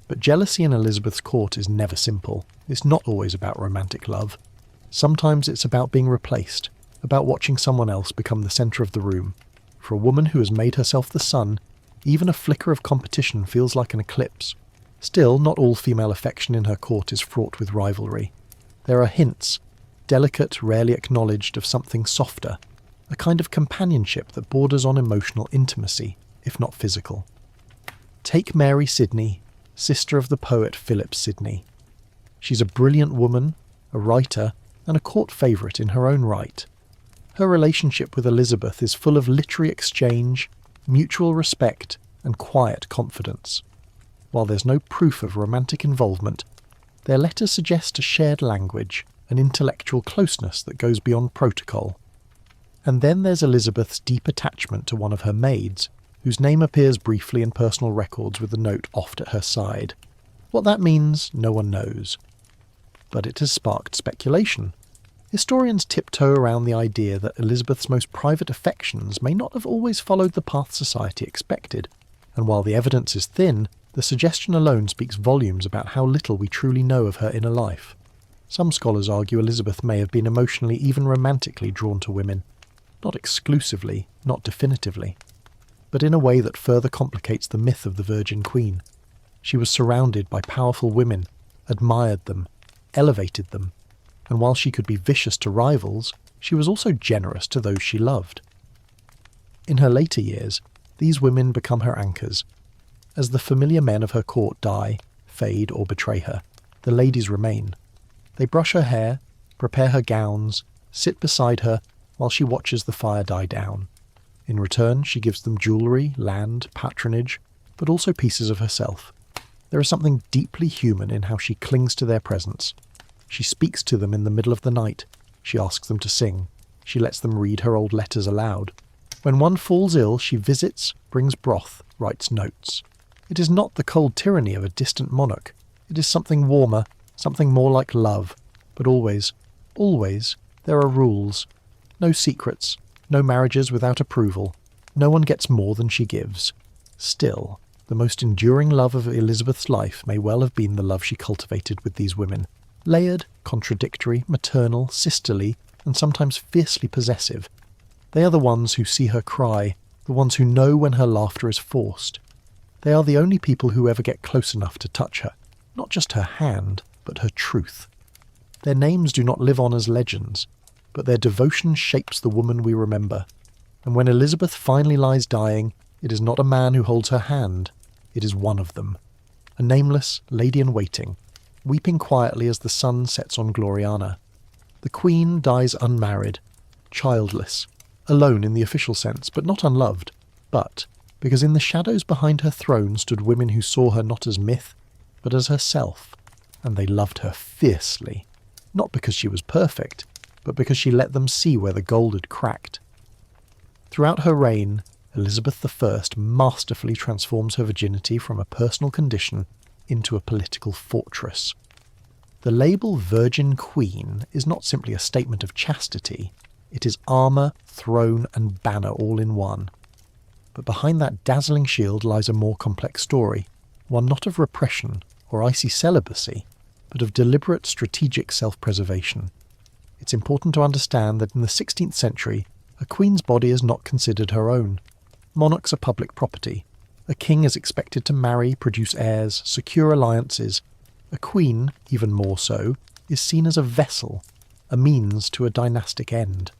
But jealousy in Elizabeth's court is never simple. It's not always about romantic love. Sometimes it's about being replaced, about watching someone else become the centre of the room. For a woman who has made herself the sun, even a flicker of competition feels like an eclipse. Still, not all female affection in her court is fraught with rivalry. There are hints, delicate, rarely acknowledged, of something softer, a kind of companionship that borders on emotional intimacy, if not physical. Take Mary Sidney, sister of the poet Philip Sidney. She's a brilliant woman, a writer, and a court favourite in her own right. Her relationship with Elizabeth is full of literary exchange, mutual respect, and quiet confidence. While there's no proof of romantic involvement, their letters suggest a shared language, an intellectual closeness that goes beyond protocol. And then there's Elizabeth's deep attachment to one of her maids, whose name appears briefly in personal records with a note oft at her side. What that means, no one knows. But it has sparked speculation. Historians tiptoe around the idea that Elizabeth's most private affections may not have always followed the path society expected, and while the evidence is thin, the suggestion alone speaks volumes about how little we truly know of her inner life. Some scholars argue Elizabeth may have been emotionally, even romantically, drawn to women. Not exclusively, not definitively, but in a way that further complicates the myth of the Virgin Queen. She was surrounded by powerful women, admired them, elevated them, and while she could be vicious to rivals, she was also generous to those she loved. In her later years, these women become her anchors. As the familiar men of her court die, fade, or betray her, the ladies remain. They brush her hair, prepare her gowns, sit beside her while she watches the fire die down. In return, she gives them jewellery, land, patronage, but also pieces of herself. There is something deeply human in how she clings to their presence. She speaks to them in the middle of the night. She asks them to sing. She lets them read her old letters aloud. When one falls ill, she visits, brings broth, writes notes. It is not the cold tyranny of a distant monarch. It is something warmer, something more like love. But always, always, there are rules. No secrets, no marriages without approval. No one gets more than she gives. Still, the most enduring love of Elizabeth's life may well have been the love she cultivated with these women. Layered, contradictory, maternal, sisterly, and sometimes fiercely possessive. They are the ones who see her cry, the ones who know when her laughter is forced. They are the only people who ever get close enough to touch her, not just her hand, but her truth. Their names do not live on as legends, but their devotion shapes the woman we remember. And when Elizabeth finally lies dying, it is not a man who holds her hand, it is one of them. A nameless lady-in-waiting, weeping quietly as the sun sets on Gloriana. The Queen dies unmarried, childless, alone in the official sense, but not unloved. But, because in the shadows behind her throne stood women who saw her not as myth, but as herself, and they loved her fiercely. Not because she was perfect, but because she let them see where the gold had cracked. Throughout her reign, Elizabeth I masterfully transforms her virginity from a personal condition into a political fortress. The label Virgin Queen is not simply a statement of chastity, it is armour, throne and banner all in one. But behind that dazzling shield lies a more complex story, one not of repression or icy celibacy, but of deliberate strategic self-preservation. It's important to understand that in the 16th century, a queen's body is not considered her own. Monarchs are public property. A king is expected to marry, produce heirs, secure alliances. A queen, even more so, is seen as a vessel, a means to a dynastic end.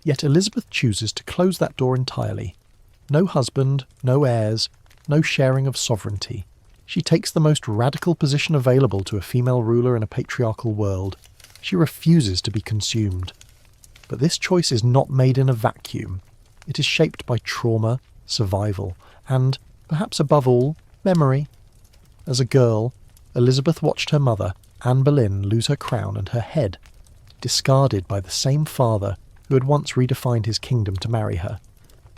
Yet Elizabeth chooses to close that door entirely. No husband, no heirs, no sharing of sovereignty. She takes the most radical position available to a female ruler in a patriarchal world. She refuses to be consumed. But this choice is not made in a vacuum. It is shaped by trauma, survival, and, perhaps above all, memory. As a girl, Elizabeth watched her mother, Anne Boleyn, lose her crown and her head, discarded by the same father who had once redefined his kingdom to marry her.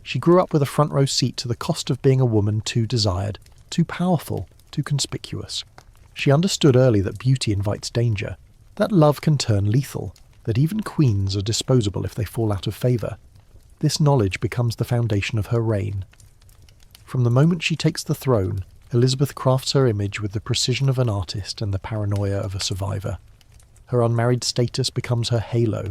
She grew up with a front-row seat to the cost of being a woman too desired, too powerful, too conspicuous. She understood early that beauty invites danger, that love can turn lethal, that even queens are disposable if they fall out of favour. This knowledge becomes the foundation of her reign. From the moment she takes the throne, Elizabeth crafts her image with the precision of an artist and the paranoia of a survivor. Her unmarried status becomes her halo.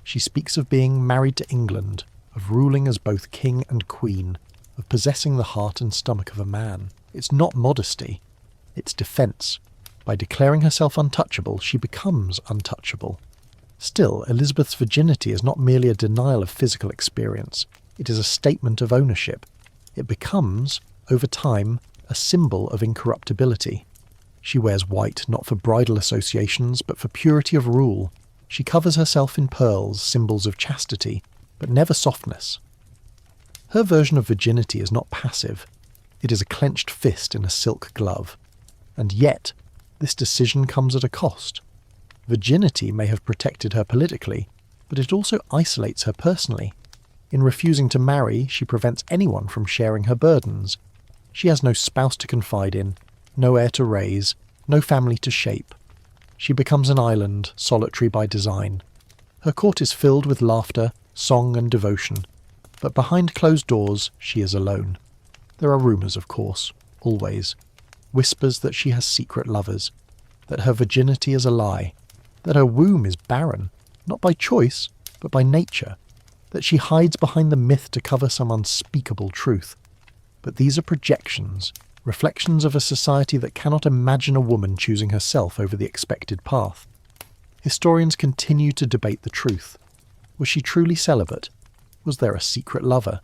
She speaks of being married to England, of ruling as both king and queen, of possessing the heart and stomach of a man. It's not modesty, it's defence. By declaring herself untouchable, she becomes untouchable. Still, Elizabeth's virginity is not merely a denial of physical experience. It is a statement of ownership. It becomes, over time, a symbol of incorruptibility. She wears white not for bridal associations, but for purity of rule. She covers herself in pearls, symbols of chastity, but never softness. Her version of virginity is not passive. It is a clenched fist in a silk glove. And yet, this decision comes at a cost. Virginity may have protected her politically, but it also isolates her personally. In refusing to marry, she prevents anyone from sharing her burdens. She has no spouse to confide in, no heir to raise, no family to shape. She becomes an island, solitary by design. Her court is filled with laughter, song and devotion, but behind closed doors she is alone. There are rumours, of course, always. Whispers that she has secret lovers, that her virginity is a lie. that her womb is barren, not by choice, but by nature, that she hides behind the myth to cover some unspeakable truth. But these are projections, reflections of a society that cannot imagine a woman choosing herself over the expected path. Historians continue to debate the truth. Was she truly celibate? Was there a secret lover?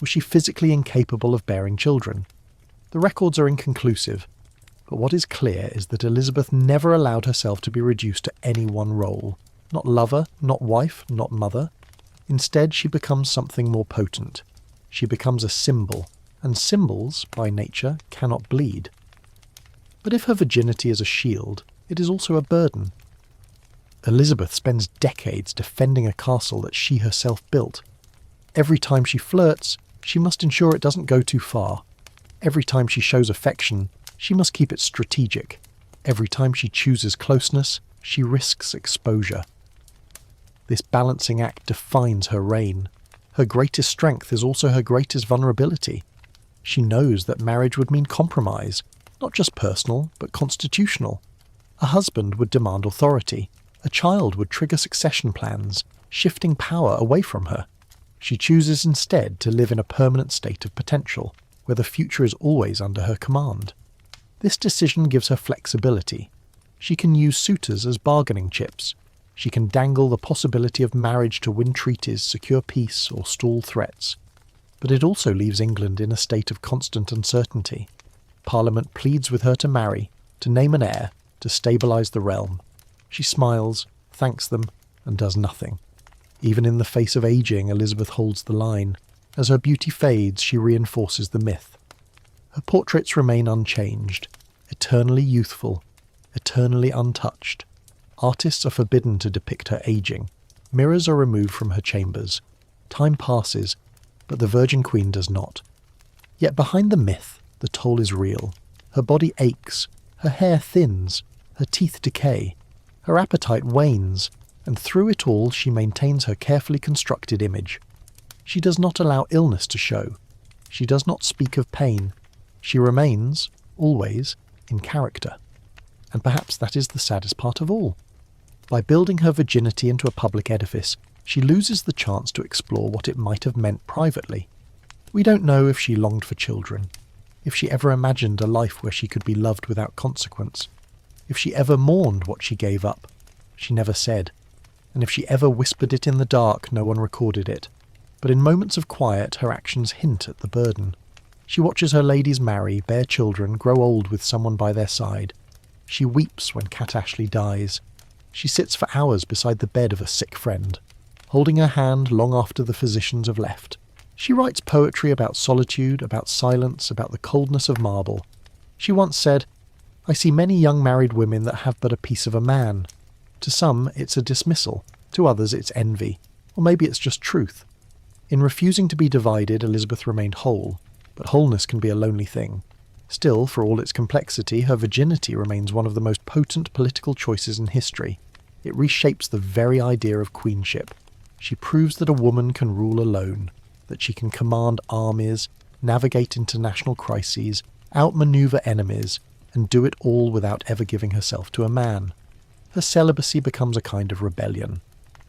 Was she physically incapable of bearing children? The records are inconclusive, but what is clear is that Elizabeth never allowed herself to be reduced to any one role. Not lover, not wife, not mother. Instead, she becomes something more potent. She becomes a symbol, and symbols, by nature, cannot bleed. But if her virginity is a shield, it is also a burden. Elizabeth spends decades defending a castle that she herself built. Every time she flirts, she must ensure it doesn't go too far. Every time she shows affection, she must keep it strategic. Every time she chooses closeness, she risks exposure. This balancing act defines her reign. Her greatest strength is also her greatest vulnerability. She knows that marriage would mean compromise, not just personal, but constitutional. A husband would demand authority. A child would trigger succession plans, shifting power away from her. She chooses instead to live in a permanent state of potential, where the future is always under her command. This decision gives her flexibility. She can use suitors as bargaining chips. She can dangle the possibility of marriage to win treaties, secure peace, or stall threats. But it also leaves England in a state of constant uncertainty. Parliament pleads with her to marry, to name an heir, to stabilise the realm. She smiles, thanks them, and does nothing. Even in the face of ageing, Elizabeth holds the line. As her beauty fades, she reinforces the myth. Her portraits remain unchanged, eternally youthful, eternally untouched. Artists are forbidden to depict her aging. Mirrors are removed from her chambers. Time passes, but the Virgin Queen does not. Yet behind the myth, the toll is real. Her body aches, her hair thins, her teeth decay, her appetite wanes, and through it all she maintains her carefully constructed image. She does not allow illness to show. She does not speak of pain. She remains, always, in character. And perhaps that is the saddest part of all. By building her virginity into a public edifice, she loses the chance to explore what it might have meant privately. We don't know if she longed for children, if she ever imagined a life where she could be loved without consequence, if she ever mourned what she gave up. She never said. And if she ever whispered it in the dark, no one recorded it. But in moments of quiet, her actions hint at the burden. She watches her ladies marry, bear children, grow old with someone by their side. She weeps when Cat Ashley dies. She sits for hours beside the bed of a sick friend, holding her hand long after the physicians have left. She writes poetry about solitude, about silence, about the coldness of marble. She once said, "I see many young married women that have but a piece of a man. To some, it's a dismissal. To others, it's envy. Or maybe it's just truth." In refusing to be divided, Elizabeth remained whole, but wholeness can be a lonely thing. Still, for all its complexity, her virginity remains one of the most potent political choices in history. It reshapes the very idea of queenship. She proves that a woman can rule alone, that she can command armies, navigate international crises, outmaneuver enemies, and do it all without ever giving herself to a man. Her celibacy becomes a kind of rebellion,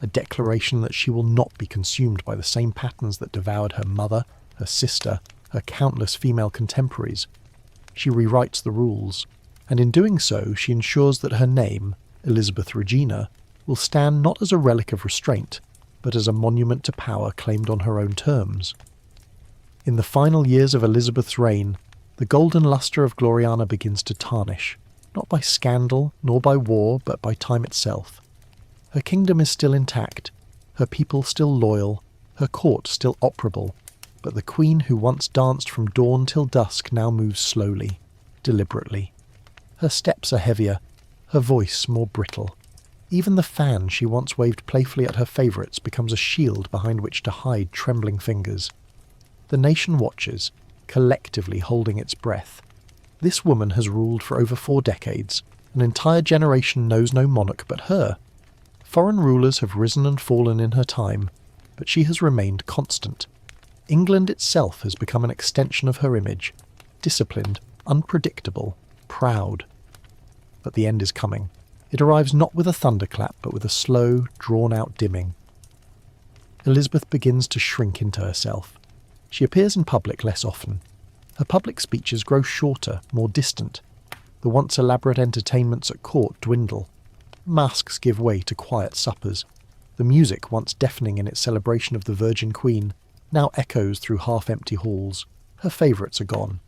a declaration that she will not be consumed by the same patterns that devoured her mother, her sister, her countless female contemporaries. She rewrites the rules, and in doing so she ensures that her name, Elizabeth Regina, will stand not as a relic of restraint, but as a monument to power claimed on her own terms. In the final years of Elizabeth's reign, the golden lustre of Gloriana begins to tarnish, not by scandal nor by war, but by time itself. Her kingdom is still intact, her people still loyal, her court still operable, but the queen who once danced from dawn till dusk now moves slowly, deliberately. Her steps are heavier, her voice more brittle. Even the fan she once waved playfully at her favourites becomes a shield behind which to hide trembling fingers. The nation watches, collectively holding its breath. This woman has ruled for over 4 decades. An entire generation knows no monarch but her. Foreign rulers have risen and fallen in her time, but she has remained constant. England itself has become an extension of her image, disciplined, unpredictable, proud. But the end is coming. It arrives not with a thunderclap, but with a slow, drawn-out dimming. Elizabeth begins to shrink into herself. She appears in public less often. Her public speeches grow shorter, more distant. The once elaborate entertainments at court dwindle. Masks give way to quiet suppers. The music, once deafening in its celebration of the Virgin Queen, now echoes through half-empty halls. Her favourites are gone.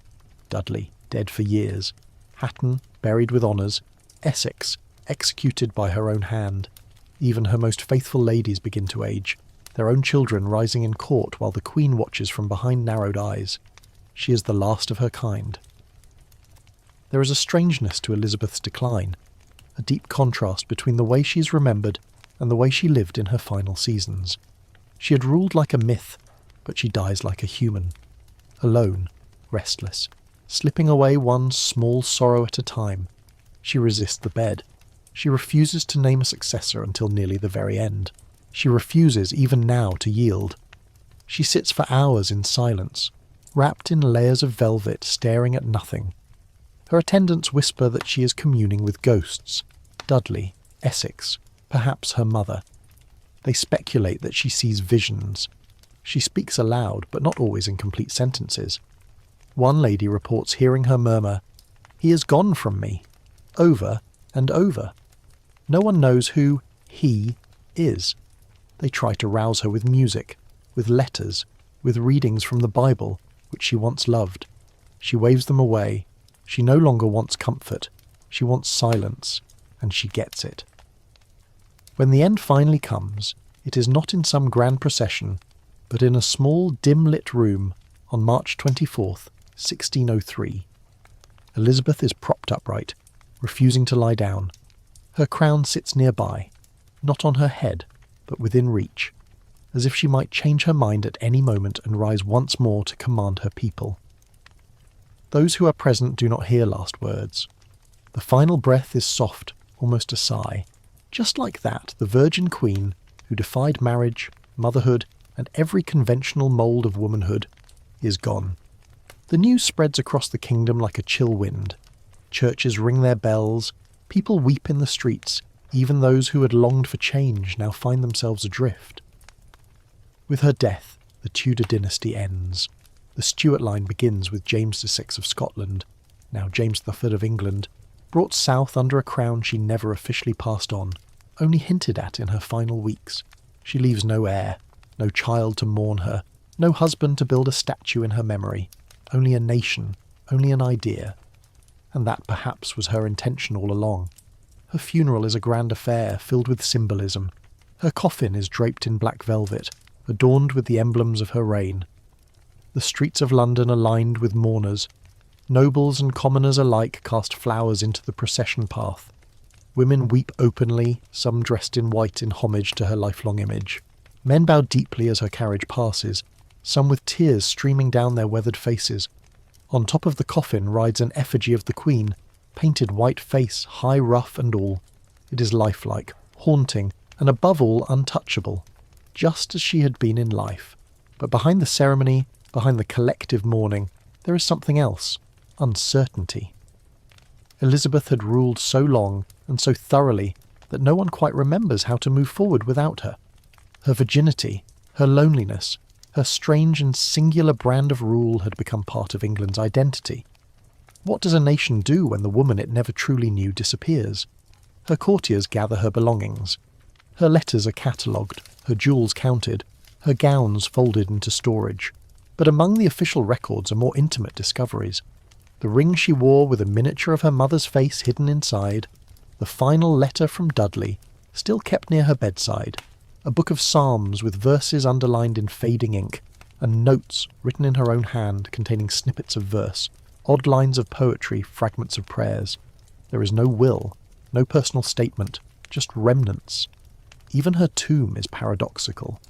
Dudley, dead for years. Hatton, buried with honours. Essex, executed by her own hand. Even her most faithful ladies begin to age, their own children rising in court while the Queen watches from behind narrowed eyes. She is the last of her kind. There is a strangeness to Elizabeth's decline, a deep contrast between the way she is remembered and the way she lived in her final seasons. She had ruled like a myth, but she dies like a human. Alone, restless, slipping away one small sorrow at a time. She resists the bed. She refuses to name a successor until nearly the very end. She refuses even now to yield. She sits for hours in silence, wrapped in layers of velvet, staring at nothing. Her attendants whisper that she is communing with ghosts. Dudley, Essex, perhaps her mother. They speculate that she sees visions. She speaks aloud, but not always in complete sentences. One lady reports hearing her murmur, "He is gone from me," over and over. No one knows who he is. They try to rouse her with music, with letters, with readings from the Bible, which she once loved. She waves them away. She no longer wants comfort. She wants silence, and she gets it. When the end finally comes, it is not in some grand procession, but in a small, dim-lit room on March 24th, 1603. Elizabeth is propped upright, refusing to lie down. Her crown sits nearby, not on her head, but within reach, as if she might change her mind at any moment and rise once more to command her people. Those who are present do not hear last words. The final breath is soft, almost a sigh. Just like that, the Virgin Queen, who defied marriage, motherhood, and every conventional mould of womanhood, is gone. The news spreads across the kingdom like a chill wind. Churches ring their bells, people weep in the streets, even those who had longed for change now find themselves adrift. With her death, the Tudor dynasty ends. The Stuart line begins with James VI of Scotland, now James III of England, brought south under a crown she never officially passed on, only hinted at in her final weeks. She leaves no heir, no child to mourn her, no husband to build a statue in her memory, only a nation, only an idea. And that perhaps was her intention all along. Her funeral is a grand affair filled with symbolism. Her coffin is draped in black velvet, adorned with the emblems of her reign. The streets of London are lined with mourners. Nobles and commoners alike cast flowers into the procession path. Women weep openly, some dressed in white in homage to her lifelong image. Men bow deeply as her carriage passes, some with tears streaming down their weathered faces. On top of the coffin rides an effigy of the Queen, painted white face, high ruff and all. It is lifelike, haunting, and above all untouchable, just as she had been in life. But behind the ceremony, behind the collective mourning, there is something else: uncertainty. Elizabeth had ruled so long and so thoroughly that no one quite remembers how to move forward without her. Her virginity, her loneliness, her strange and singular brand of rule had become part of England's identity. What does a nation do when the woman it never truly knew disappears? Her courtiers gather her belongings. Her letters are catalogued, her jewels counted, her gowns folded into storage. But among the official records are more intimate discoveries. The ring she wore with a miniature of her mother's face hidden inside, the final letter from Dudley, still kept near her bedside, a book of psalms with verses underlined in fading ink, and notes written in her own hand containing snippets of verse, odd lines of poetry, fragments of prayers. There is no will, no personal statement, just remnants. Even her tomb is paradoxical.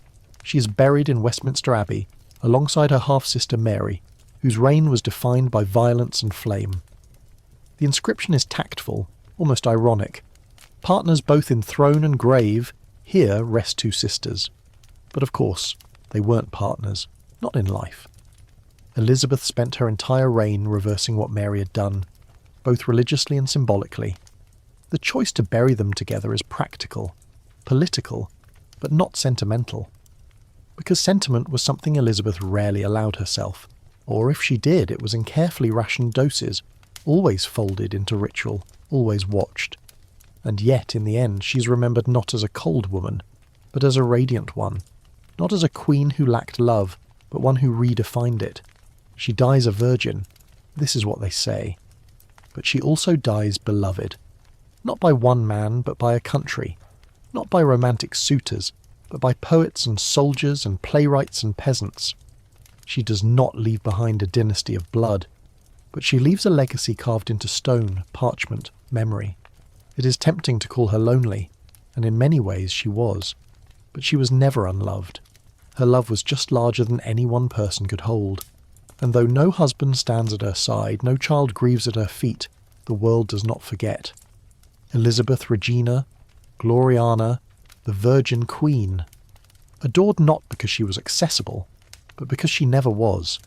She is buried in Westminster Abbey, alongside her half-sister Mary, whose reign was defined by violence and flame. The inscription is tactful, almost ironic. Partners both in throne and grave, here rest two sisters. But of course, they weren't partners, not in life. Elizabeth spent her entire reign reversing what Mary had done, both religiously and symbolically. The choice to bury them together is practical, political, but not sentimental. Because sentiment was something Elizabeth rarely allowed herself, or if she did, it was in carefully rationed doses, always folded into ritual, always watched. And yet, in the end, she's remembered not as a cold woman, but as a radiant one. Not as a queen who lacked love, but one who redefined it. She dies a virgin, this is what they say. But she also dies beloved. Not by one man, but by a country. Not by romantic suitors, but by poets and soldiers and playwrights and peasants. She does not leave behind a dynasty of blood, but she leaves a legacy carved into stone, parchment, memory. It is tempting to call her lonely, and in many ways she was. But she was never unloved. Her love was just larger than any one person could hold. And though no husband stands at her side, no child grieves at her feet, the world does not forget. Elizabeth Regina, Gloriana, the Virgin Queen. Adored not because she was accessible, but because she never was.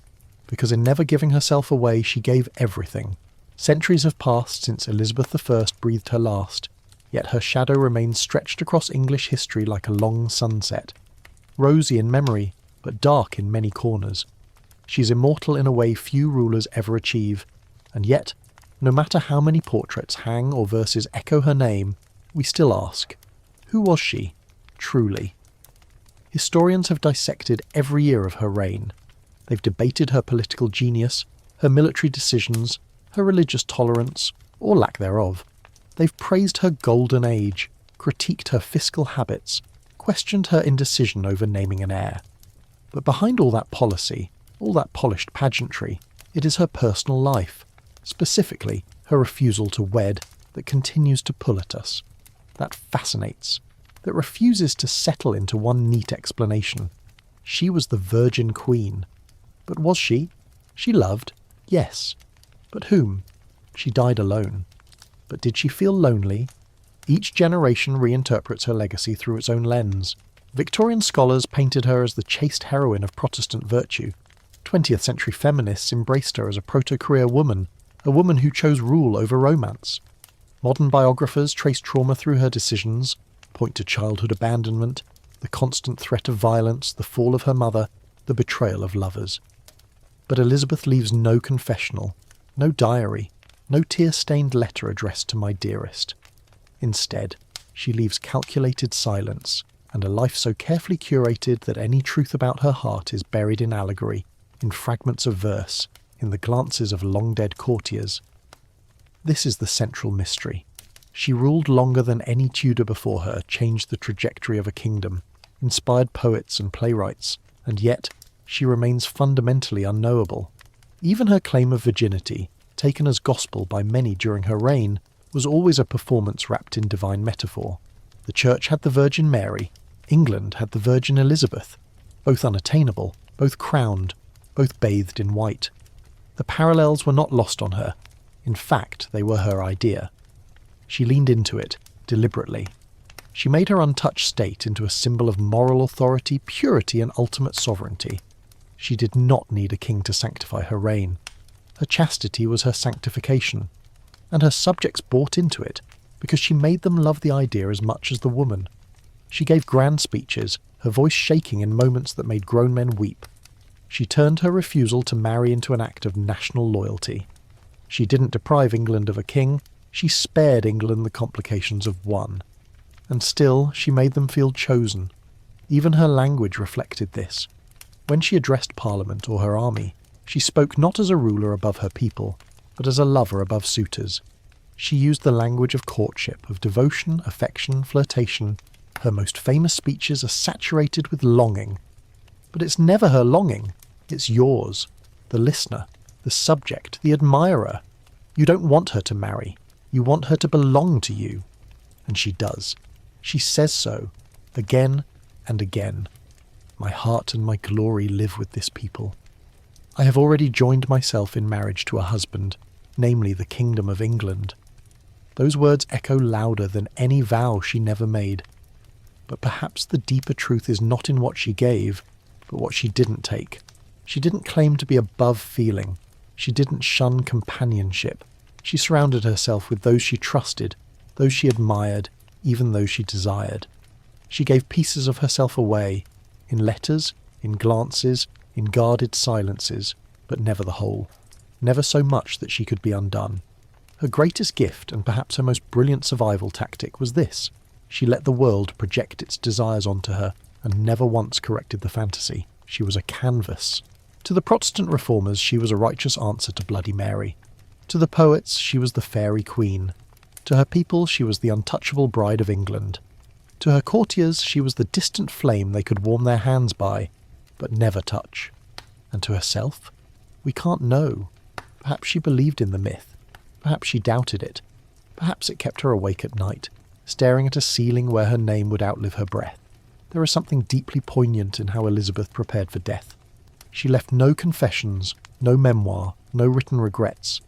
Because in never giving herself away, she gave everything. Centuries have passed since Elizabeth I breathed her last, yet her shadow remains stretched across English history like a long sunset. Rosy in memory, but dark in many corners. She's immortal in a way few rulers ever achieve, and yet, no matter how many portraits hang or verses echo her name, we still ask, who was she, truly? Historians have dissected every year of her reign. They've debated her political genius, her military decisions, her religious tolerance, or lack thereof. They've praised her golden age, critiqued her fiscal habits, questioned her indecision over naming an heir. But behind all that policy, all that polished pageantry, it is her personal life, specifically her refusal to wed, that continues to pull at us. That fascinates, that refuses to settle into one neat explanation. She was the Virgin Queen. But was she? She loved, yes. But whom? She died alone. But did she feel lonely? Each generation reinterprets her legacy through its own lens. Victorian scholars painted her as the chaste heroine of Protestant virtue. 20th century feminists embraced her as a proto-career woman, a woman who chose rule over romance. Modern biographers trace trauma through her decisions, point to childhood abandonment, the constant threat of violence, the fall of her mother, the betrayal of lovers. But Elizabeth leaves no confessional, no diary, no tear-stained letter addressed to my dearest. Instead, she leaves calculated silence, and a life so carefully curated that any truth about her heart is buried in allegory, in fragments of verse, in the glances of long-dead courtiers. This is the central mystery. She ruled longer than any Tudor before her, changed the trajectory of a kingdom, inspired poets and playwrights, and yet she remains fundamentally unknowable. Even her claim of virginity, taken as gospel by many during her reign, was always a performance wrapped in divine metaphor. The Church had the Virgin Mary, England had the Virgin Elizabeth, both unattainable, both crowned, both bathed in white. The parallels were not lost on her. In fact, they were her idea. She leaned into it, deliberately. She made her untouched state into a symbol of moral authority, purity, and ultimate sovereignty. She did not need a king to sanctify her reign. Her chastity was her sanctification, and her subjects bought into it, because she made them love the idea as much as the woman. She gave grand speeches, her voice shaking in moments that made grown men weep. She turned her refusal to marry into an act of national loyalty. She didn't deprive England of a king, she spared England the complications of one. And still, she made them feel chosen. Even her language reflected this. When she addressed Parliament or her army, she spoke not as a ruler above her people, but as a lover above suitors. She used the language of courtship, of devotion, affection, flirtation. Her most famous speeches are saturated with longing. But it's never her longing, it's yours, the listener, the subject, the admirer. You don't want her to marry, you want her to belong to you. And she does. She says so, again and again. My heart and my glory live with this people. I have already joined myself in marriage to a husband, namely the kingdom of England. Those words echo louder than any vow she never made. But perhaps the deeper truth is not in what she gave, but what she didn't take. She didn't claim to be above feeling. She didn't shun companionship. She surrounded herself with those she trusted, those she admired, even those she desired. She gave pieces of herself away, in letters, in glances, in guarded silences, but never the whole. Never so much that she could be undone. Her greatest gift, and perhaps her most brilliant survival tactic, was this. She let the world project its desires onto her, and never once corrected the fantasy. She was a canvas. To the Protestant reformers, she was a righteous answer to Bloody Mary. To the poets, she was the fairy queen. To her people, she was the untouchable bride of England. To her courtiers, she was the distant flame they could warm their hands by, but never touch. And to herself? We can't know. Perhaps she believed in the myth. Perhaps she doubted it. Perhaps it kept her awake at night, staring at a ceiling where her name would outlive her breath. There is something deeply poignant in how Elizabeth prepared for death. She left no confessions, no memoir, no written regrets.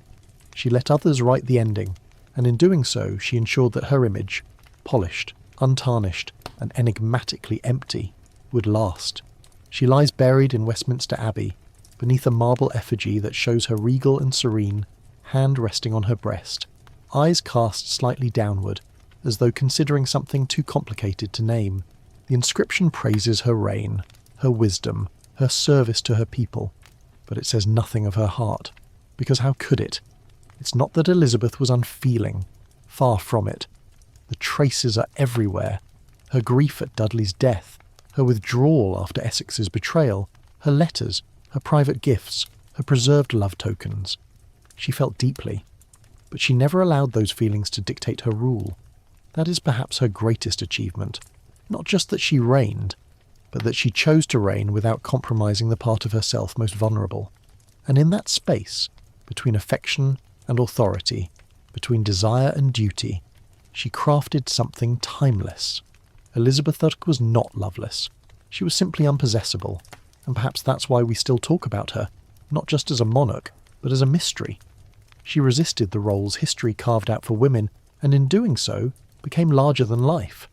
She let others write the ending, and in doing so she ensured that her image, polished, untarnished, and enigmatically empty, would last. She lies buried in Westminster Abbey, beneath a marble effigy that shows her regal and serene, hand resting on her breast, eyes cast slightly downward, as though considering something too complicated to name. The inscription praises her reign, her wisdom, her service to her people, but it says nothing of her heart, because how could it? It's not that Elizabeth was unfeeling, far from it. The traces are everywhere. Her grief at Dudley's death, her withdrawal after Essex's betrayal, her letters, her private gifts, her preserved love tokens. She felt deeply, but she never allowed those feelings to dictate her rule. That is perhaps her greatest achievement. Not just that she reigned, but that she chose to reign without compromising the part of herself most vulnerable. And in that space, between affection and authority, between desire and duty, she crafted something timeless. Elizabeth was not loveless. She was simply unpossessable, and perhaps that's why we still talk about her, not just as a monarch, but as a mystery. She resisted the roles history carved out for women, and in doing so, became larger than life.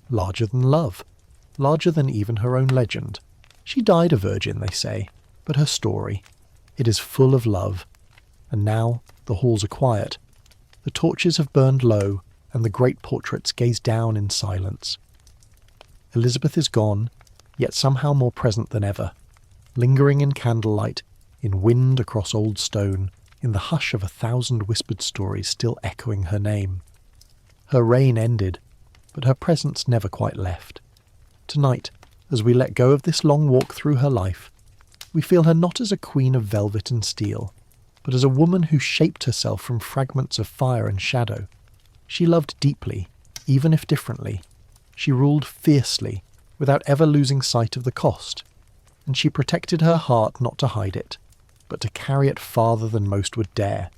Larger than love. Larger than even her own legend. She died a virgin, they say, but her story, it is full of love. And now the halls are quiet. The torches have burned low, and the great portraits gaze down in silence. Elizabeth is gone, yet somehow more present than ever, lingering in candlelight, in wind across old stone, in the hush of 1,000 whispered stories still echoing her name. Her reign ended, but her presence never quite left. Tonight, as we let go of this long walk through her life, we feel her not as a queen of velvet and steel, but as a woman who shaped herself from fragments of fire and shadow. She loved deeply, even if differently. She ruled fiercely, without ever losing sight of the cost. And she protected her heart not to hide it, but to carry it farther than most would dare.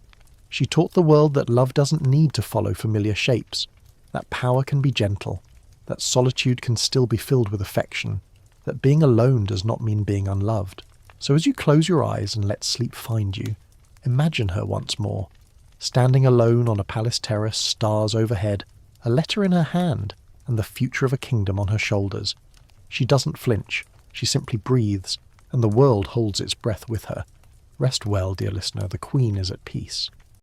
She taught the world that love doesn't need to follow familiar shapes, that power can be gentle, that solitude can still be filled with affection, that being alone does not mean being unloved. So as you close your eyes and let sleep find you, imagine her once more, standing alone on a palace terrace, stars overhead, a letter in her hand, and the future of a kingdom on her shoulders. She doesn't flinch, she simply breathes, and the world holds its breath with her. Rest well, dear listener, the Queen is at peace.